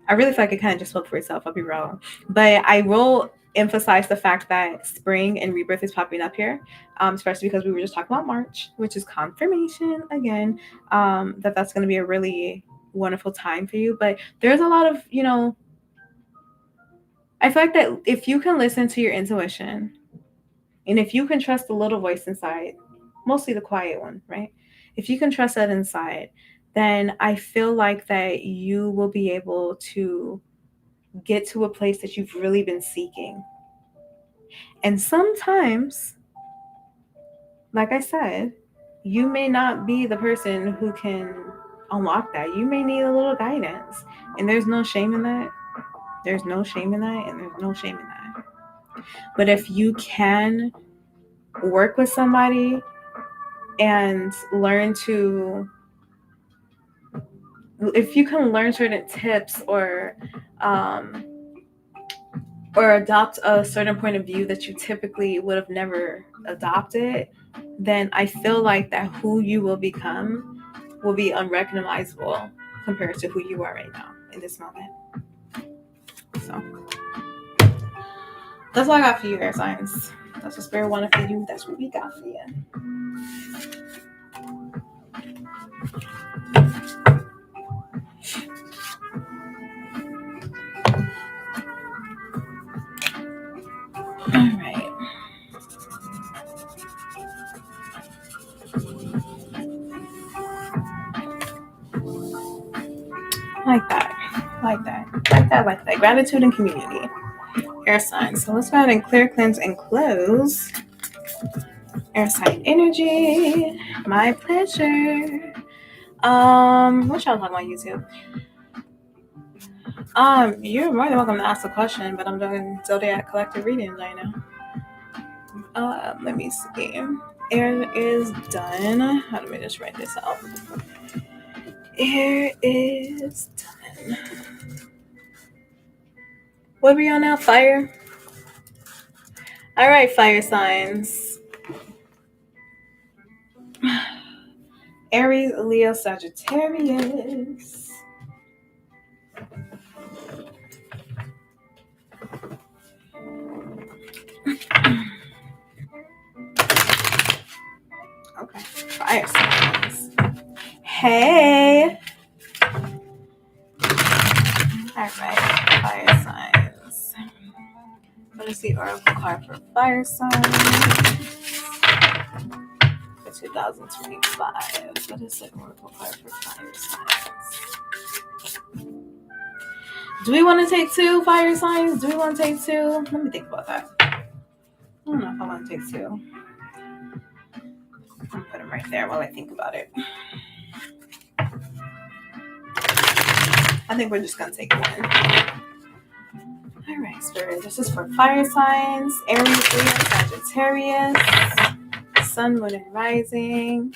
[SPEAKER 1] I really feel like it kind of just spoke for itself. I'll be real. But I will emphasize the fact that spring and rebirth is popping up here, especially because we were just talking about March, which is confirmation again, that that's going to be a really wonderful time for you. But there's a lot of, I feel like that if you can listen to your intuition and if you can trust the little voice inside, mostly the quiet one, right? If you can trust that inside, then I feel like that you will be able to get to a place that you've really been seeking. And sometimes, like I said, you may not be the person who can unlock that. You may need a little guidance. And there's no shame in that. There's no shame in that. And there's no shame in that. But if you can work with somebody and if you can learn certain tips or adopt a certain point of view that you typically would have never adopted, then I feel like that who you will become will be unrecognizable compared to who you are right now in this moment. So that's all I got for you, air signs. That's what Spirit wanted for you. That's what we got for you. All right. Like that. Gratitude and community. Air signs. So let's go ahead and clear, cleanse, and close. Air sign energy. My pleasure. What y'all talking about YouTube? You're more than welcome to ask a question, but I'm doing Zodiac collective readings right now. Let me see. Air is done. Let me just write this out. Air is done. What are we on now? Fire? All right, fire signs. Aries, Leo, Sagittarius. Okay, fire signs. Hey. All right, fire signs. What is the oracle card for fire signs for 2025? What is the oracle card for fire signs? Do we want to take two fire signs? Do we want to take two? Let me think about that. I don't know if I want to take two. I'll put them right there while I think about it. I think we're just going to take one. All right, Spirit. This is for fire signs. Aries, Leo, Sagittarius. Sun, Moon, and Rising.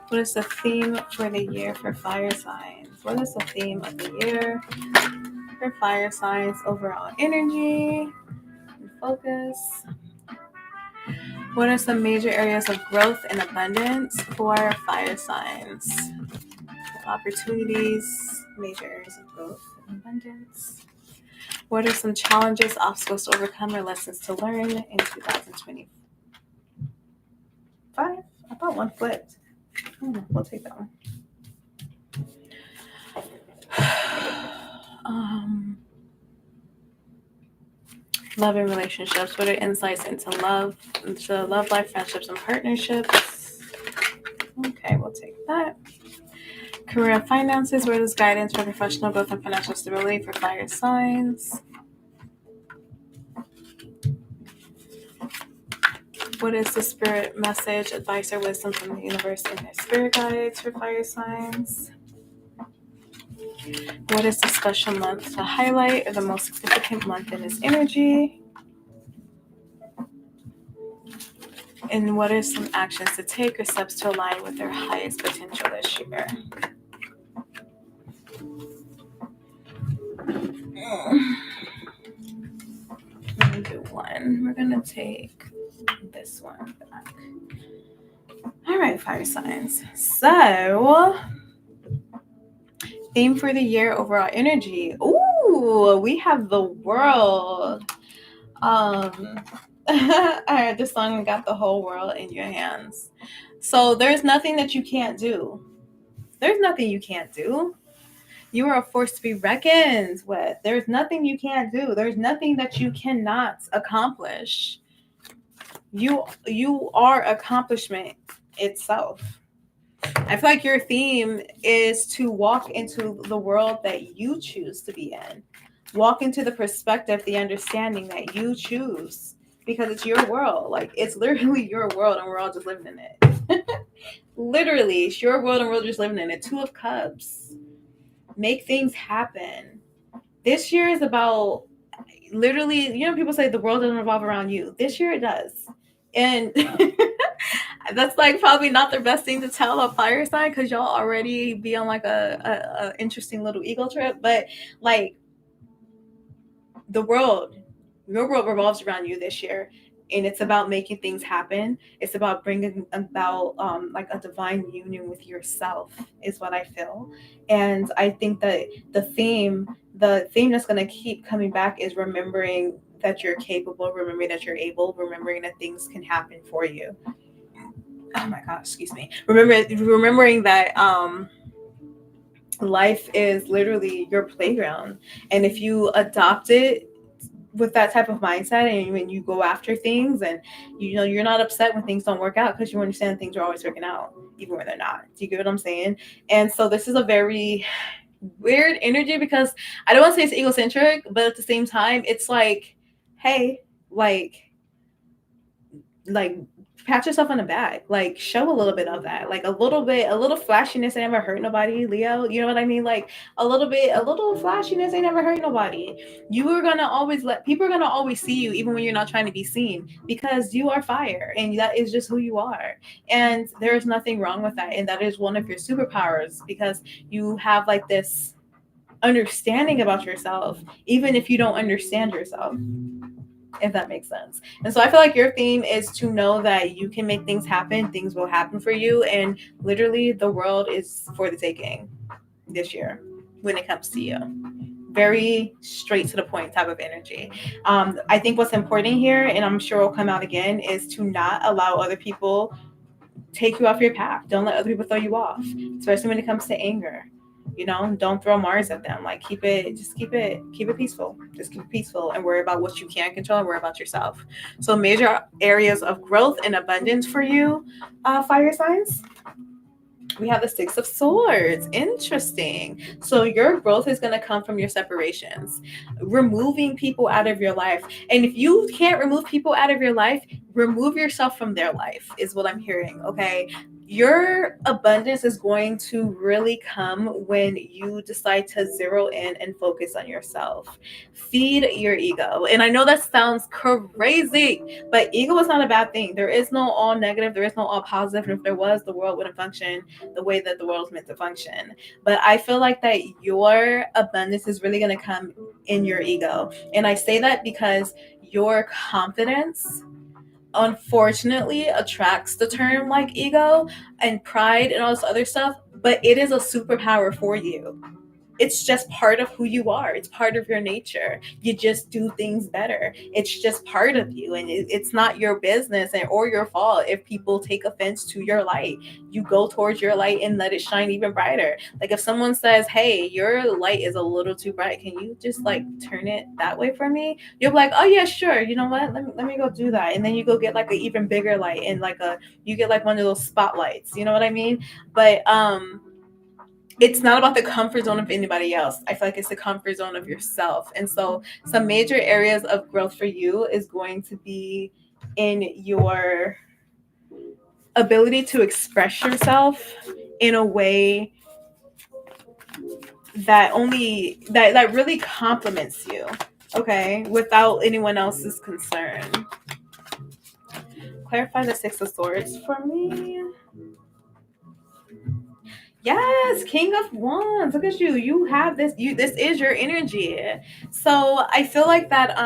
[SPEAKER 1] What is the theme for the year for fire signs? What is the theme of the year for fire signs? Overall energy and focus. What are some major areas of growth and abundance for fire signs? Opportunities, major areas of growth and abundance. What are some challenges, obstacles to overcome, or lessons to learn in 2025? I thought one flipped. We'll take that one. Love and relationships. What are insights into love life, friendships, and partnerships? Okay, we'll take that. Career and finances. What is guidance for professional growth and financial stability for fire signs? What is the spirit message, advice, or wisdom from the universe and their spirit guides for fire signs? What is the special month to highlight, or the most significant month in this energy? And what are some actions to take or steps to align with their highest potential this year? Let me do one. We're going to take this one back. All right, fire signs. So, theme for the year, overall energy. Ooh, we have the world. All right, this song got the whole world in your hands. So there's nothing that you can't do. There's nothing you can't do. You are a force to be reckoned with. There's nothing you can't do. There's nothing that you cannot accomplish. You are accomplishment itself. I feel like your theme is to walk into the world that you choose to be in. Walk into the perspective, the understanding that you choose, because it's your world. Like, it's literally your world and we're all just living in it. Literally, it's your world and we're just living in it. Two of Cups. Make things happen. This year is about literally, people say the world doesn't revolve around you. This year it does. And that's like probably not the best thing to tell a fire sign, because y'all already be on like a interesting little ego trip. But like, your world revolves around you this year, and it's about making things happen. It's about bringing about like a divine union with yourself, is what I feel. And I think that the theme that's going to keep coming back is remembering that you're capable, remembering that you're able, remembering that things can happen for you. Oh my gosh, excuse me. Remembering that life is literally your playground, and if you adopt it with that type of mindset, and when you go after things, and you're not upset when things don't work out, because you understand things are always working out even when they're not. Do you get what I'm saying? And so this is a very weird energy, because I don't want to say it's egocentric, but at the same time it's like, hey, like pat yourself on the back, like show a little bit of that, like a little flashiness ain't never hurt nobody, Leo. You know what I mean? Like a little flashiness ain't never hurt nobody. People are gonna always see you even when you're not trying to be seen, because you are fire and that is just who you are. And there is nothing wrong with that. And that is one of your superpowers, because you have like this understanding about yourself, even if you don't understand yourself, if that makes sense. And so I feel like your theme is to know that you can make things happen. Things will happen for you. And literally the world is for the taking this year when it comes to you. Very straight to the point type of energy. I think what's important here, and I'm sure will come out again, is to not allow other people take you off your path. Don't let other people throw you off, especially when it comes to anger. Don't throw Mars at them. Like, keep it peaceful. Just keep it peaceful and worry about what you can control and worry about yourself. So major areas of growth and abundance for you, fire signs. We have the Six of Swords. Interesting. So your growth is going to come from your separations, removing people out of your life. And if you can't remove people out of your life, remove yourself from their life, is what I'm hearing. Okay. Your abundance is going to really come when you decide to zero in and focus on yourself. Feed your ego. And I know that sounds crazy, but ego is not a bad thing. There is no all negative. There is no all positive. And if there was, the world wouldn't function the way that the world is meant to function. But I feel like that your abundance is really going to come in your ego. And I say that because your confidence, unfortunately, attracts the term like ego and pride and all this other stuff, but it is a superpower for you. it's just part of who you are. It's part of your nature. You just do things better. It's just part of you, and it's not your business or your fault if people take offense to your light. You go towards your light and let it shine even brighter. Like if someone says, hey, your light is a little too bright, can you just like turn it that way for me? You'll be like, oh yeah, sure, you know what, let me go do that. And then you go get like an even bigger light, and like you get like one of those spotlights, you know what I mean? But it's not about the comfort zone of anybody else. I feel like it's the comfort zone of yourself. And so some major areas of growth for you is going to be in your ability to express yourself in a way that really compliments you, okay, without anyone else's concern. Clarify the Six of Swords for me. Yes, King of Wands. Look at you. You have this. This is your energy. So I feel like that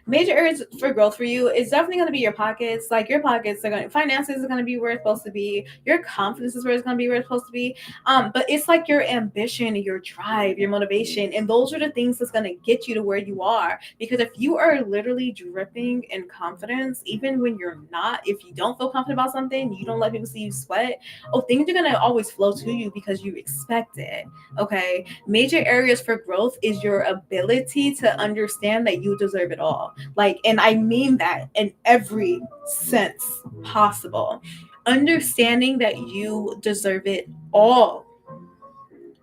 [SPEAKER 1] major areas for growth for you is definitely going to be your pockets. Like your pockets are going, finances are going to be where it's supposed to be. Your confidence is where it's going to be where it's supposed to be. But it's like your ambition, your drive, your motivation, and those are the things that's going to get you to where you are. Because if you are literally dripping in confidence, even when you're not, if you don't feel confident about something, you don't let people see you sweat. Oh, things are going to always flow to you because you expect it. Okay. Major areas for growth is your ability to understand that you deserve it all. Like, and I mean that in every sense possible. Understanding that you deserve it all.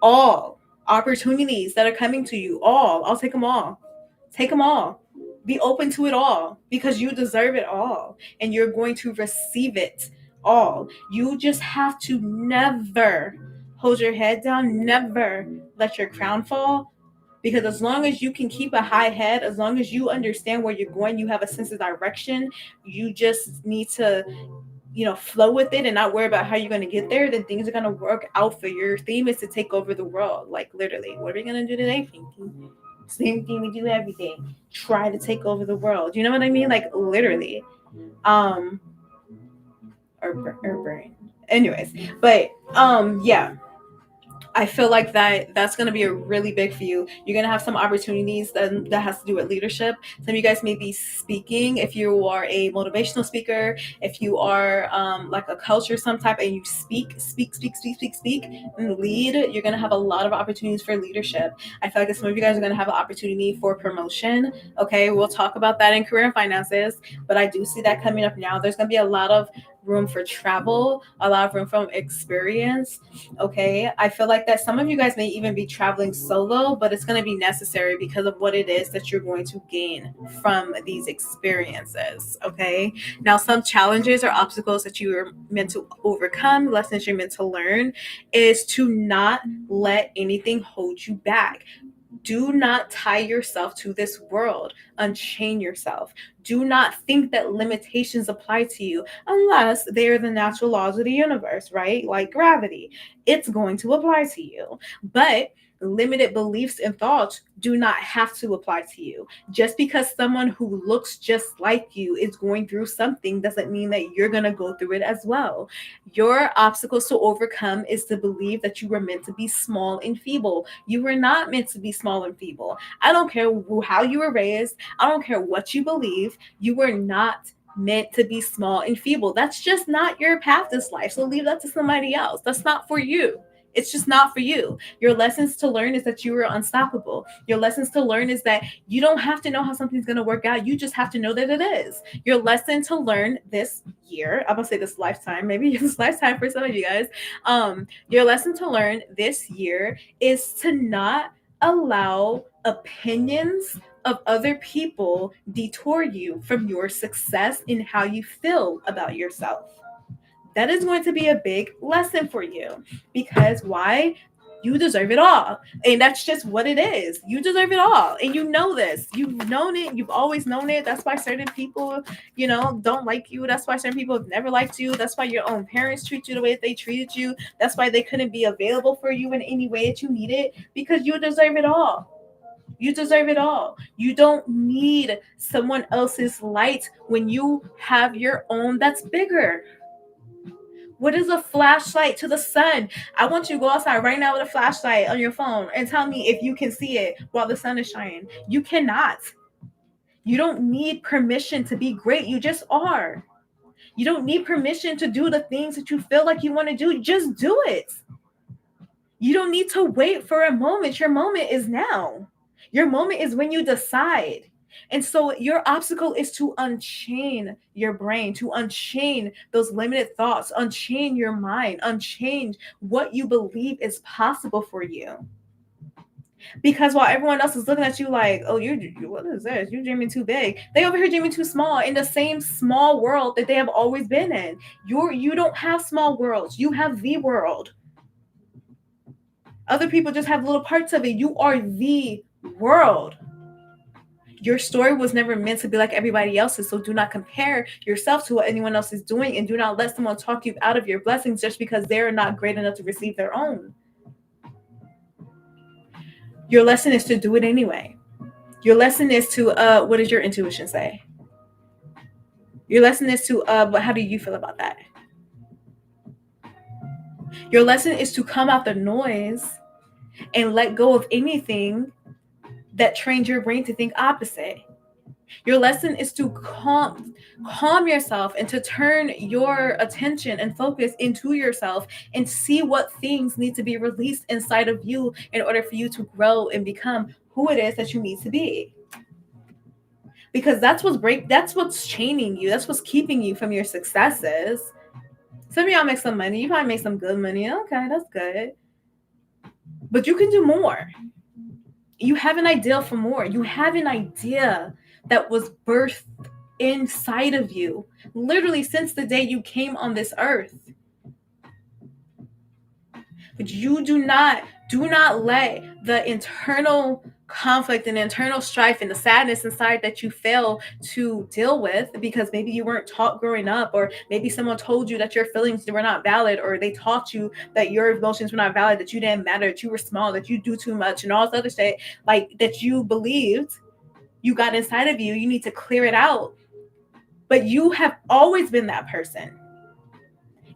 [SPEAKER 1] All opportunities that are coming to you, all. I'll take them all. Take them all. Be open to it all because you deserve it all and you're going to receive it all. You just have to never hold your head down, never let your crown fall, because as long as you can keep a high head, as long as you understand where you're going, you have a sense of direction, you just need to, flow with it and not worry about how you're going to get there, then things are going to work out for you. Your theme is to take over the world. Like literally, what are we going to do today, Pinky? Same thing we do every day. Try to take over the world. You know what I mean? Like literally. Or brain. Anyways, but yeah, I feel like that's going to be a really big for you. You're going to have some opportunities that has to do with leadership. Some of you guys may be speaking. If you are a motivational speaker, if you are like a coach or some type, and you speak, and lead, you're going to have a lot of opportunities for leadership. I feel like some of you guys are going to have an opportunity for promotion. Okay, we'll talk about that in career and finances, but I do see that coming up now. There's going to be a lot of room for travel, a lot of room for experience. Okay, I feel like that some of you guys may even be traveling solo, but it's going to be necessary because of what it is that you're going to gain from these experiences. Okay, now some challenges or obstacles that you are meant to overcome, lessons you're meant to learn, is to not let anything hold you back. Do not tie yourself to this world. Unchain yourself. Do not think that limitations apply to you unless they are the natural laws of the universe, right? Like gravity. It's going to apply to you. But limited beliefs and thoughts do not have to apply to you. Just because someone who looks just like you is going through something doesn't mean that you're going to go through it as well. Your obstacles to overcome is to believe that you were meant to be small and feeble. You were not meant to be small and feeble. I don't care how you were raised. I don't care what you believe. You were not meant to be small and feeble. That's just not your path this life. So leave that to somebody else. That's not for you. It's just not for you. Your lessons to learn is that you are unstoppable. Your lessons to learn is that you don't have to know how something's going to work out. You just have to know that it is. Your lesson to learn this year, I'm going to say this lifetime, maybe this lifetime for some of you guys. Your lesson to learn this year is to not allow opinions of other people detour you from your success in how you feel about yourself. That is going to be a big lesson for you, because why? You deserve it all. And that's just what it is. You deserve it all. And you know this. You've known it. You've always known it. That's why certain people, don't like you. That's why certain people have never liked you. That's why your own parents treat you the way that they treated you. That's why they couldn't be available for you in any way that you needed, because you deserve it all. You deserve it all. You don't need someone else's light when you have your own that's bigger. What is a flashlight to the sun? I want you to go outside right now with a flashlight on your phone and tell me if you can see it while the sun is shining. You cannot. You don't need permission to be great. You just are. You don't need permission to do the things that you feel like you want to do. Just do it. You don't need to wait for a moment. Your moment is now. Your moment is when you decide. And so your obstacle is to unchain your brain, to unchain those limited thoughts, unchain your mind, unchain what you believe is possible for you. Because while everyone else is looking at you like, oh, what is this? You're dreaming too big. They over here dreaming too small in the same small world that they have always been in. You don't have small worlds. You have the world. Other people just have little parts of it. You are the world. Your story was never meant to be like everybody else's, so do not compare yourself to what anyone else is doing, and do not let someone talk you out of your blessings just because they're not great enough to receive their own. Your lesson is to do it anyway. Your lesson is to, what does your intuition say? Your lesson is to, but how do you feel about that? Your lesson is to come out the noise and let go of anything that trains your brain to think opposite. Your lesson is to calm yourself and to turn your attention and focus into yourself and see what things need to be released inside of you in order for you to grow and become who it is that you need to be. Because that's what's chaining you. That's what's keeping you from your successes. Some of y'all make some money. You probably make some good money. Okay, that's good. But you can do more. You have an idea for more. You have an idea that was birthed inside of you, literally since the day you came on this earth. But you do not let the internal conflict and internal strife and the sadness inside that you fail to deal with because maybe you weren't taught growing up, or maybe someone told you that your feelings were not valid, or they taught you that your emotions were not valid, that you didn't matter, that you were small, that you do too much, and all this other shit like that you believed you got inside of you. You need to clear it out. But you have always been that person.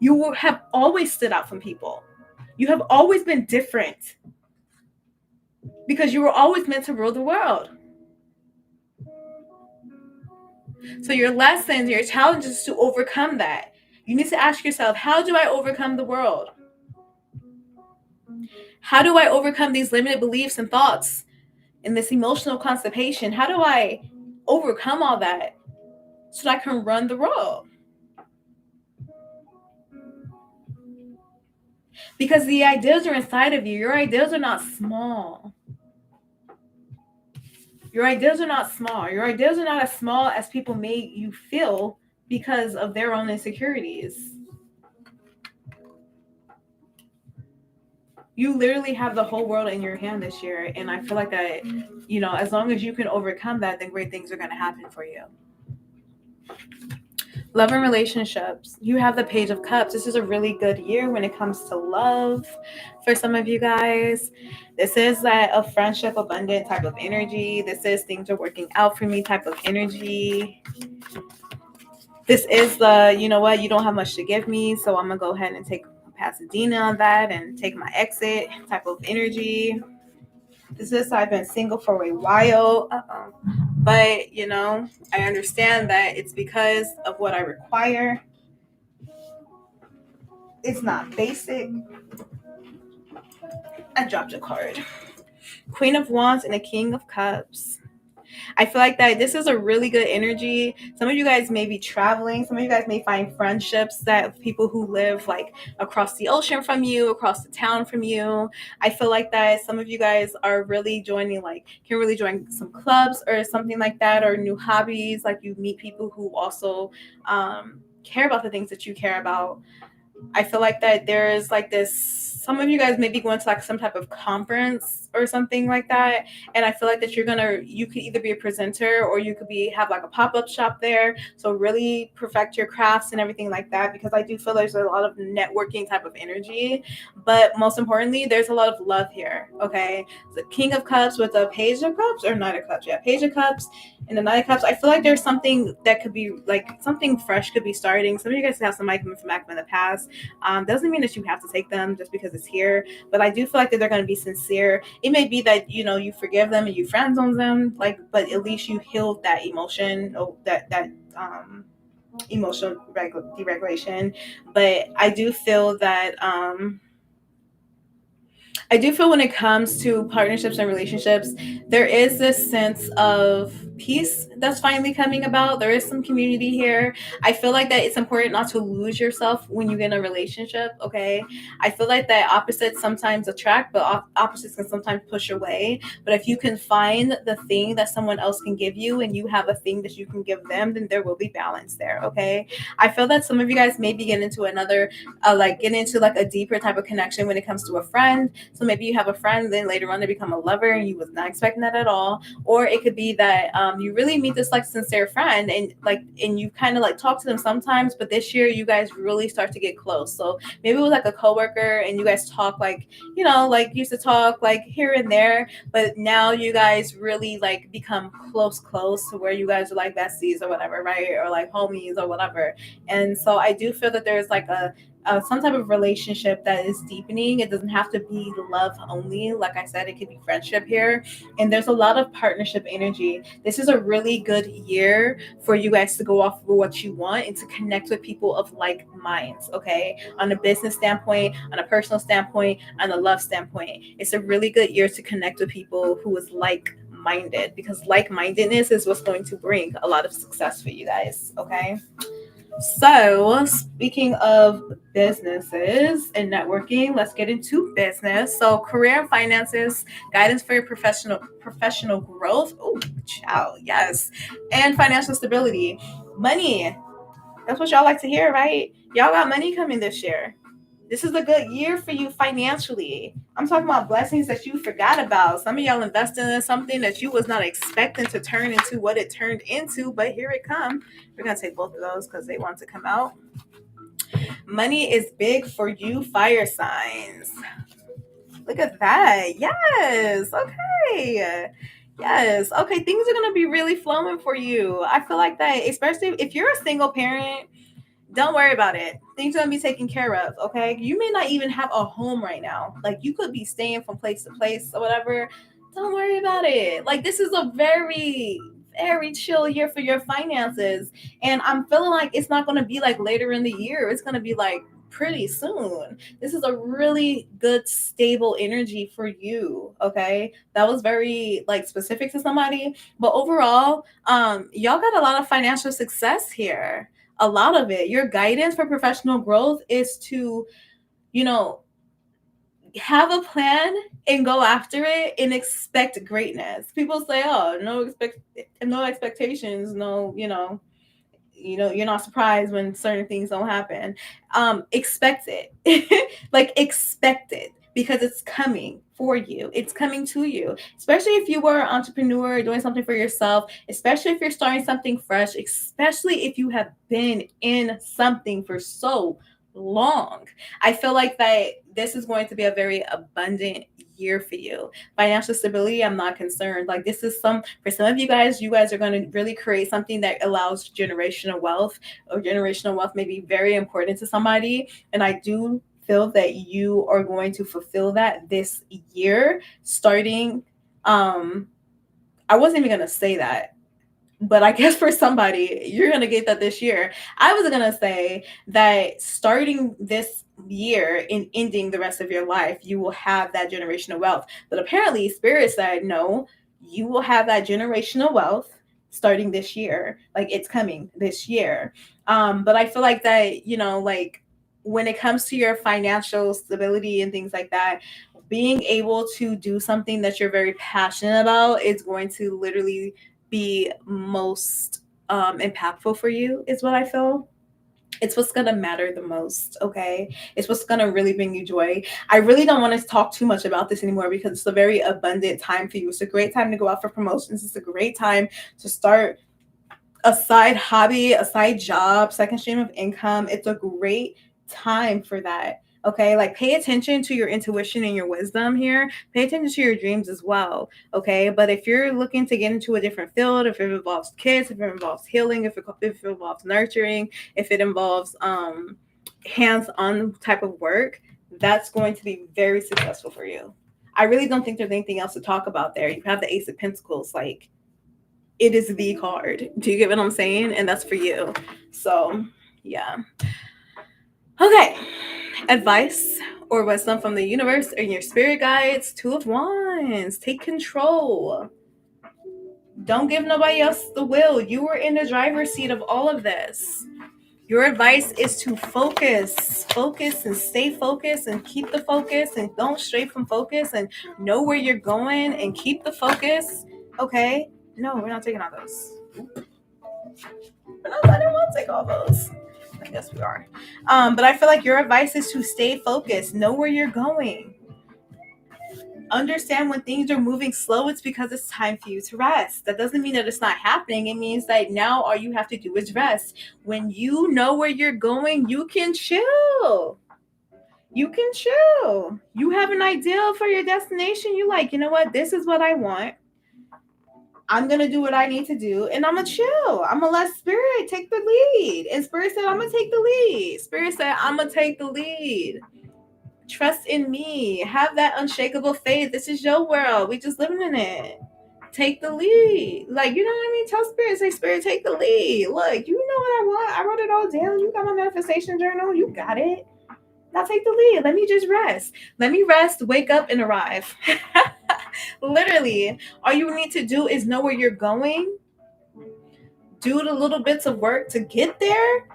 [SPEAKER 1] You have always stood out from people. You have always been different because you were always meant to rule the world. So your lessons, your challenges is to overcome that. You need to ask yourself, how do I overcome the world? How do I overcome these limited beliefs and thoughts and this emotional constipation? How do I overcome all that so that I can run the world? Because the ideas are inside of you. Your ideas are not small. Your ideas are not small. Your ideas are not as small as people make you feel because of their own insecurities. You literally have the whole world in your hand this year. And I feel like that, as long as you can overcome that, then great things are going to happen for you. Love and relationships. You have the Page of Cups. This is a really good year when it comes to love for some of you guys. This is that a friendship, abundant type of energy. This is things are working out for me type of energy. This is the, you know what, you don't have much to give me, so I'm going to go ahead and take Pasadena on that and take my exit type of energy. This is I've been single for a while. But, I understand that it's because of what I require. It's not basic. I dropped a card. Queen of Wands and a King of Cups. I feel like that this is a really good energy. Some of you guys may be traveling. Some of you guys may find friendships that people who live like across the ocean from you, across the town from you. I feel like that some of you guys are really joining, can really join some clubs or something like that, or new hobbies. Like you meet people who also care about the things that you care about. I feel like that there is like this some of you guys may be going to like some type of conference or something like that, and I feel like that you could either be a presenter or you could be have like a pop-up shop there. So really perfect your crafts and everything like that, because I do feel there's a lot of networking type of energy, but most importantly there's a lot of love here. Okay, the King of Cups with the Page of Cups, or Knight of Cups, yeah, Page of Cups and the Knight of Cups. I feel like there's something that could be like something fresh could be starting. Some of you guys have some coming from back in the past. Doesn't mean that you have to take them just because it's here, but I do feel like that they're going to be sincere. It may be that you forgive them and you friend zone them, like, but at least you healed that emotion, or emotional deregulation. But I do feel when it comes to partnerships and relationships, there is this sense of peace that's finally coming about. There is some community here. I feel like that it's important not to lose yourself when you get in a relationship. Okay, I feel like that opposites sometimes attract, but opposites can sometimes push away. But if you can find the thing that someone else can give you, and you have a thing that you can give them, then there will be balance there. Okay, I feel that some of you guys may be getting into get into like a deeper type of connection when it comes to a friend. So maybe you have a friend, then later on they become a lover, and you was not expecting that at all. Or it could be that you really meet this like sincere friend, and you kind of like talk to them sometimes, but this year you guys really start to get close. So maybe it was like a coworker, and you guys talk like used to talk like here and there, but now you guys really like become close to where you guys are like besties or whatever, right? Or like homies or whatever. And so I do feel that there's like some type of relationship that is deepening. It doesn't have to be love only. Like I said, it could be friendship here. And there's a lot of partnership energy. This is a really good year for you guys to go off of what you want and to connect with people of like minds, okay? On a business standpoint, on a personal standpoint, on a love standpoint. It's a really good year to connect with people who is like-minded, because like-mindedness is what's going to bring a lot of success for you guys, okay? So, speaking of businesses and networking, let's get into business. So, career and finances, guidance for your professional growth. Oh, ciao, yes, and financial stability. Money. That's what y'all like to hear, right? Y'all got money coming this year. This is a good year for you financially. I'm talking about blessings that you forgot about. Some of y'all invested in something that you was not expecting to turn into what it turned into, but here it comes. We're going to take both of those because they want to come out. Money is big for you fire signs. Look at that. Yes. Okay. Yes. Okay. Things are going to be really flowing for you. I feel like that, especially if you're a single parent. Don't worry about it. Things are gonna be taken care of, okay? You may not even have a home right now. Like you could be staying from place to place or whatever. Don't worry about it. Like this is a very, very chill year for your finances. And I'm feeling like it's not gonna be like later in the year. It's gonna be like pretty soon. This is a really good stable energy for you, okay? That was very like specific to somebody, but overall, y'all got a lot of financial success here, a lot of it. Your guidance for professional growth is to, you know, have a plan and go after it and expect greatness. People say, "Oh, no expectations, no, you're not surprised when certain things don't happen." Expect it. Like expect it, because it's coming for you. It's coming to you. Especially if you were an entrepreneur doing something for yourself, especially if you're starting something fresh, especially if you have been in something for so long. I feel like that this is going to be a very abundant year for you. Financial stability, I'm not concerned. Like this is for some of you guys are going to really create something that allows generational wealth, or generational wealth may be very important to somebody. And I do feel that you are going to fulfill that this year, starting, I wasn't even going to say that, but I guess for somebody, you're going to get that this year. I was going to say that starting this year and ending the rest of your life, you will have that generational wealth. But apparently, Spirit said, no, you will have that generational wealth starting this year. Like it's coming this year. But I feel like that, like when it comes to your financial stability and things like that, being able to do something that you're very passionate about is going to literally be most impactful for you, is what I feel. It's what's going to matter the most, okay? It's what's going to really bring you joy. I really don't want to talk too much about this anymore because it's a very abundant time for you. It's a great time to go out for promotions. It's a great time to start a side hobby, a side job, second stream of income. It's a great time for that. Okay, like pay attention to your intuition and your wisdom here. Pay attention to your dreams as well. Okay, but if you're looking to get into a different field, if it involves kids, if it involves healing, if it involves nurturing, if it involves hands-on type of work, that's going to be very successful for you. I really don't think there's anything else to talk about there. You have the Ace of Pentacles, like it is the card. Do you get what I'm saying? And that's for you. So, yeah. Okay. Advice or wisdom from the universe and your spirit guides. 2 of Wands. Take control. Don't give nobody else the will. You are in the driver's seat of all of this. Your advice is to focus and stay focused and keep the focus and don't stray from focus and know where you're going and keep the focus. Okay? No, we're not taking all those. I didn't want to take all those. I guess we are. But I feel like your advice is to stay focused. Know where you're going. Understand when things are moving slow, it's because it's time for you to rest. That doesn't mean that it's not happening. It means that now all you have to do is rest. When you know where you're going, you can chill. You can chill. You have an ideal for your destination. You like, you know what? This is what I want. I'm going to do what I need to do, and I'm going to chill. I'm going to let Spirit take the lead. And Spirit said, I'm going to take the lead. Spirit said, I'm going to take the lead. Trust in me. Have that unshakable faith. This is your world. We just living in it. Take the lead. Like, you know what I mean? Tell Spirit, say, Spirit, take the lead. Look, you know what I want. I wrote it all down. You got my manifestation journal. You got it. Now take the lead. Let me just rest. Let me rest, wake up, and arrive. Literally, all you need to do is know where you're going. Do the little bits of work to get there.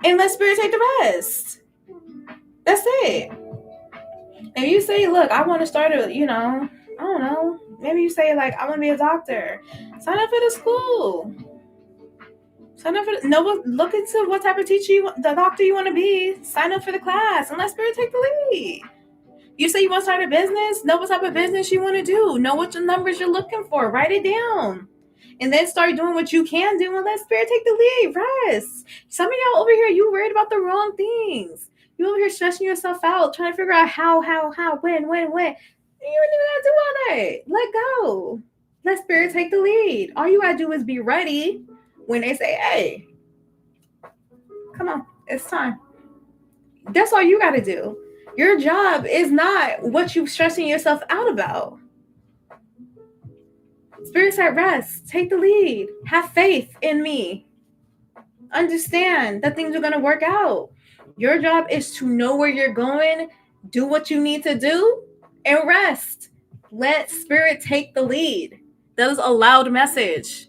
[SPEAKER 1] And let Spirit take the rest. That's it. If you say, look, I want to start a, I don't know. Maybe you say, like, I want to be a doctor. Sign up for the school. Look into what type of teacher the doctor you want to be. Sign up for the class and let Spirit take the lead. You say you want to start a business? Know what type of business you want to do. Know what numbers you're looking for. Write it down. And then start doing what you can do and let Spirit take the lead. Rest. Some of y'all over here, you worried about the wrong things. You over here stressing yourself out, trying to figure out how, when. You don't even gotta do all that. Let go. Let Spirit take the lead. All you gotta do is be ready when they say, hey, come on, it's time. That's all you gotta do. Your job is not what you're stressing yourself out about. Spirit said, rest, take the lead, have faith in me. Understand that things are going to work out. Your job is to know where you're going, do what you need to do, and rest. Let Spirit take the lead. That is a loud message.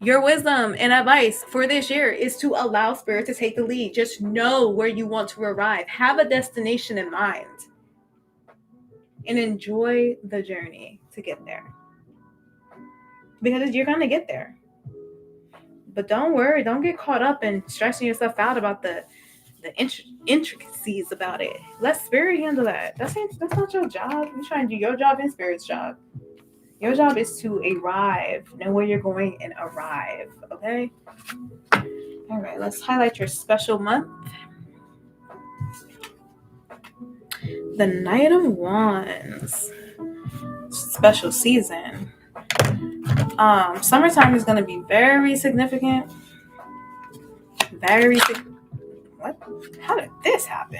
[SPEAKER 1] Your wisdom and advice for this year is to allow Spirit to take the lead. Just know where you want to arrive. Have a destination in mind. And enjoy the journey to get there. Because you're going to get there. But don't worry. Don't get caught up in stressing yourself out about the intricacies about it. Let Spirit handle that. That's not your job. You're trying to do your job and Spirit's job. Your job is to arrive. Know where you're going and arrive. Okay? All right. Let's highlight your special month. The Knight of Wands. Special season. Summertime is going to be very significant. What? How did this happen?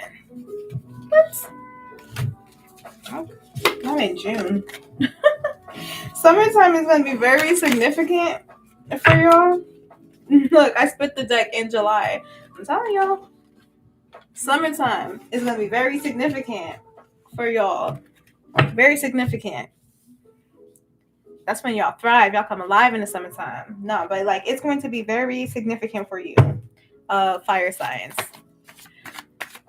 [SPEAKER 1] What? Oh, I'm in June. Summertime is going to be very significant for y'all. Look, I split the deck in July. I'm telling y'all. Summertime is going to be very significant for y'all. Very significant. That's when y'all thrive. Y'all come alive in the summertime. No, but like it's going to be very significant for you. Fire signs.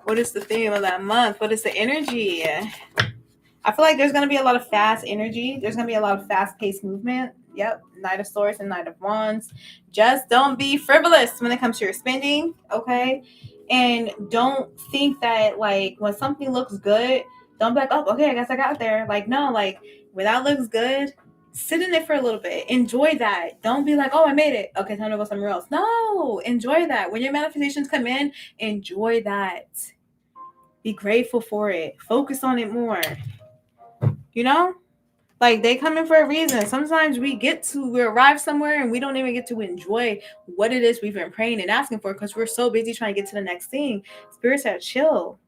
[SPEAKER 1] What is the theme of that month? What is the energy? I feel like there's going to be a lot of fast energy. There's going to be a lot of fast-paced movement. Yep, Knight of Swords and Knight of Wands. Just don't be frivolous when it comes to your spending, okay? And don't think that, like, when something looks good, don't be like, oh, okay, I guess I got there. Like, no, like, when that looks good, sit in it for a little bit. Enjoy that. Don't be like, oh, I made it. Okay, time to go somewhere else. No, enjoy that. When your manifestations come in, enjoy that. Be grateful for it. Focus on it more. You know? Like, they come in for a reason. Sometimes we arrive somewhere and we don't even get to enjoy what it is we've been praying and asking for because we're so busy trying to get to the next thing. Spirit said, chill,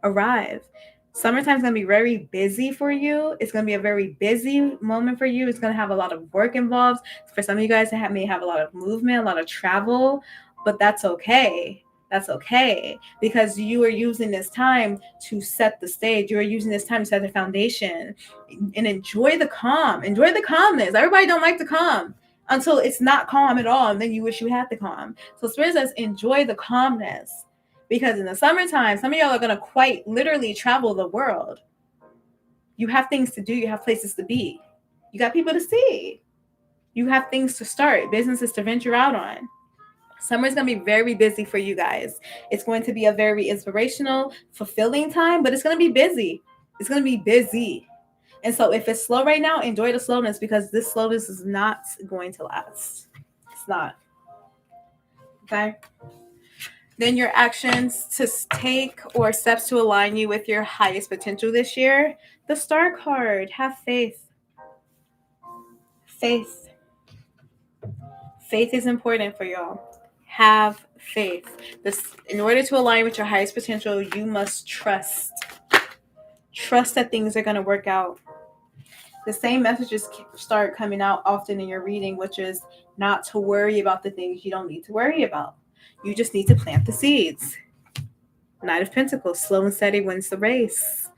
[SPEAKER 1] arrive. Summertime's going to be very busy for you. It's going to be a very busy moment for you. It's going to have a lot of work involved. For some of you guys, it may have a lot of movement, a lot of travel, but that's okay. That's okay, because you are using this time to set the stage. You are using this time to set the foundation and enjoy the calm. Enjoy the calmness. Everybody don't like the calm until it's not calm at all, and then you wish you had the calm. So Spirit says enjoy the calmness, because in the summertime, some of y'all are going to quite literally travel the world. You have things to do. You have places to be. You got people to see. You have things to start, businesses to venture out on. Summer's going to be very busy for you guys. It's going to be a very inspirational, fulfilling time, but it's going to be busy. It's going to be busy. And so if it's slow right now, enjoy the slowness, because this slowness is not going to last. It's not. Okay? Then your actions to take or steps to align you with your highest potential this year. The Star card. Have faith. Faith. Faith is important for y'all. Have faith. In order to align with your highest potential, you must trust. Trust that things are going to work out. The same messages start coming out often in your reading, which is not to worry about the things you don't need to worry about. You just need to plant the seeds. Knight of Pentacles, slow and steady wins the race.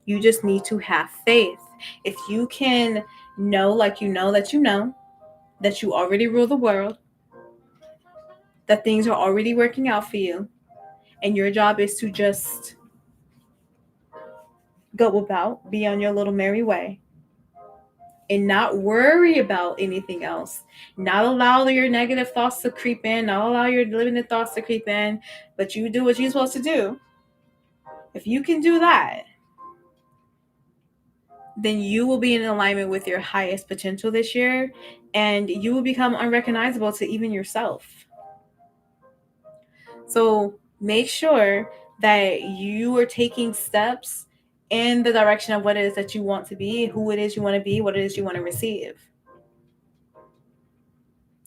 [SPEAKER 1] You just need to have faith. If you can know, like you know that you already rule the world, that things are already working out for you, and your job is to just go about, be on your little merry way, and not worry about anything else. Not allow your negative thoughts to creep in, not allow your limited thoughts to creep in, but you do what you're supposed to do. If you can do that, then you will be in alignment with your highest potential this year, and you will become unrecognizable to even yourself. So make sure that you are taking steps in the direction of what it is that you want to be, who it is you want to be, what it is you want to receive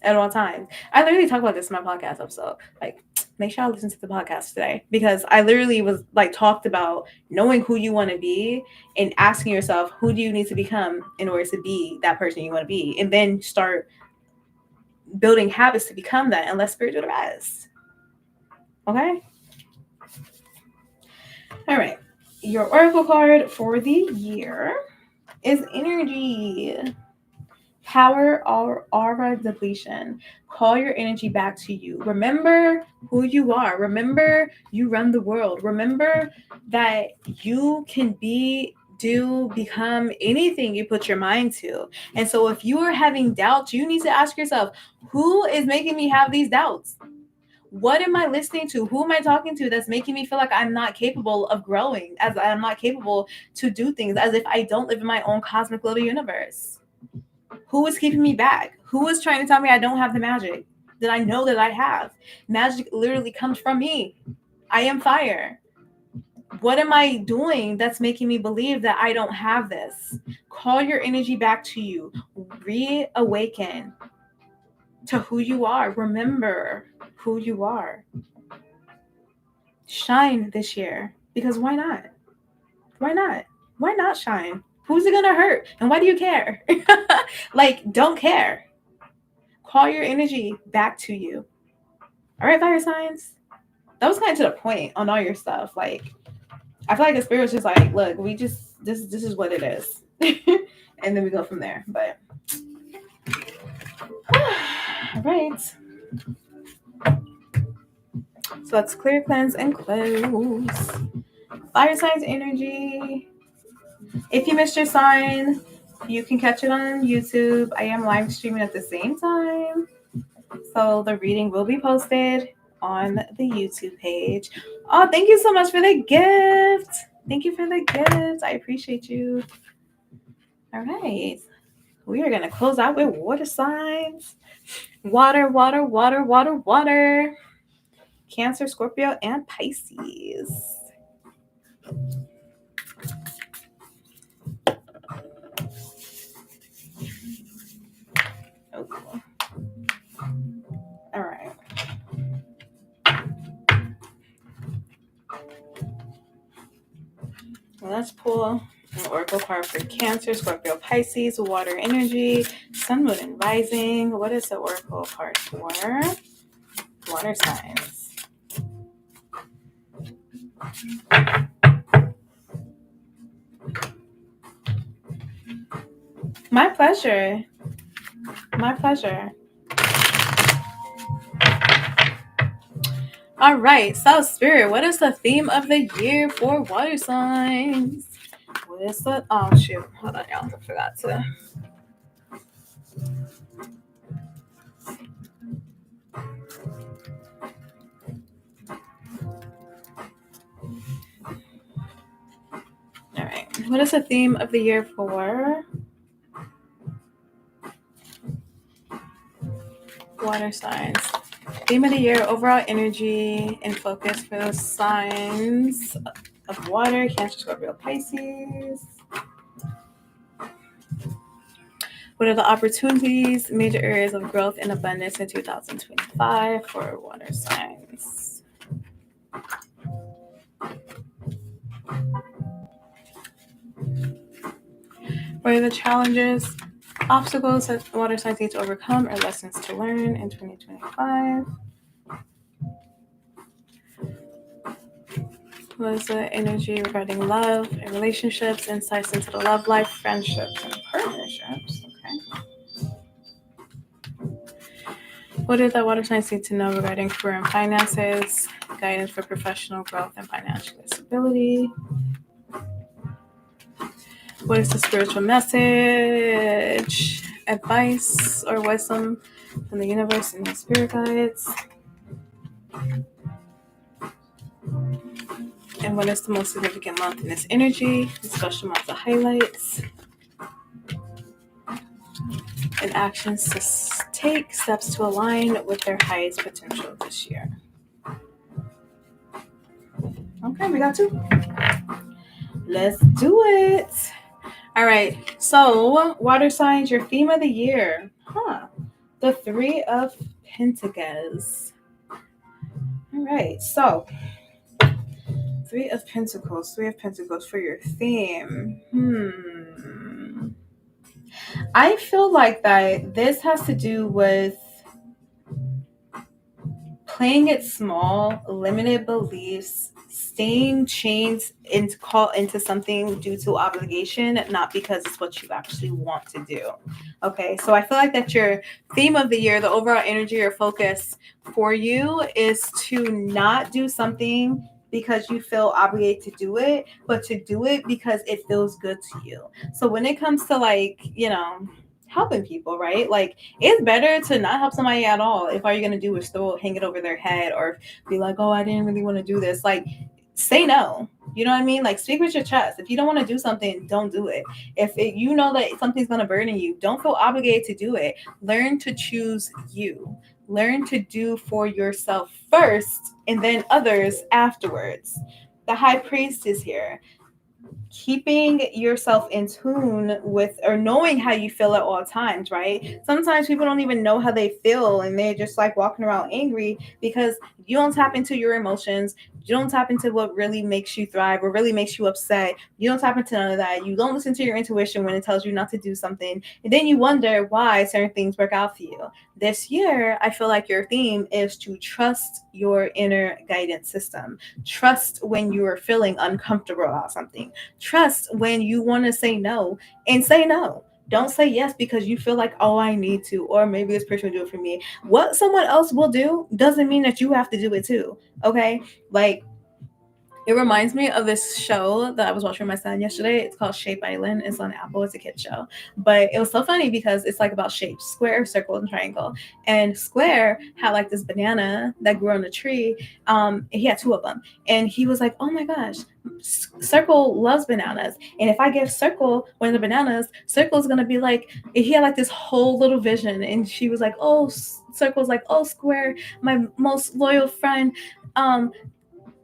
[SPEAKER 1] at all times. I literally talk about this in my podcast episode. Like, make sure I listen to the podcast today, because I literally was like talked about knowing who you want to be and asking yourself, who do you need to become in order to be that person you want to be, and then start building habits to become that, and let Spirit do the rest. Okay? All right. Your oracle card for the year is energy. Power or aura depletion. Call your energy back to you. Remember who you are. Remember you run the world. Remember that you can become anything you put your mind to. And so if you are having doubts, you need to ask yourself, who is making me have these doubts? What am I listening to? Who am I talking to that's making me feel like I'm not capable of growing, as I'm not capable to do things, as if I don't live in my own cosmic little universe? Who is keeping me back? Who is trying to tell me I don't have the magic that I know that I have? Magic literally comes from me. I am fire. What am I doing that's making me believe that I don't have this? Call your energy back to you. Reawaken to who you are. Remember who you are. Shine this year, because why not? Why not? Why not shine? Who's it gonna hurt? And why do you care? Like, don't care. Call your energy back to you. All right, fire signs. That was kind of to the point on all your stuff. Like, I feel like the spirit was just like, look, we just this is what it is. And then we go from there. But all right. So let's clear, cleanse, and close. Fire signs energy. If you missed your sign, You can catch it on YouTube. I am live streaming at the same time. So the reading will be posted on the YouTube page. Oh, thank you so much for the gift. Thank you for the gift. I appreciate you. All right. We are going to close out with water signs. Water, water, water, water, water. Cancer, Scorpio, and Pisces. Oh. All right. Let's pull an oracle card for Cancer, Scorpio, Pisces, water energy, sun, moon, and rising. What is the oracle card for water signs? My pleasure. My pleasure. All right. So, Spirit, what is the theme of the year for water signs? What is the... Oh, shoot. Hold on, y'all. I forgot to... All right. What is the theme of the year for water signs? Theme of the year, overall energy and focus for those signs of water, Cancer, Scorpio, Pisces. What are the opportunities, major areas of growth and abundance in 2025 for water signs? What are the challenges, obstacles that water signs need to overcome or lessons to learn in 2025? What is the energy regarding love and relationships, insights into the love life, friendships, and partnerships? Okay. What do the water signs need to know regarding career and finances, guidance for professional growth and financial stability? What is the spiritual message, advice, or wisdom from the universe and the spirit guides? And what is the most significant month in this energy? The special month of highlights. And actions to take, steps to align with their highest potential this year. Okay, we got two. Let's do it. All right, so water signs, your theme of the year. The Three of Pentacles. All right, so Three of Pentacles for your theme. I feel like that this has to do with playing it small, limited beliefs, staying chained into something due to obligation, not because it's what you actually want to do. Okay, so I feel like that your theme of the year, the overall energy or focus for you is to not do something because you feel obligated to do it, but to do it because it feels good to you. So when it comes to helping people, right? Like, it's better to not help somebody at all if all you're gonna do is hang it over their head or be like, oh, I didn't really want to do this. Like, say no. You know what I mean? Like, speak with your chest. If you don't want to do something, don't do it. You know that something's gonna burden you, don't feel obligated to do it. Learn to choose you. Learn to do for yourself first and then others afterwards. The High Priest is here. Keeping yourself in tune with or knowing how you feel at all times, right? Sometimes people don't even know how they feel and they're just like walking around angry because you don't tap into your emotions. You don't tap into what really makes you thrive or really makes you upset. You don't tap into none of that. You don't listen to your intuition when it tells you not to do something. And then you wonder why certain things work out for you. This year, I feel like your theme is to trust your inner guidance system. Trust when you are feeling uncomfortable about something. Trust when you want to say no and say no. Don't say yes because you feel like, oh, I need to, or maybe this person will do it for me. What someone else will do doesn't mean that you have to do it too. Okay? Like, It reminds me of this show that I was watching with my son yesterday. It's called Shape Island. It's on Apple. It's a kid show. But it was so funny because it's like about shapes, square, circle, and triangle. And square had like this banana that grew on a tree. He had two of them. And he was like, oh my gosh, circle loves bananas. And if I give circle one of the bananas, circle is going to be like, he had like this whole little vision. And she was like, oh, circle's like, oh, square, my most loyal friend.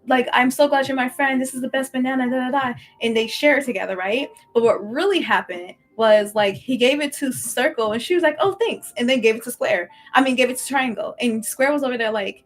[SPEAKER 1] Like, I'm so glad you're my friend. This is the best banana, da da da. And they share it together, right? But what really happened was like he gave it to Circle and she was like, oh, thanks. And then gave it to Square. I mean, gave it to Triangle. And Square was over there like,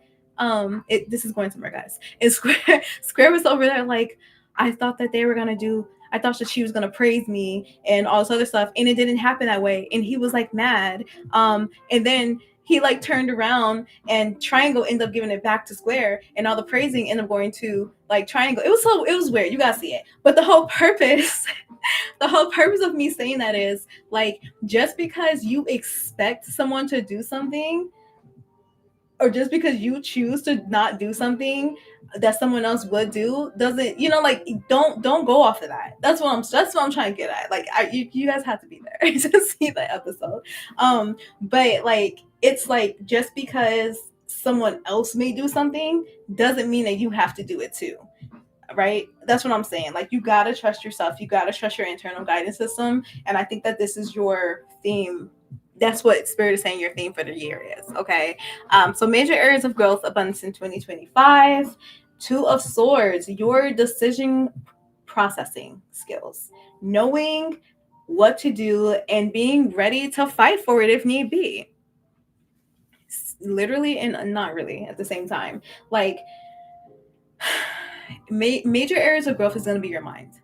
[SPEAKER 1] this is going somewhere, guys. And Square was over there like, I thought that they were gonna do, I thought that she was gonna praise me and all this other stuff. And it didn't happen that way. And he was like mad. And then he like turned around and Triangle ended up giving it back to Square and all the praising ended up going to like Triangle. It was weird. You gotta see it. But the whole purpose of me saying that is like, just because you expect someone to do something or just because you choose to not do something that someone else would do doesn't, like, don't go off of that. That's what I'm trying to get at. Like, you guys have to be there to see that episode. But like, it's like, just because someone else may do something doesn't mean that you have to do it too. Right? That's what I'm saying. Like, you gotta trust yourself. You gotta trust your internal guidance system. And I think that this is your theme. That's what Spirit is saying your theme for the year is. Okay. So major areas of growth, abundance in 2025. Two of Swords, your decision processing skills, knowing what to do and being ready to fight for it if need be. Literally and not really at the same time. Like, major areas of growth is going to be your mind.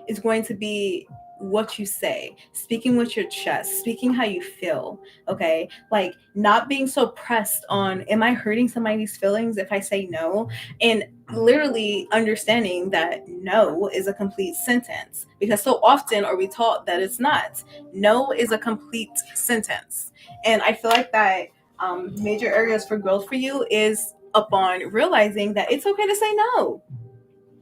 [SPEAKER 1] It's going to be what you say, speaking with your chest, speaking how you feel. Okay. Like, not being so pressed on, am I hurting somebody's feelings if I say no? And literally understanding that no is a complete sentence, because so often are we taught that it's not. No is a complete sentence. And I feel like that major areas for growth for you is upon realizing that it's okay to say no.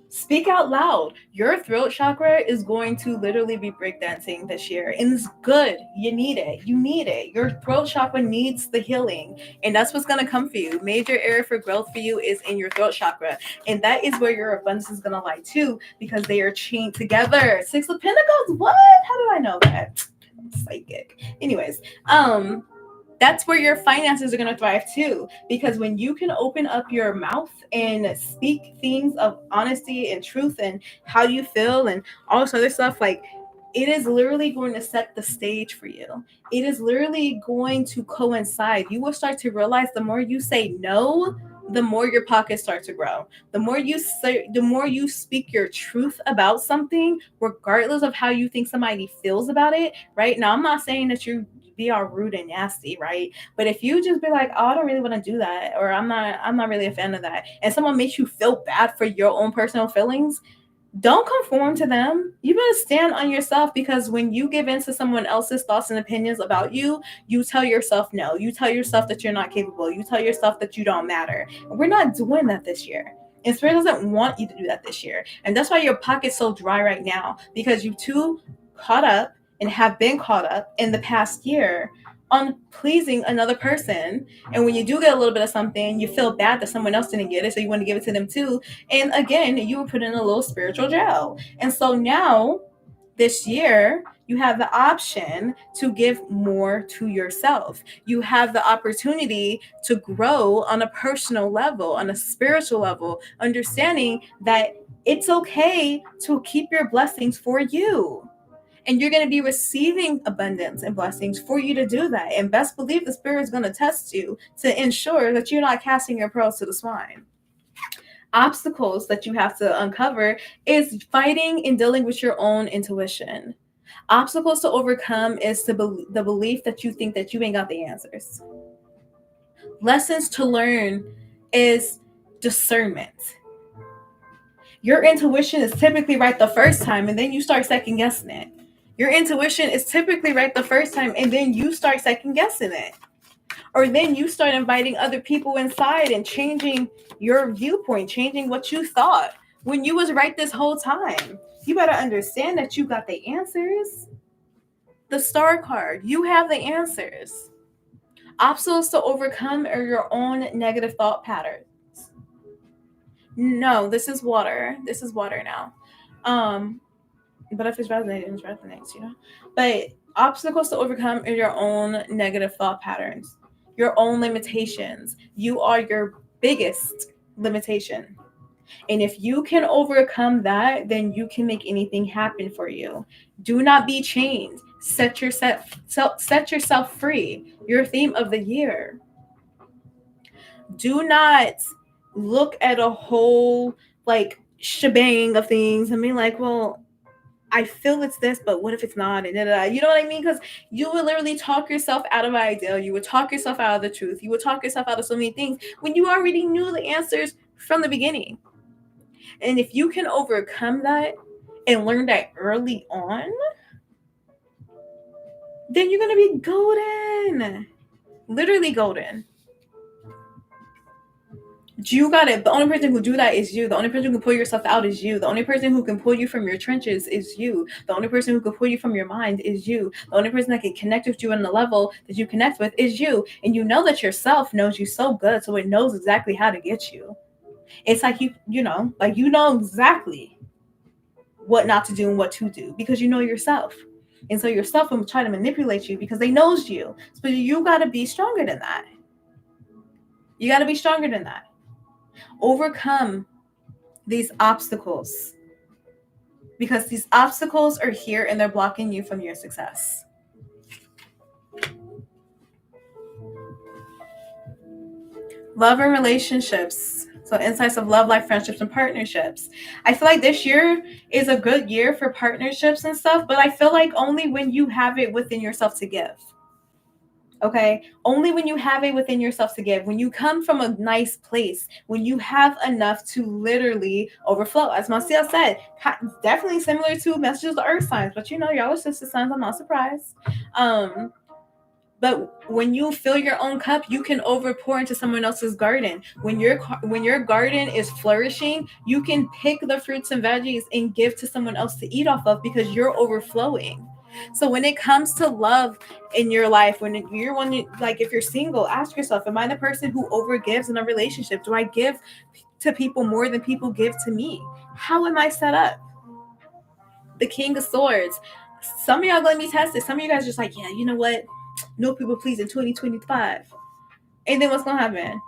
[SPEAKER 1] Speak out loud. Your throat chakra is going to literally be breakdancing this year. And it's good. You need it. You need it. Your throat chakra needs the healing. And that's what's going to come for you. Major area for growth for you is in your throat chakra. And that is where your abundance is going to lie too, because they are chained together. Six of Pentacles. What? How did I know that? Psychic. Anyways, that's where your finances are going to thrive too, because when you can open up your mouth and speak things of honesty and truth and how you feel and all this other stuff, like, it is literally going to set the stage for you. It is literally going to coincide. You will start to realize the more you say no, the more your pockets start to grow. The more you say, the more you speak your truth about something, regardless of how you think somebody feels about it. Right now, I'm not saying that you be all rude and nasty, right? But if you just be like, oh, I don't really want to do that, or I'm not really a fan of that, and someone makes you feel bad for your own personal feelings, don't conform to them. You better stand on yourself, because when you give in to someone else's thoughts and opinions about you, you tell yourself no. You tell yourself that you're not capable. You tell yourself that you don't matter. We're not doing that this year. And Spirit doesn't want you to do that this year. And that's why your pocket's so dry right now, because you too caught up and have been caught up in the past year on pleasing another person. And when you do get a little bit of something, you feel bad that someone else didn't get it, so you want to give it to them too. And again, you were put in a little spiritual jail. And so now, this year, you have the option to give more to yourself. You have the opportunity to grow on a personal level, on a spiritual level, understanding that it's okay to keep your blessings for you. And you're going to be receiving abundance and blessings for you to do that. And best believe the Spirit is going to test you to ensure that you're not casting your pearls to the swine. Obstacles that you have to uncover is fighting and dealing with your own intuition. Obstacles to overcome is the belief that you think that you ain't got the answers. Lessons to learn is discernment. Your intuition is typically right the first time, and then you start second guessing it. Your intuition is typically right the first time, and then you start second guessing it. Or then you start inviting other people inside and changing your viewpoint, changing what you thought. when you was right this whole time. You better understand that you got the answers. The star card, you have the answers. Obstacles to overcome are your own negative thought patterns. No, this is water. This is water now. But if it's resonating, it resonates, you know? But obstacles to overcome are your own negative thought patterns, your own limitations. You are your biggest limitation. And if you can overcome that, then you can make anything happen for you. Do not be chained. Set yourself free. Your theme of the year. Do not look at a whole like shebang of things and be like, well, I feel it's this, but what if it's not? And you know what I mean? Because you would literally talk yourself out of an ideal. You would talk yourself out of the truth. You would talk yourself out of so many things when you already knew the answers from the beginning. And if you can overcome that and learn that early on, then you're going to be golden. Literally golden. You got it. The only person who do that is you. The only person who can pull yourself out is you. The only person who can pull you from your trenches is you. The only person who can pull you from your mind is you. The only person that can connect with you on the level that you connect with is you. And you know that yourself knows you so good, so it knows exactly how to get you. It's like you know exactly what not to do and what to do because you know yourself. And so yourself will try to manipulate you because they knows you. So you got to be stronger than that. You got to be stronger than that. Overcome these obstacles because these obstacles are here and they're blocking you from your success. Love and relationships. So insights of love, life, friendships, and partnerships. I feel like this year is a good year for partnerships and stuff, but I feel like only when you have it within yourself to give. Okay, only when you have it within yourself to give, when you come from a nice place, when you have enough to literally overflow. As Marcia said, definitely similar to messages of the earth signs, but you know, y'all are sister signs, I'm not surprised. But when you fill your own cup, you can overpour into someone else's garden. When your garden is flourishing, you can pick the fruits and veggies and give to someone else to eat off of because you're overflowing. So when it comes to love in your life, when you're like if you're single, ask yourself, am I the person who overgives in a relationship? Do I give to people more than people give to me? How am I set up? The King of Swords. Some of y'all gonna be tested. Some of you guys just like, yeah, you know what? No people please in 2025. And then what's gonna happen?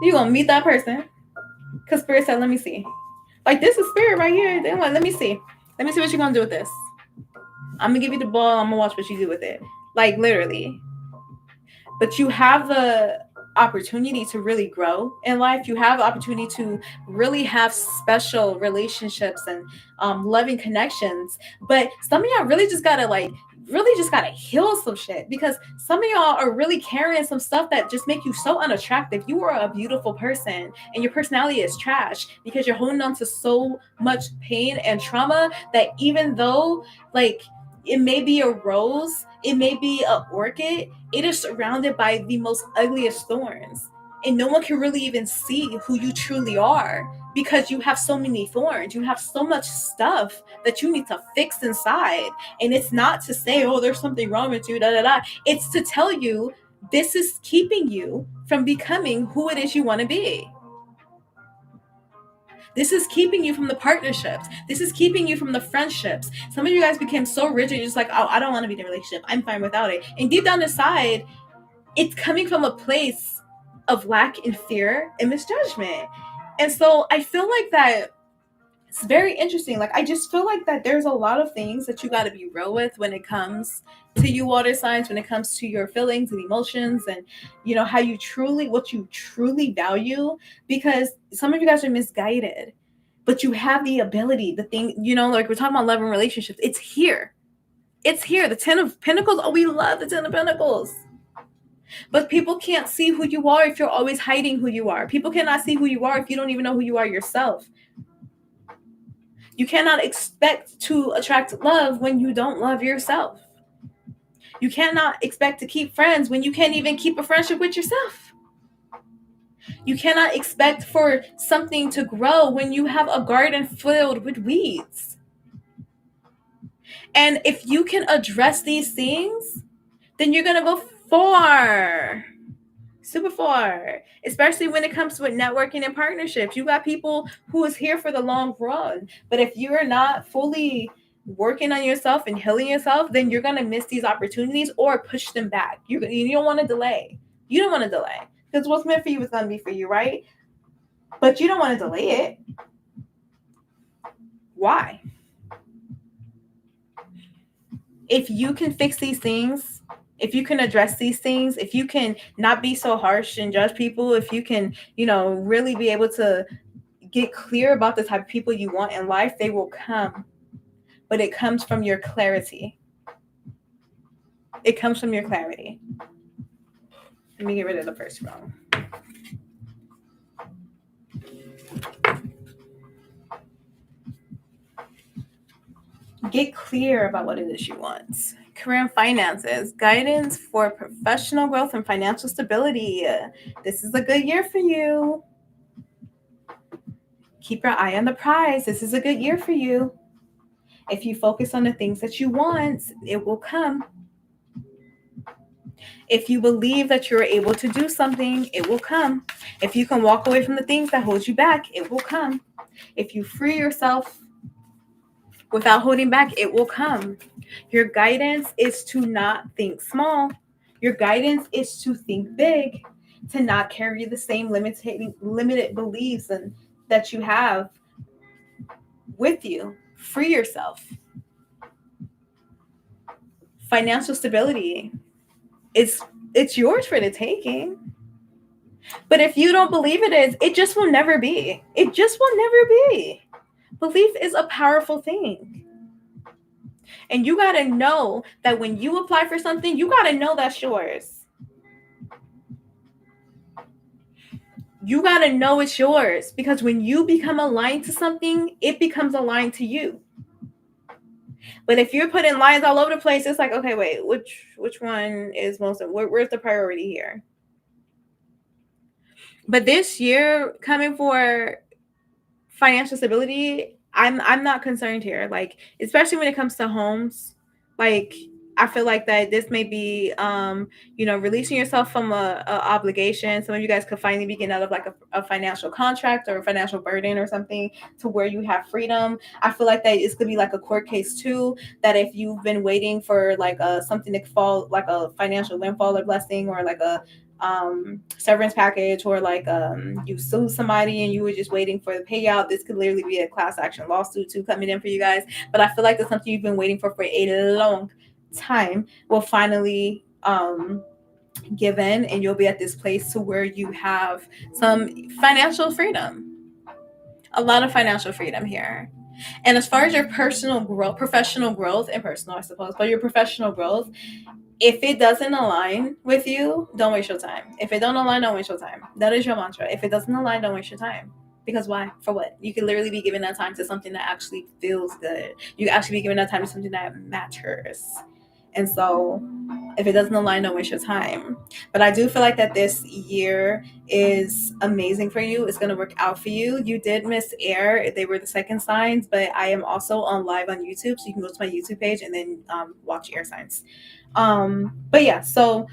[SPEAKER 1] You're gonna meet that person. Because Spirit said, let me see. Like this is Spirit right here. Then what? Let me see. Let me see what you're gonna do with this. I'm gonna give you the ball. I'm gonna watch what you do with it. Like literally. But you have the opportunity to really grow in life. You have the opportunity to really have special relationships and loving connections. But some of y'all really just gotta heal some shit because some of y'all are really carrying some stuff that just make you so unattractive. You are a beautiful person and your personality is trash because you're holding on to so much pain and trauma that even though like it may be a rose, it may be an orchid, it is surrounded by the most ugliest thorns. And no one can really even see who you truly are because you have so many thorns. You have so much stuff that you need to fix inside. And it's not to say, oh, there's something wrong with you, da da da. It's to tell you this is keeping you from becoming who it is you want to be. This is keeping you from the partnerships. This is keeping you from the friendships. Some of you guys became so rigid, you're just like, oh, I don't want to be in a relationship. I'm fine without it. And deep down inside, it's coming from a place of lack and fear and misjudgment. And so I feel like that it's very interesting. Like, I just feel like that there's a lot of things that you got to be real with when it comes to you water signs, when it comes to your feelings and emotions and, you know, what you truly value, because some of you guys are misguided, but you have the ability, the thing, you know, like we're talking about love and relationships. It's here. It's here. The 10 of Pentacles. Oh, we love the 10 of Pentacles. But people can't see who you are if you're always hiding who you are. People cannot see who you are if you don't even know who you are yourself. You cannot expect to attract love when you don't love yourself. You cannot expect to keep friends when you can't even keep a friendship with yourself. You cannot expect for something to grow when you have a garden filled with weeds. And if you can address these things, then you're going to go far. Super far, especially when it comes to networking and partnerships. You got people who is here for the long run. But if you're not fully working on yourself and healing yourself, then you're going to miss these opportunities or push them back. You don't want to delay. You don't want to delay because what's meant for you is going to be for you, right? But you don't want to delay it. Why? If you can fix these things, if you can address these things, if you can not be so harsh and judge people, if you can, really be able to get clear about the type of people you want in life, they will come. But it comes from your clarity. It comes from your clarity. Let me get rid of the first row. Get clear about what it is you want. Career and finances, guidance for professional growth and financial stability. This is a good year for you. Keep your eye on the prize. This is a good year for you. If you focus on the things that you want, it will come. If you believe that you're able to do something, it will come. If you can walk away from the things that hold you back, it will come. If you free yourself without holding back, it will come. Your guidance is to not think small. Your guidance is to think big, to not carry the same limited beliefs that you have with you. Free yourself. Financial stability, it's yours for the taking. But if you don't believe it is, it just will never be. It just will never be. Belief is a powerful thing. And you got to know that when you apply for something, you got to know that's yours. You got to know it's yours, because when you become aligned to something, it becomes aligned to you. But if you're putting lines all over the place, it's like, okay, wait, which one is where's the priority here? But this year, coming for financial stability, I'm not concerned here. Like, especially when it comes to homes, like I feel like that this may be releasing yourself from a obligation. Some of you guys could finally be getting out of like a financial contract or a financial burden or something to where you have freedom. I feel like that it's gonna be like a court case too, that if you've been waiting for like something to fall, like a financial windfall or blessing, or like a severance package, or like you sued somebody and you were just waiting for the payout, this could literally be a class action lawsuit too coming in for you guys. But I feel like that's something you've been waiting for a long time will finally give in, and you'll be at this place to where you have some financial freedom, a lot of financial freedom here. And as far as your personal growth, professional growth, and personal, I suppose, but your professional growth, if it doesn't align with you, don't waste your time. If it don't align, don't waste your time. That is your mantra. If it doesn't align, don't waste your time. Because why? For what? You can literally be giving that time to something that actually feels good. You can actually be giving that time to something that matters. And so if it doesn't align, don't waste your time. But I do feel like that this year is amazing for you. It's going to work out for you. You did miss air. They were the second signs, but I am also on live on YouTube. So you can go to my YouTube page and then watch air signs. But yeah, so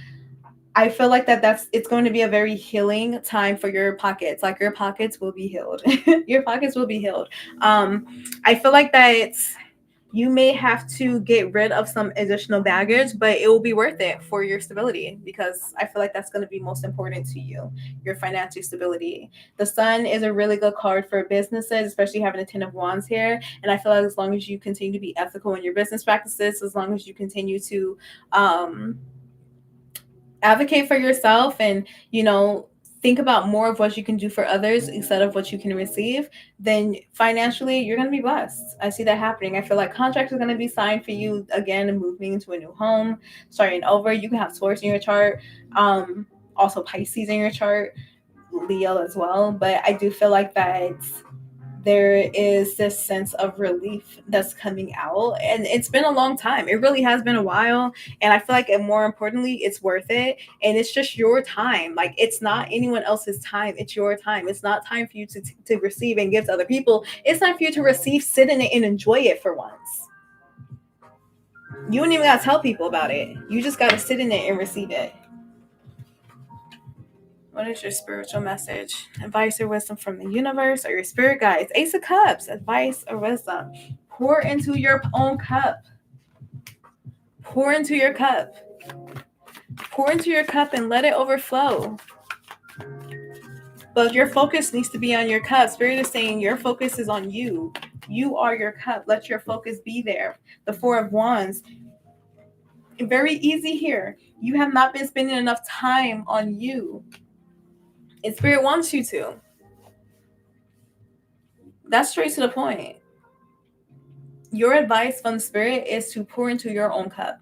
[SPEAKER 1] I feel like it's going to be a very healing time for your pockets. Like, your pockets will be healed. Your pockets will be healed. I feel like that you may have to get rid of some additional baggage, but it will be worth it for your stability, because I feel like that's going to be most important to you, your financial stability. The Sun is a really good card for businesses, especially having a 10 of Wands here. And I feel like as long as you continue to be ethical in your business practices, as long as you continue to advocate for yourself and, think about more of what you can do for others instead of what you can receive, then financially you're going to be blessed. I see that happening. I feel like contracts are going to be signed for you again, and moving into a new home, starting over. You can have Taurus in your chart, also Pisces in your chart, Leo as well. But I do feel like that there is this sense of relief that's coming out, and it's been a long time. It really has been a while, and I feel like, and more importantly, it's worth it, and it's just your time. Like, it's not anyone else's time, it's your time. It's not time for you to receive and give to other people. It's time for you to receive, sit in it, and enjoy it for once. You don't even gotta tell people about it. You just gotta sit in it and receive it. What is your spiritual message? Advice or wisdom from the universe or your spirit guides? Ace of Cups, advice or wisdom. Pour into your own cup. Pour into your cup. Pour into your cup and let it overflow. But your focus needs to be on your cup. Spirit is saying your focus is on you. You are your cup. Let your focus be there. The Four of Wands. Very easy here. You have not been spending enough time on you. And Spirit wants you to. That's straight to the point. Your advice from Spirit is to pour into your own cup.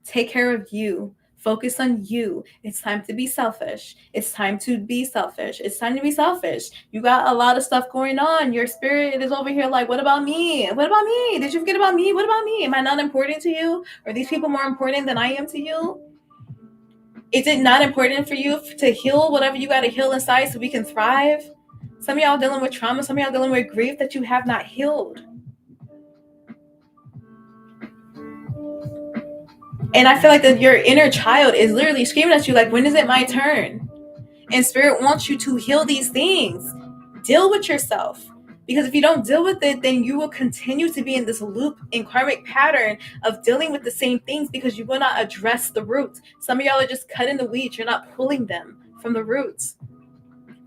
[SPEAKER 1] Take care of you. Focus on you. It's time to be selfish. It's time to be selfish. It's time to be selfish. You got a lot of stuff going on. Your spirit is over here like, what about me? What about me? Did you forget about me? What about me? Am I not important to you? Are these people more important than I am to you? Is it not important for you to heal whatever you got to heal inside so we can thrive? Some of y'all dealing with trauma. Some of y'all dealing with grief that you have not healed. And I feel like that your inner child is literally screaming at you like, when is it my turn? And Spirit wants you to heal these things. Deal with yourself. Because if you don't deal with it, then you will continue to be in this loop and karmic pattern of dealing with the same things because you will not address the roots. Some of y'all are just cutting the weeds. You're not pulling them from the roots.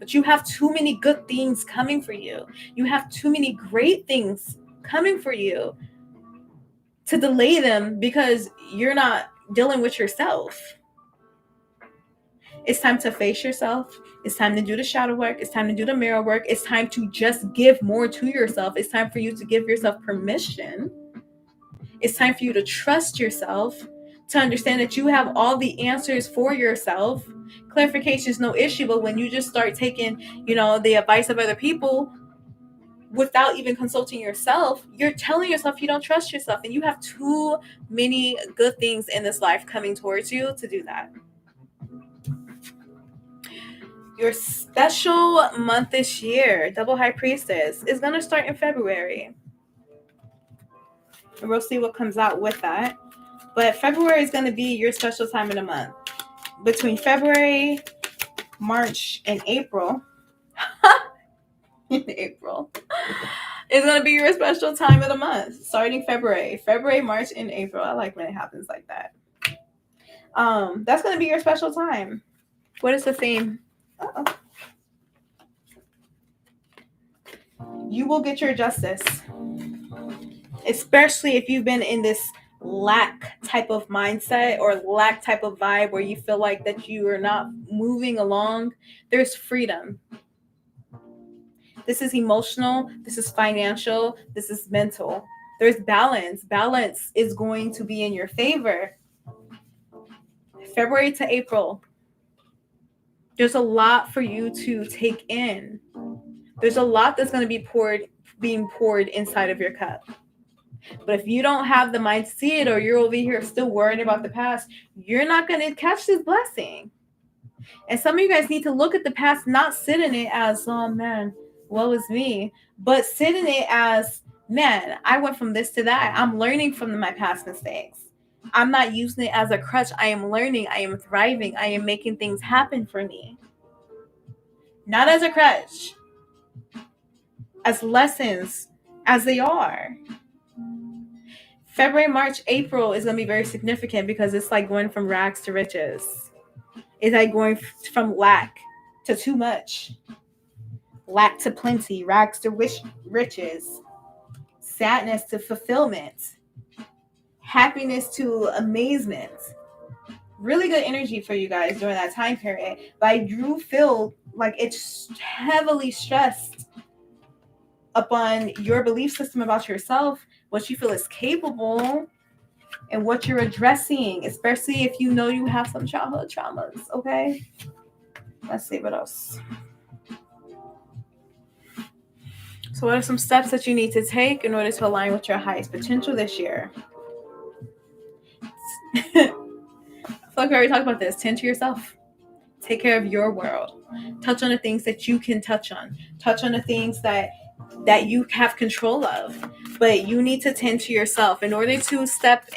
[SPEAKER 1] But you have too many good things coming for you. You have too many great things coming for you to delay them because you're not dealing with yourself. It's time to face yourself. It's time to do the shadow work. It's time to do the mirror work. It's time to just give more to yourself. It's time for you to give yourself permission. It's time for you to trust yourself, to understand that you have all the answers for yourself. Clarification is no issue, but when you just start taking, the advice of other people without even consulting yourself, you're telling yourself you don't trust yourself, and you have too many good things in this life coming towards you to do that. Your special month this year, Double High Priestess, is going to start in February. And we'll see what comes out with that. But February is going to be your special time of the month. Between February, March, and April. April. It's going to be your special time of the month. Starting February, March, and April. I like when it happens like that. That's going to be your special time. What is the theme? Uh-oh. You will get your justice. Especially if you've been in this lack type of mindset or lack type of vibe where you feel like that you are not moving along. There's freedom. This is emotional. This is financial. This is mental. There's balance. Balance is going to be in your favor. February to April. There's a lot for you to take in. There's a lot that's going to be being poured inside of your cup. But if you don't have the mindset, or you're over here still worried about the past, you're not going to catch this blessing. And some of you guys need to look at the past, not sit in it as, oh man, woe is me, but sit in it as, man, I went from this to that. I'm learning from my past mistakes. I'm not using it as a crutch. I am learning. I am thriving. I am making things happen for me. Not as a crutch. As lessons, as they are. February, March, April is going to be very significant because it's like going from rags to riches. It's like going from lack to too much. Lack to plenty. Rags to riches. Sadness to fulfillment. Happiness to amazement. Really good energy for you guys during that time period. But I do feel like it's heavily stressed upon your belief system about yourself, what you feel is capable, and what you're addressing, especially if you know you have some childhood traumas, okay? Let's see what else. So what are some steps that you need to take in order to align with your highest potential this year? I feel like we already talked about this. Tend to yourself. Take care of your world. Touch on the things that you can touch on. Touch on the things that you have control of. But you need to tend to yourself in order to step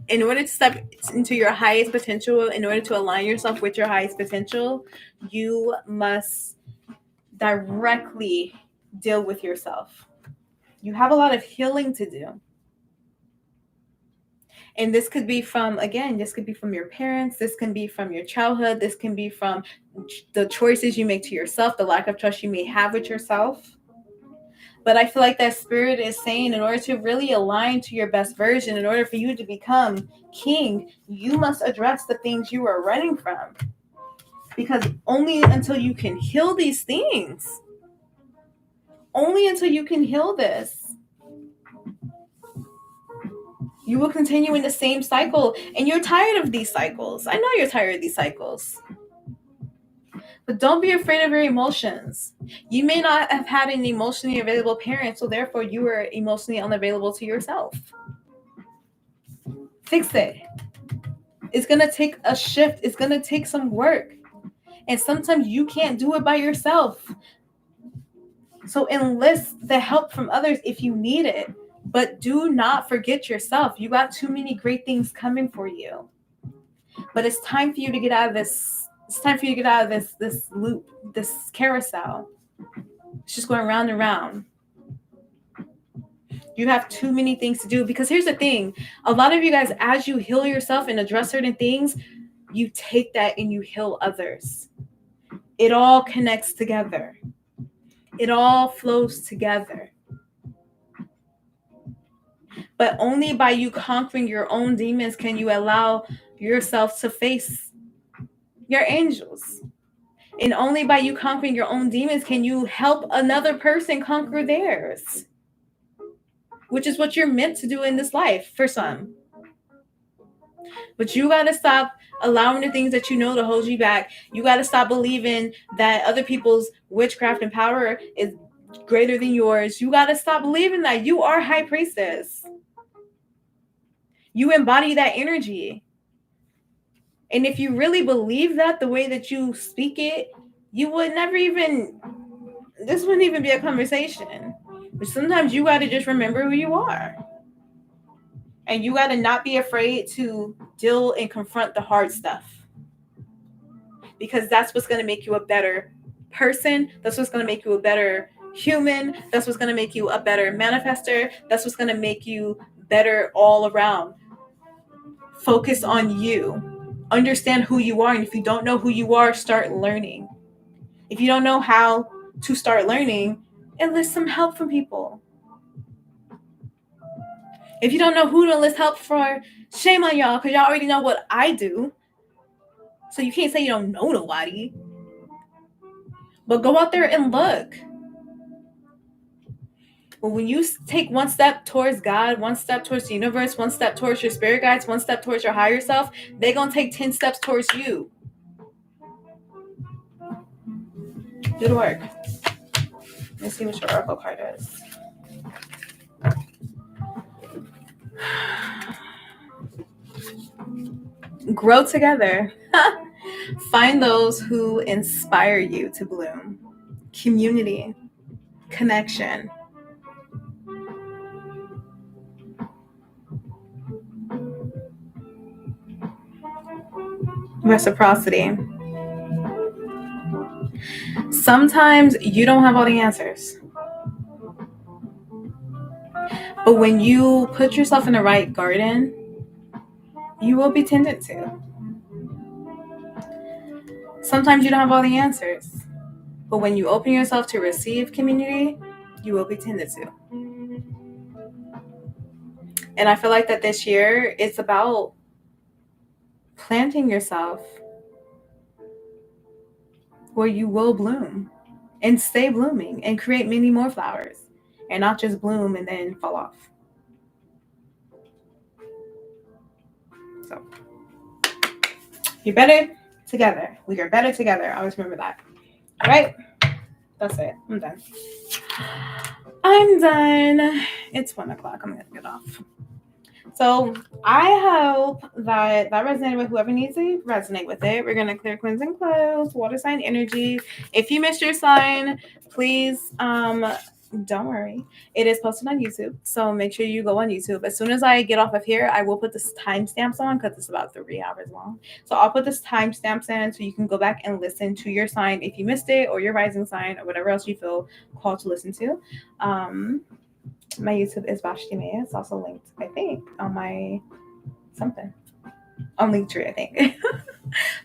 [SPEAKER 1] into your highest potential. In order to align yourself with your highest potential, you must directly deal with yourself. You have a lot of healing to do. And this could be from your parents. This can be from your childhood. This can be from the choices you make to yourself, the lack of trust you may have with yourself. But I feel like that spirit is saying, in order to really align to your best version, in order for you to become king, you must address the things you are running from. Because only until you can heal these things, only until you can heal this, you will continue in the same cycle. And you're tired of these cycles. I know you're tired of these cycles. But don't be afraid of your emotions. You may not have had an emotionally available parent, so therefore you are emotionally unavailable to yourself. Fix it. It's going to take a shift. It's going to take some work. And sometimes you can't do it by yourself. So enlist the help from others if you need it. But do not forget yourself. You got too many great things coming for you. But it's time for you to get out of this. It's time for you to get out of this loop, this carousel. It's just going round and round. You have too many things to do. Because here's the thing. A lot of you guys, as you heal yourself and address certain things, you take that and you heal others. It all connects together. It all flows together. But only by you conquering your own demons can you allow yourself to face your angels. And only by you conquering your own demons can you help another person conquer theirs. Which is what you're meant to do in this life for some. But you got to stop allowing the things that you know to hold you back. You got to stop believing that other people's witchcraft and power is greater than yours. You got to stop believing that. You are high priestess. You embody that energy. And if you really believe that the way that you speak it, you would never even, this wouldn't even be a conversation. But sometimes you got to just remember who you are. And you got to not be afraid to deal and confront the hard stuff. Because that's what's going to make you a better person. That's what's going to make you a better human. That's what's going to make you a better manifester. That's what's going to make you better all around. Focus on you. Understand who you are. And if you don't know who you are, start learning. If you don't know how to start learning, enlist some help from people. If you don't know who to enlist help for, shame on y'all, because y'all already know what I do. So you can't say you don't know nobody. But go out there and look. But when you take one step towards God, one step towards the universe, one step towards your spirit guides, one step towards your higher self, they're going to take 10 steps towards you. Do the work. Let's see what your oracle card is. Grow together. Find those who inspire you to bloom. Community. Connection. Reciprocity. Sometimes you don't have all the answers. But when you put yourself in the right garden, you will be tended to. Sometimes you don't have all the answers. But when you open yourself to receive community, you will be tended to. And I feel like that this year, it's about planting yourself where you will bloom and stay blooming and create many more flowers and not just bloom and then fall off. So you're better together. We are better together. Always remember that. All right. That's it. I'm done. I'm done. It's 1 o'clock. I'm gonna get off. So I hope that resonated with whoever needs to resonate with it. We're gonna clear, cleanse, and close water sign energy. If you missed your sign, please don't worry. It is posted on YouTube, so make sure you go on YouTube. As soon as I get off of here, I will put this timestamps on because it's about 3 hours long. So I'll put this timestamps in so you can go back and listen to your sign if you missed it, or your rising sign, or whatever else you feel called to listen to. My YouTube is Vashti Maya. It's also linked, I think, on my something on Linktree, I think.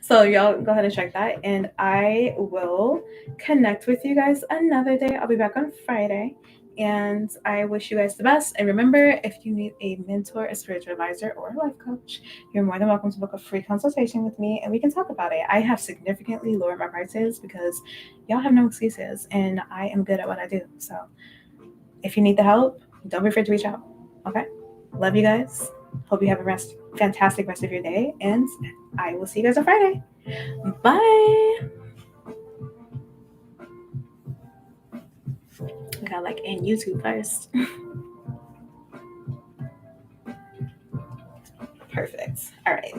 [SPEAKER 1] So y'all go ahead and check that, and I will connect with you guys another day. I'll be back on Friday, and I wish you guys the best. And remember, if you need a mentor, a spiritual advisor, or a life coach, you're more than welcome to book a free consultation with me, and we can talk about it. I have significantly lowered my prices because y'all have no excuses, and I am good at what I do. So if you need the help, don't be afraid to reach out. Okay? Love you guys. Hope you have a fantastic rest of your day, and I will see you guys on Friday. Bye. I got like in YouTube first. Perfect. All right.